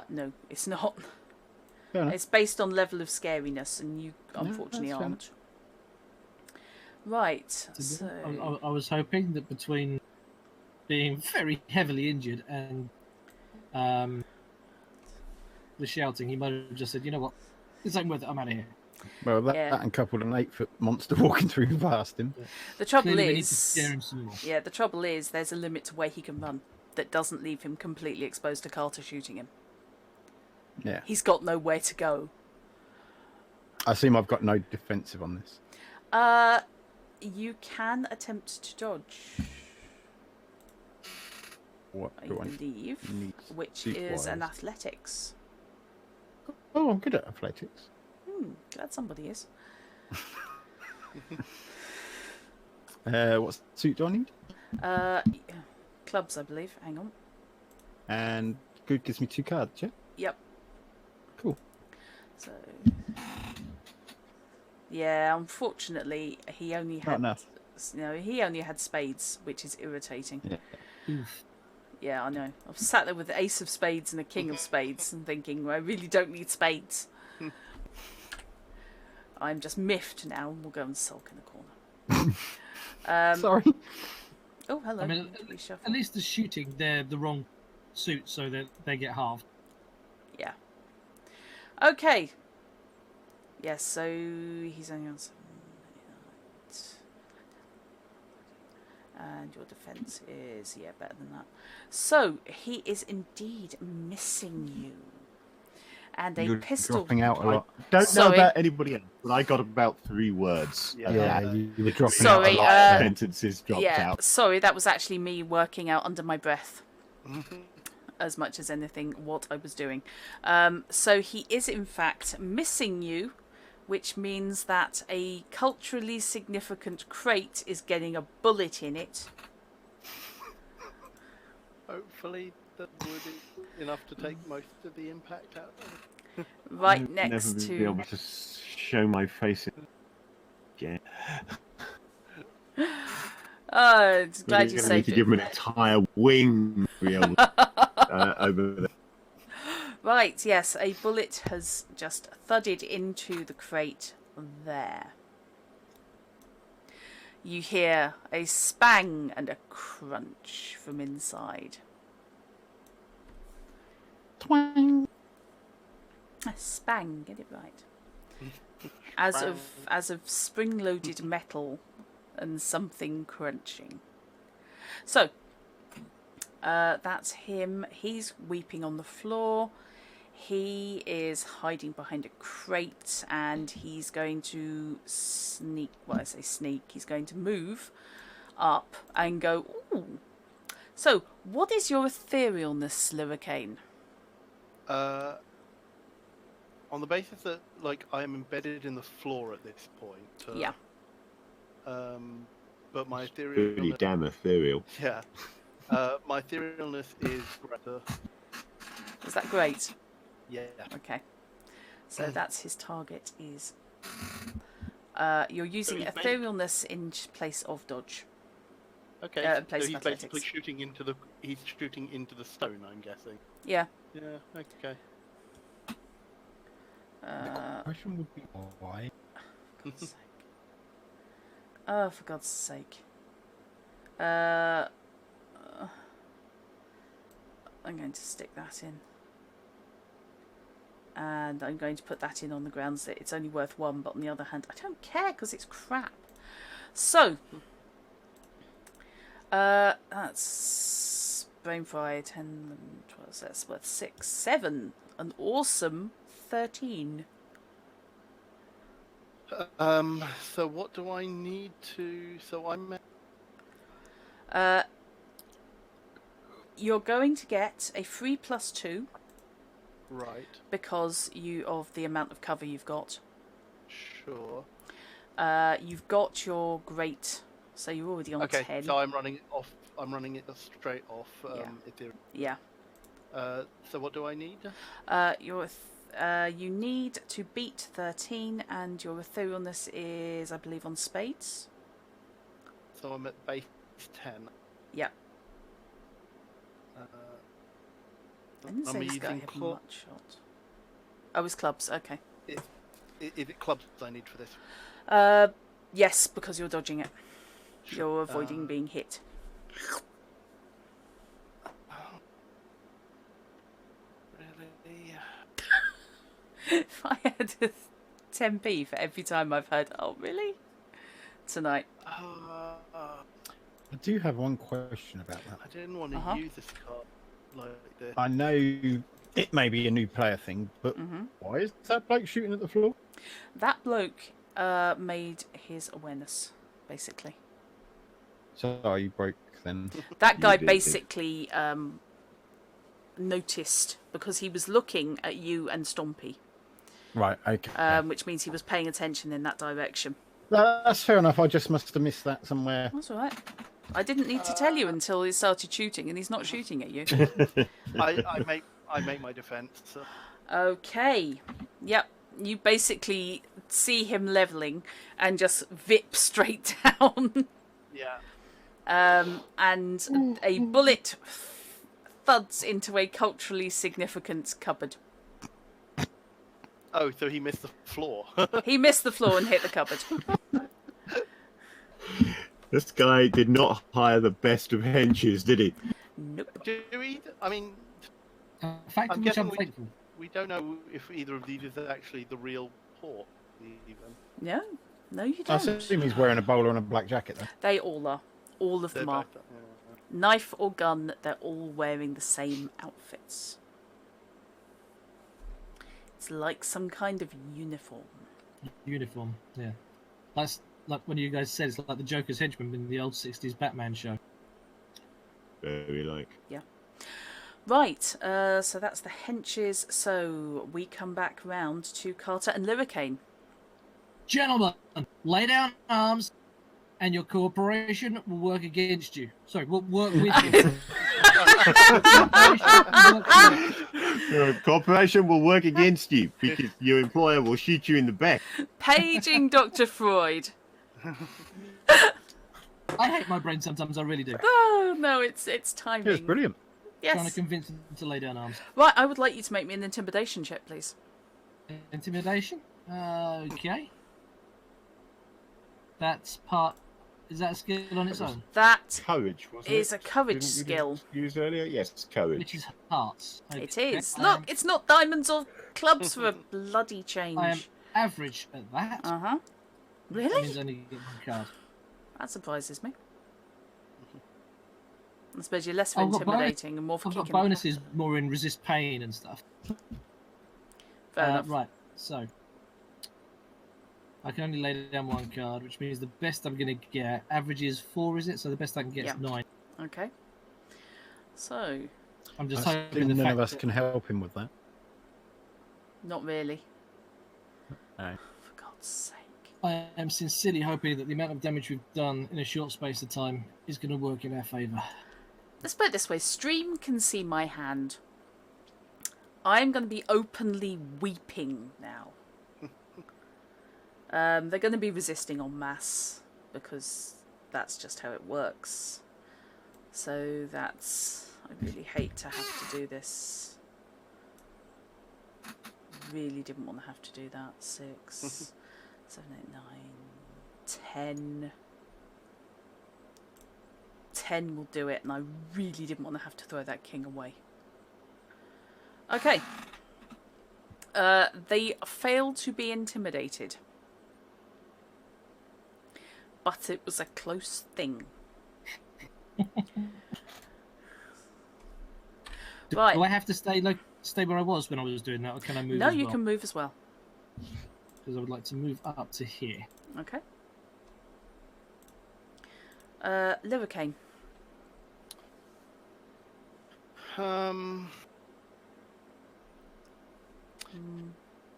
no, it's not. Fair enough. It's based on level of scariness, and you unfortunately that's fair aren't. Right, so... I was hoping that between being very heavily injured and the shouting, he might have just said, you know what, this ain't worth it, I'm out of here. Well, that, Yeah. that and coupled an 8-foot monster walking through past him. The trouble Clearly we need to is... scare him some more. Yeah, the trouble is there's a limit to where he can run that doesn't leave him completely exposed to Carter shooting him. Yeah. He's got nowhere to go. I assume I've got no defensive on this. You can attempt to dodge, What I do I believe, need? which is an suit-wise? athletics. Oh, I'm good at athletics. Glad somebody is. What suit do I need? Clubs, I believe. Hang on. And good gives me 2 cards, yeah? Yep. Cool. So... Yeah, unfortunately, he only Not had... enough. No, he only had spades, which is irritating. Yeah. Oof. Yeah, I know. I've sat there with the ace of spades and a king of spades and thinking, well, I really don't need spades. I'm just miffed now and we'll go and sulk in the corner. Sorry. Oh, hello. I mean, Reshuffle. at least the shooting, they're the wrong suit, so that they get halved. Yeah. Okay. Yes, so he's only on 7, 8, And your defense is, yeah, better than that. So, he is indeed missing you. And a You're pistol... dropping out a lot. Don't Sorry. know about anybody else, but I got about 3 words. Yeah. Yeah, you were dropping Sorry, out a lot. Sentences dropped yeah, out. sorry, that was actually me working out under my breath. As much as anything, what I was doing. So he is, in fact, missing you, which means that a culturally significant crate is getting a bullet in it. Hopefully that would be enough to take most of the impact out of it. Right I'll next never to... be able to show my face again. Oh, it's glad you You're gonna need saved to it. give him an entire wing to be able over there. Right, yes, a bullet has just thudded into the crate there. You hear a spang and a crunch from inside. Twang. A spang, get it right. As of spring-loaded metal and something crunching. So, that's him. He's weeping on the floor. He is hiding behind a crate, and he's going to sneak. Well, I say sneak. He's going to move up and go, ooh. So, what is your etherealness, Liricane? On the basis that, like, I am embedded in the floor at this point. Yeah. But my Really etherealness... damn ethereal. Yeah. My etherealness is greater. Is that great? Yeah. Okay. So that's his target is... you're using he's etherealness in place of dodge. Okay. In So place he's of basically athletics. shooting into the... He's shooting into the stone, I'm guessing. Yeah. Yeah, okay. The question would be why? God's sake. Oh, for God's sake. I'm going to stick that in. And I'm going to put that in on the grounds that it's only worth 1, but on the other hand, I don't care because it's crap. So, that's brain fry, 10, 12, so that's worth 6, 7. An awesome 13. So what do I need to... So I'm... You're going to get a free +2 Right. because of the amount of cover you've got. Sure. You've got your great, so you're already on 10. Okay, so I'm running it off. I'm running it straight off. Ethereum. Yeah. So what do I need? You need to beat 13, and your etherealness is, I believe, on spades. So I'm at base 10. Yeah. I didn't say I'm this guy using had club. much shot. Oh, it's clubs. Okay. Is it clubs I need for this? Yes, because you're dodging it. You're avoiding being hit. Really? If I had a 10p for every time I've heard, oh, really? Tonight. I do have one question about that. I didn't want to use this card like this. I know it may be a new player thing, but why is that bloke shooting at the floor? That bloke made his awareness, basically. So you broke then. That guy did. basically noticed because he was looking at you and Stompy, Right, okay. which means he was paying attention in that direction. That's fair enough. I just must have missed that somewhere. That's all right. I didn't need to tell you until he started shooting, and he's not shooting at you. I make my defense. So. Okay. Yep. You basically see him leveling and just vip straight down. Yeah. And a bullet thuds into a culturally significant cupboard. Oh, so he missed the floor. He missed the floor and hit the cupboard. This guy did not hire the best of henches, did he? Nope. Do we? I mean, Fact I'm of which I'm guessing thankful. we don't know if either of these is actually the real port, even. No, you I don't. assume he's wearing a bowler and a black jacket though. They all are. All of They're them are. both, Knife or gun, they're all wearing the same outfits. It's like some kind of uniform. Uniform, yeah. That's like when you guys said it's like the Joker's henchman in the old 60s Batman show. Very like. Yeah. Right, so that's the henches. So we come back round to Carter and Liricane. Gentlemen, lay down arms, and your corporation will work against you. Sorry, will work with you. Your corporation will work against you because your employer will shoot you in the back. Paging Dr. Freud. I hate my brain sometimes, I really do. Oh, no, it's timing. It was brilliant. Yes. Trying to convince them to lay down arms. Right, I would like you to make me an intimidation check, please. Intimidation? Okay. That's part... Is that a skill on its own? That Courage, wasn't is it? a courage Didn't you skill. use earlier? Yes, it's courage. Which is hearts. It Okay. is. Look, it's not diamonds or clubs for a bloody change. I am average at that. Uh-huh. That Really? means I only get one card. That surprises me. I suppose you're less for I've got intimidating and more for I've got kicking. bonuses more in resist pain and stuff. Fair enough. Right, so I can only lay down one card, which means the best I'm going to get, average is 4, is it? So the best I can get is 9. Okay. So, I'm just I hoping think the none fact of us that can help him with that. not really. No. For God's sake. I am sincerely hoping that the amount of damage we've done in a short space of time is going to work in our favour. Let's put it this way. Stream can see my hand. I'm going to be openly weeping now. They're going to be resisting en masse because that's just how it works. So that's... I really hate to have to do this. Really didn't want to have to do that. 6, 7, 8, 9, 10. 10 will do it, and I really didn't want to have to throw that king away. Okay. They failed to be intimidated. But it was a close thing. Right. Do I have to stay where I was when I was doing that, or can I move No, as you well? can move as well. Because I would like to move up to here. Okay. Liricane.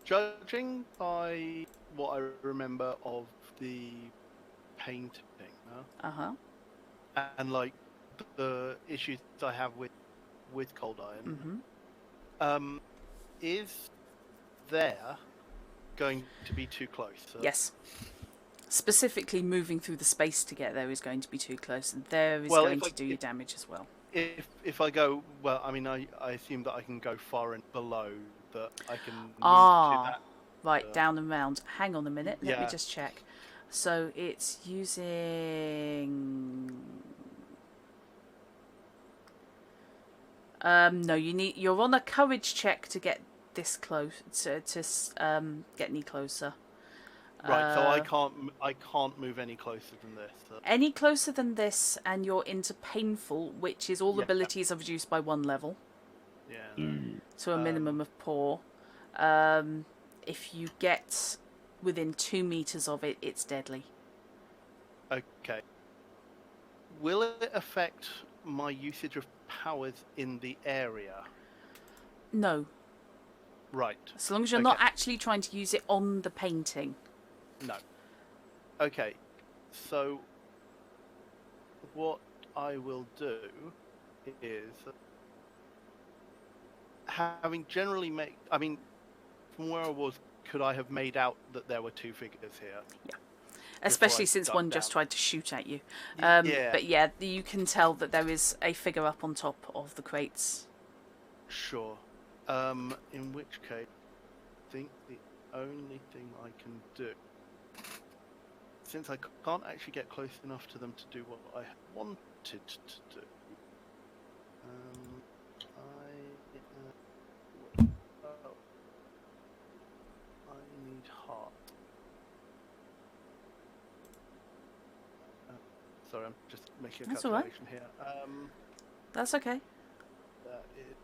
Judging by what I remember of the painting, Uh-huh. and like the issues I have with cold iron, Mm-hmm. is there going to be too close? Yes. Specifically moving through the space to get there is going to be too close, and there is Well, going if to I- do you damage as well. If I go, well, I mean, I assume that I can go far and below, that I can move Ah. to that. Right, down and round. Hang on a minute, let me Yeah. just check. So it's using... no, you're on a courage check to get this close, to get any closer. Right, so I can't move any closer than this. Any closer than this, and you're into painful, which is all Yeah. abilities are reduced by 1 level, Yeah. to a minimum of poor. If you get within 2 meters of it, it's deadly. Okay. Will it affect my usage of powers in the area? No, Right. so long as you're not Okay. actually trying to use it on the painting. No. Okay. So what I will do is, having generally made, I mean, from where I was, could I have made out that there were 2 figures here? Especially I since duck one just down. tried to shoot at you. Yeah. But yeah, you can tell that there is a figure up on top of the crates. Sure. In which case, I think the only thing I can do, since I can't actually get close enough to them to do what I wanted to do, I need heart. Sorry, I'm just making a That's all right. calculation here. That's okay. That is...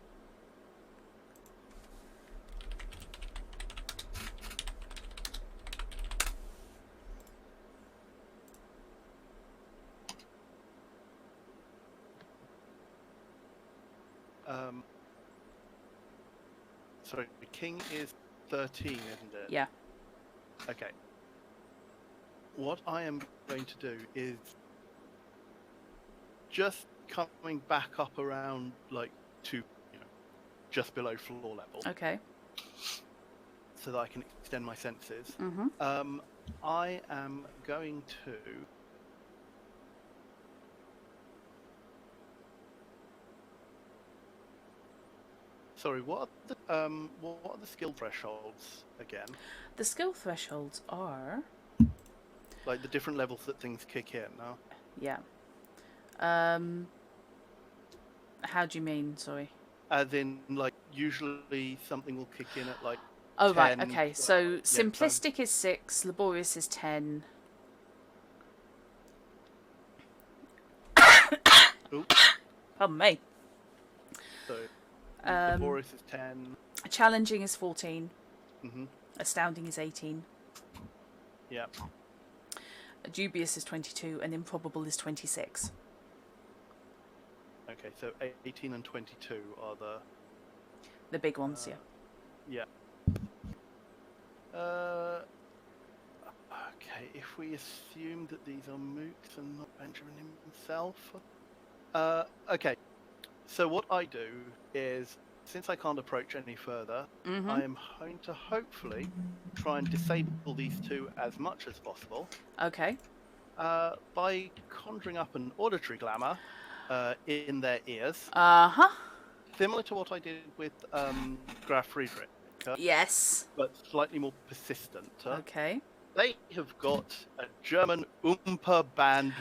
Sorry, the king is 13, isn't it? Yeah. Okay. What I am going to do is just coming back up around like to just below floor level, Okay. so that I can extend my senses. Mm-hmm. I am going to sorry, what are the skill thresholds again? The skill thresholds are... Like the different levels that things kick in, no? Yeah. How do you mean? Sorry. As in, like, usually something will kick in at like Oh, 10, right. Okay. So yeah, simplistic is 6, laborious is 10. Oops. Pardon me. So laborious is 10. Challenging is 14. Mm-hmm. Astounding is 18. Yeah. Dubious is 22, and improbable is 26. Okay, so 18 and 22 are The big ones, yeah. Yeah. Okay, if we assume that these are mooks and not Benjamin himself. Okay, so what I do is, since I can't approach any further, Mm-hmm. I am going to hopefully try and disable these two as much as possible. Okay. By conjuring up an auditory glamour in their ears, Uh-huh. similar to what I did with Graf Friedrich, Yes. but slightly more persistent. Okay. They have got a German Oompa band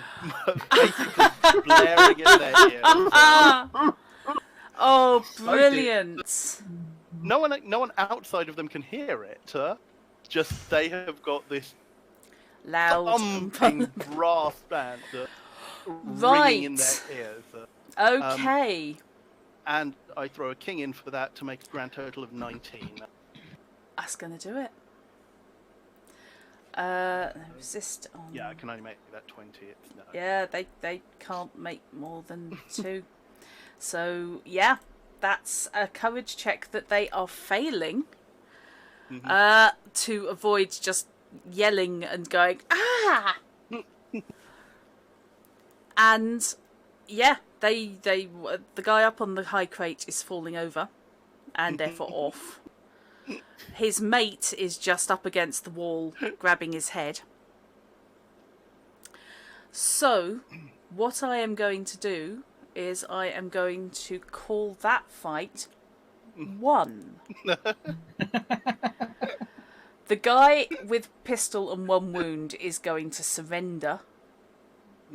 basically blaring in their ears. Oh, brilliant. No one outside of them can hear it. Just they have got this Loud. thumping brass band Right. ringing in their ears. Okay. And I throw a king in for that to make a grand total of 19. That's going to do it. Resist on... Yeah, I can only make that 20. It's no. Yeah, they can't make more than 2. So, yeah, that's a courage check that they are failing to avoid just yelling and going, ah! And, yeah, the guy up on the high crate is falling over and therefore off. His mate is just up against the wall, grabbing his head. So, what I am going to do is I am going to call that fight 1. The guy with pistol and 1 wound is going to surrender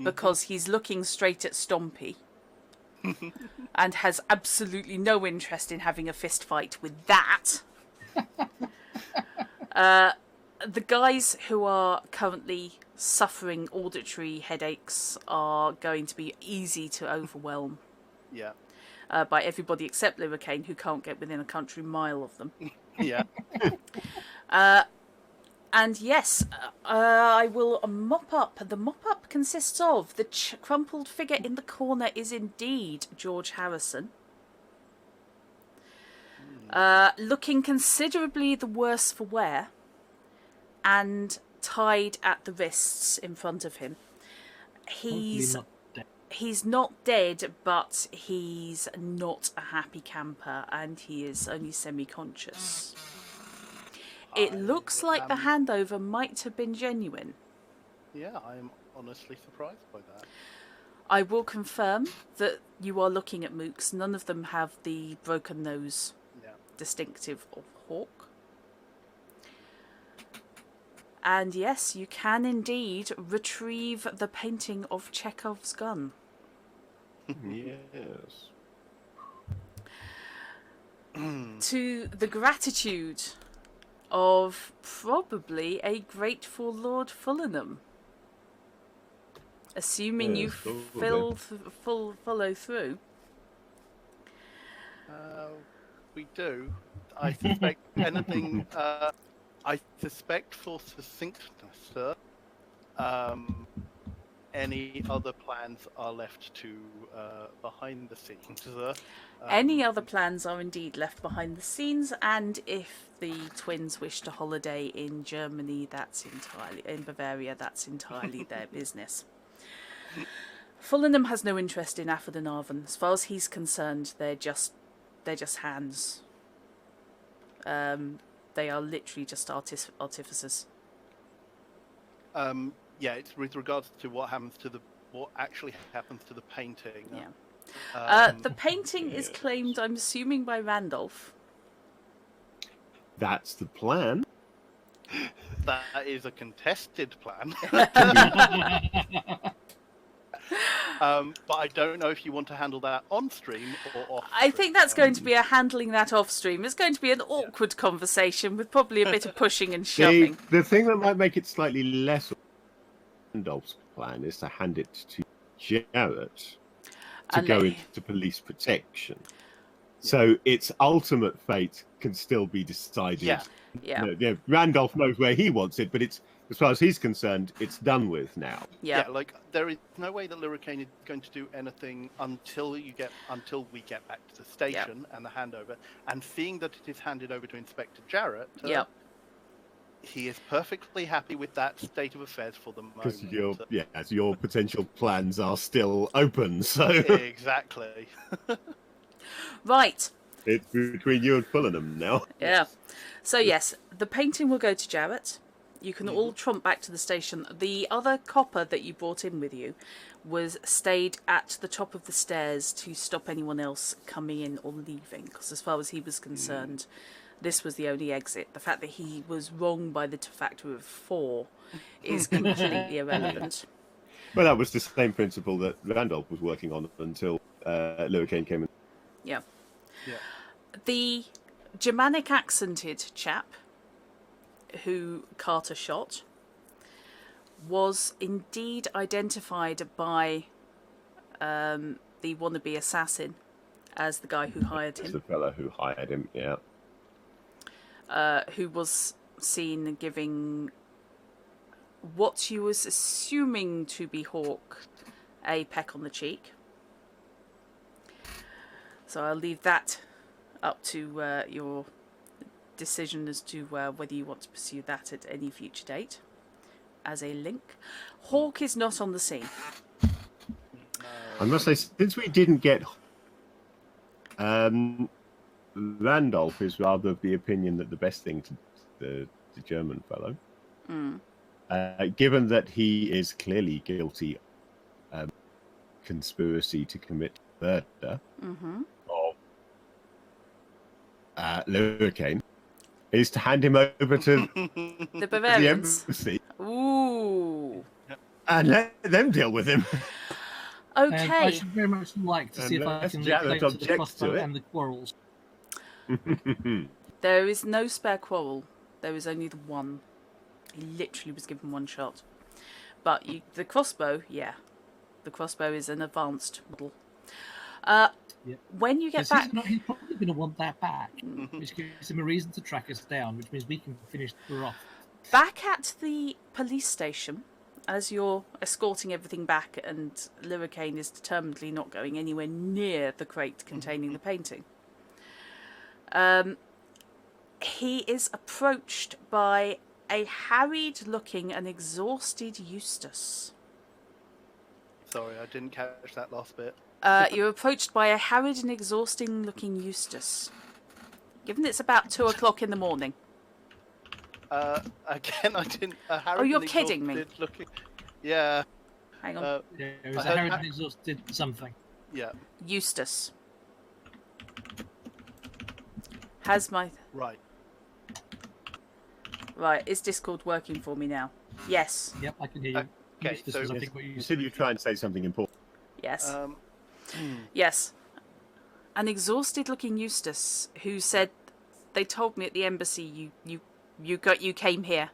because he's looking straight at Stompy and has absolutely no interest in having a fist fight with that. The guys who are currently suffering auditory headaches are going to be easy to overwhelm. Yeah. By everybody except Liricane, who can't get within a country mile of them. Yeah. And yes, I will mop up. The mop up consists of the crumpled figure in the corner is indeed George Harrison. Looking considerably the worse for wear and tied at the wrists in front of him. He's not dead, but he's not a happy camper and he is only semi-conscious. It looks like the handover might have been genuine. Yeah, I am honestly surprised by that. I will confirm that you are looking at mooks. None of them have the broken nose distinctive of hawk. And yes, you can indeed retrieve the painting of Chekhov's gun. Yes. To the gratitude of probably a grateful Lord Fullenham. Assuming you follow through. We do. I suspect anything. I suspect for succinctness, sir. Any other plans are left to behind the scenes, sir. Any other plans are indeed left behind the scenes, and if the twins wish to holiday in Germany, in Bavaria, that's entirely their business. Fullenham has no interest in Afford and Arven. As far as he's concerned, they're just hands. They are literally just artificers. Yeah, it's with regards to what actually happens to the painting. Yeah. The painting is claimed, I'm assuming, by Randolph. That's the plan. That is a contested plan. But I don't know if you want to handle that on stream or off. I think that's going to be a handling that off stream. It's going to be an awkward conversation with probably a bit of pushing and shoving. The thing that might make it slightly less Randolph's plan is to hand it to Jarrett to go into police protection. So its ultimate fate can still be decided. Yeah. Randolph knows where he wants it, but it's, as far as he's concerned, it's done with now. Yeah, like there is no way that Liricane is going to do anything until we get back to the station and the handover. And seeing that it is handed over to Inspector Jarrett, he is perfectly happy with that state of affairs for the moment. Because your potential plans are still open. So exactly. Right. It's between you and Fullenham now. Yeah. So yes, the painting will go to Jarrett. You can all tromp back to the station. The other copper that you brought in with you stayed at the top of the stairs to stop anyone else coming in or leaving. Because as far as he was concerned, this was the only exit. The fact that he was wrong by the factor of 4 is completely irrelevant. Well, that was the same principle that Randolph was working on until Liricane came in. Yeah. The Germanic accented chap who Carter shot was indeed identified by the wannabe assassin as the guy who hired him. The fellow who hired him, who was seen giving what you was assuming to be Hawk a peck on the cheek. So I'll leave that up to your decision as to whether you want to pursue that at any future date as a link. Hawk is not on the scene. I must say, since we didn't get Randolph is rather of the opinion that the best thing to the German fellow, given that he is clearly guilty of conspiracy to commit murder of Liricane, is to hand him over to the Bavarians. The embassy. Ooh. And let them deal with him. Okay. I should very much like to see if I can relate to the crossbow and the quarrels. There is no spare quarrel. There is only the one. He literally was given one shot. But the crossbow, the crossbow is an advanced model. When you get back, He's probably going to want that back, which gives him a reason to track us down, which means we can finish her off. Back at the police station, as you're escorting everything back, and Liricane is determinedly not going anywhere near the crate containing the painting. He is approached by a harried-looking and exhausted Eustace. Sorry, I didn't catch that last bit. You're approached by a harried and exhausting-looking Eustace. Given it's about 2 o'clock in the morning. Again, I didn't. Oh, you're kidding me. Looking, yeah. Hang on. It was a harried and exhausted something. Yeah. Eustace. Has my... Right. Right, is Discord working for me now? Yes. Yep, I can hear you. Okay, Eustace so was, I think, what You said you try and say something important. Yes. Yes. An exhausted-looking Eustace who said, "They told me at the embassy you came here."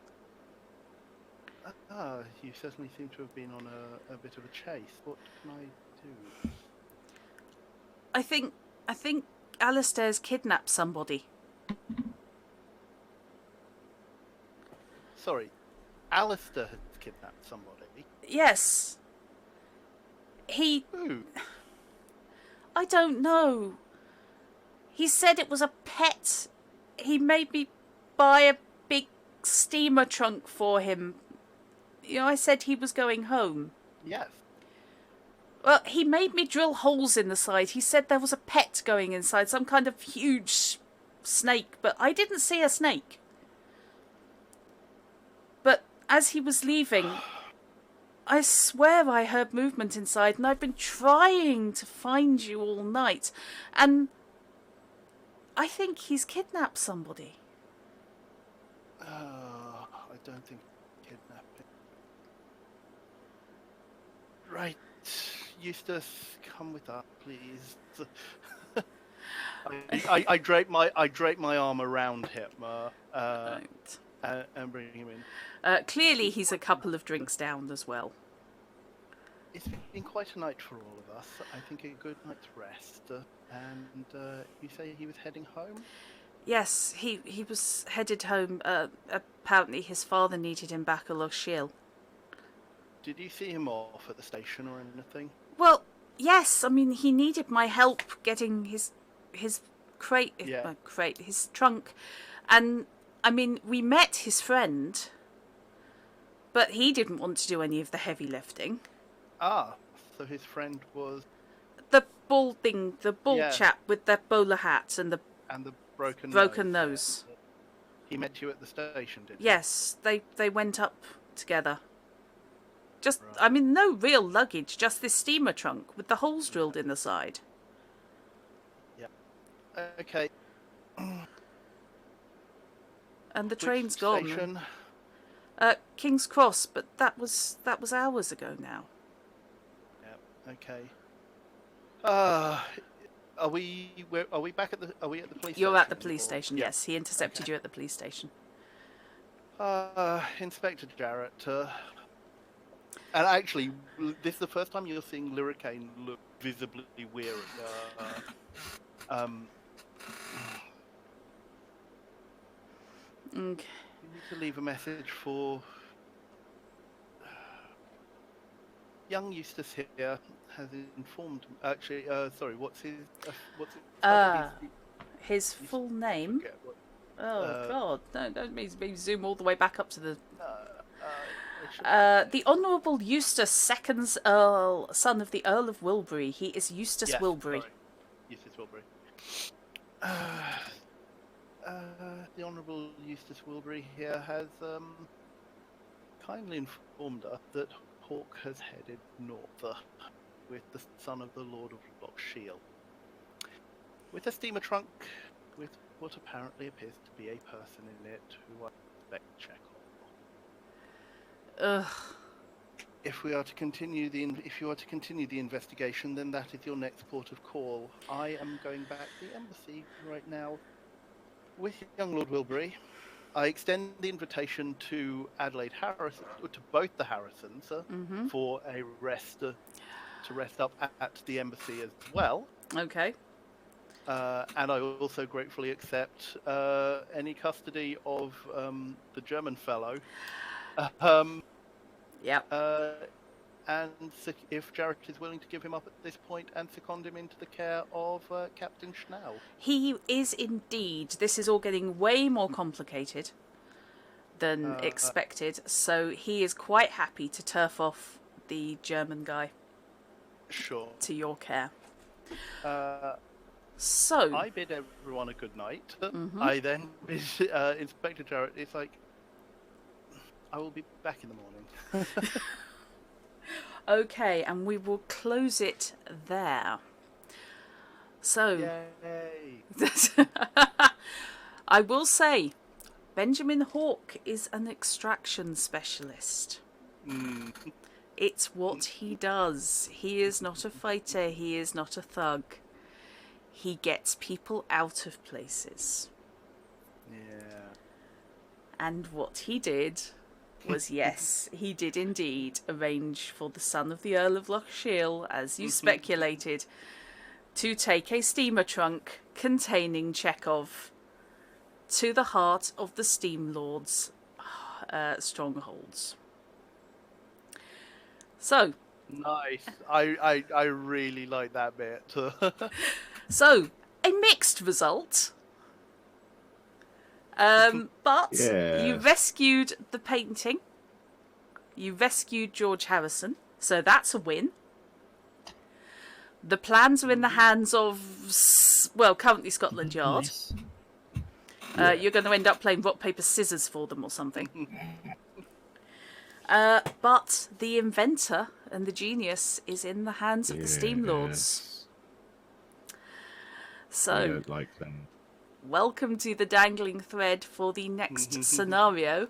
You certainly seem to have been on a bit of a chase. What can I do? I think Alistair's kidnapped somebody. Sorry, Alistair has kidnapped somebody. Yes. Who? I don't know. He said it was a pet. He made me buy a big steamer trunk for him. You know, I said he was going home. Yes. Well, he made me drill holes in the side. He said there was a pet going inside, some kind of huge snake, but I didn't see a snake. But as he was leaving, I swear I heard movement inside, and I've been trying to find you all night. And I think he's kidnapped somebody. I don't think kidnapping. Right, Eustace, come with us, please. I drape my arm around him Right. and bring him in. Clearly he's a couple of drinks down as well. It's been quite a night for all of us. I think a good night's rest. And you say he was heading home? Yes, he was headed home. Apparently his father needed him back a Lochiel. Did you see him off at the station or anything? Well, yes. I mean, he needed my help getting his crate, his trunk, and I mean, we met his friend, but he didn't want to do any of the heavy lifting. Ah, so his friend was the bald chap with the bowler hat and the broken nose. He met you at the station, did he? Yes, they went up together. Just, Right. I mean, no real luggage, just this steamer trunk with the holes drilled in the side. Yeah. Okay. And the Which train's gone. station? King's Cross, but that was hours ago now. Yeah. Okay. Are we back at the? Are we at the police station? You're at the police or- station. Yeah. Yes, he intercepted Okay. you at the police station. Inspector Jarrett. And actually, this is the first time you're seeing Liricane look visibly weary. Okay. You need to leave a message for young Eustace here. Has informed. Actually, sorry. What's his? His full name. Forget what- Oh God! No, don't make me zoom all the way back up to the. it should- The Honourable Eustace, second Earl, son of the Earl of Wilbury. He is Eustace Yes, Wilbury. sorry. Eustace Wilbury. The Honourable Eustace Wilbury here has kindly informed us that Hawke has headed north with the son of the Lord of Lochiel, with a steamer trunk with what apparently appears to be a person in it who I suspect Chekhov. Ugh. If you are to continue the investigation, then that is your next port of call. I am going back to the embassy right now with young Lord Wilbury. I extend the invitation to Adelaide Harrison, to both the Harrisons, for a rest to rest up at the embassy as well. Okay. And I also gratefully accept any custody of the German fellow. Yep. And if Jarrett is willing to give him up at this point and second him into the care of Captain Schnell. He is indeed. This is all getting way more complicated than expected, so he is quite happy to turf off the German guy Sure. to your care. So I bid everyone a good night. I then bid Inspector Jarrett. It's like, I will be back in the morning. Okay, and we will close it there. So, Yay! I will say, Benjamin Hawke is an extraction specialist. It's what he does. He is not a fighter. He is not a thug. He gets people out of places. Yeah. And what he did was yes, he did indeed arrange for the son of the Earl of Lochshiel, as you speculated, to take a steamer trunk containing Chekhov to the heart of the Steam Lord's strongholds. So, Nice. I really like that bit. so a mixed result. But you Yes. rescued the painting. You rescued George Harrison, so that's a win. The plans are in the hands of, well, currently Scotland Yard. Nice. You're going to end up playing rock, paper, scissors for them or something. But the inventor and the genius is in the hands of the Steam Lords. So, Yeah, like that. welcome to the dangling thread for the next scenario.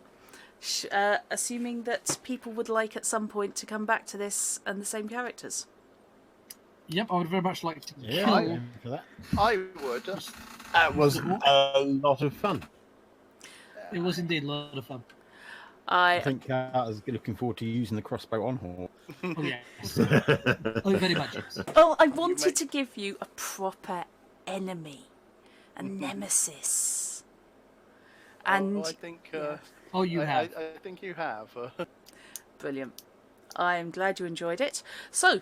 Assuming that people would like at some point to come back to this and the same characters. Yep, I would very much like to Yeah, kill. I'm in for that. I would. That was a lot of fun. It was indeed a lot of fun. I think I was looking forward to using the crossbow on Hawk. Oh, yes. Oh, very much, yes. Oh, I wanted to give you a proper enemy, a nemesis. And I think. Oh, you have. I think you have. brilliant. I'm glad you enjoyed it. So,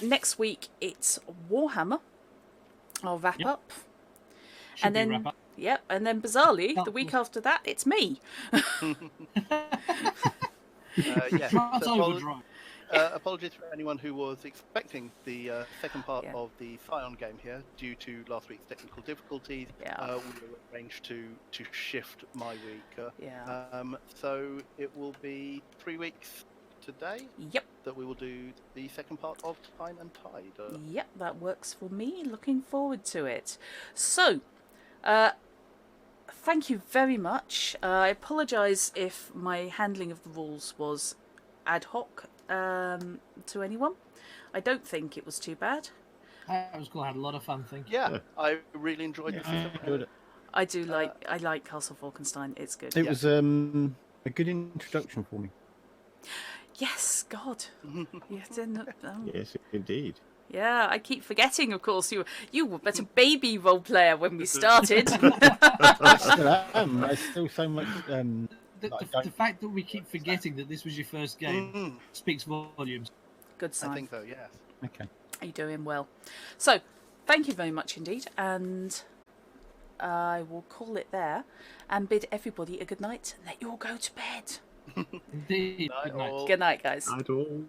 next week it's Warhammer. I'll wrap up. Should And be then, wrap up. yep, and then bizarrely, Oh, the week after that, it's me. Yes. That's So overdrive. apologies for anyone who was expecting the second part Yeah. of the Scion game here. Due to last week's technical difficulties, Yeah. we arranged to shift my week. Yeah. So it will be 3 weeks today Yep, that we will do the second part of Time and Tide. yep, that works for me. Looking forward to it. So, thank you very much. I apologise if my handling of the rules was ad hoc to anyone. I don't think it was too bad. That was cool. I had a lot of fun, thank you. Yeah, I really enjoyed Yeah, this. I enjoyed it. I do I like Castle Falkenstein. It's good. It was a good introduction for me. Yes, God. You didn't. Yes, indeed. Yeah, I keep forgetting. Of course, you were but a baby role player when we started. I still am. There's still so much. The fact that we keep forgetting that this was your first game speaks volumes. Good sign. I think so. Yes. Okay. You're doing well. So, thank you very much indeed, and I will call it there and bid everybody a good night and let you all go to bed. Indeed. Night Good night. all. Good night, guys. At all.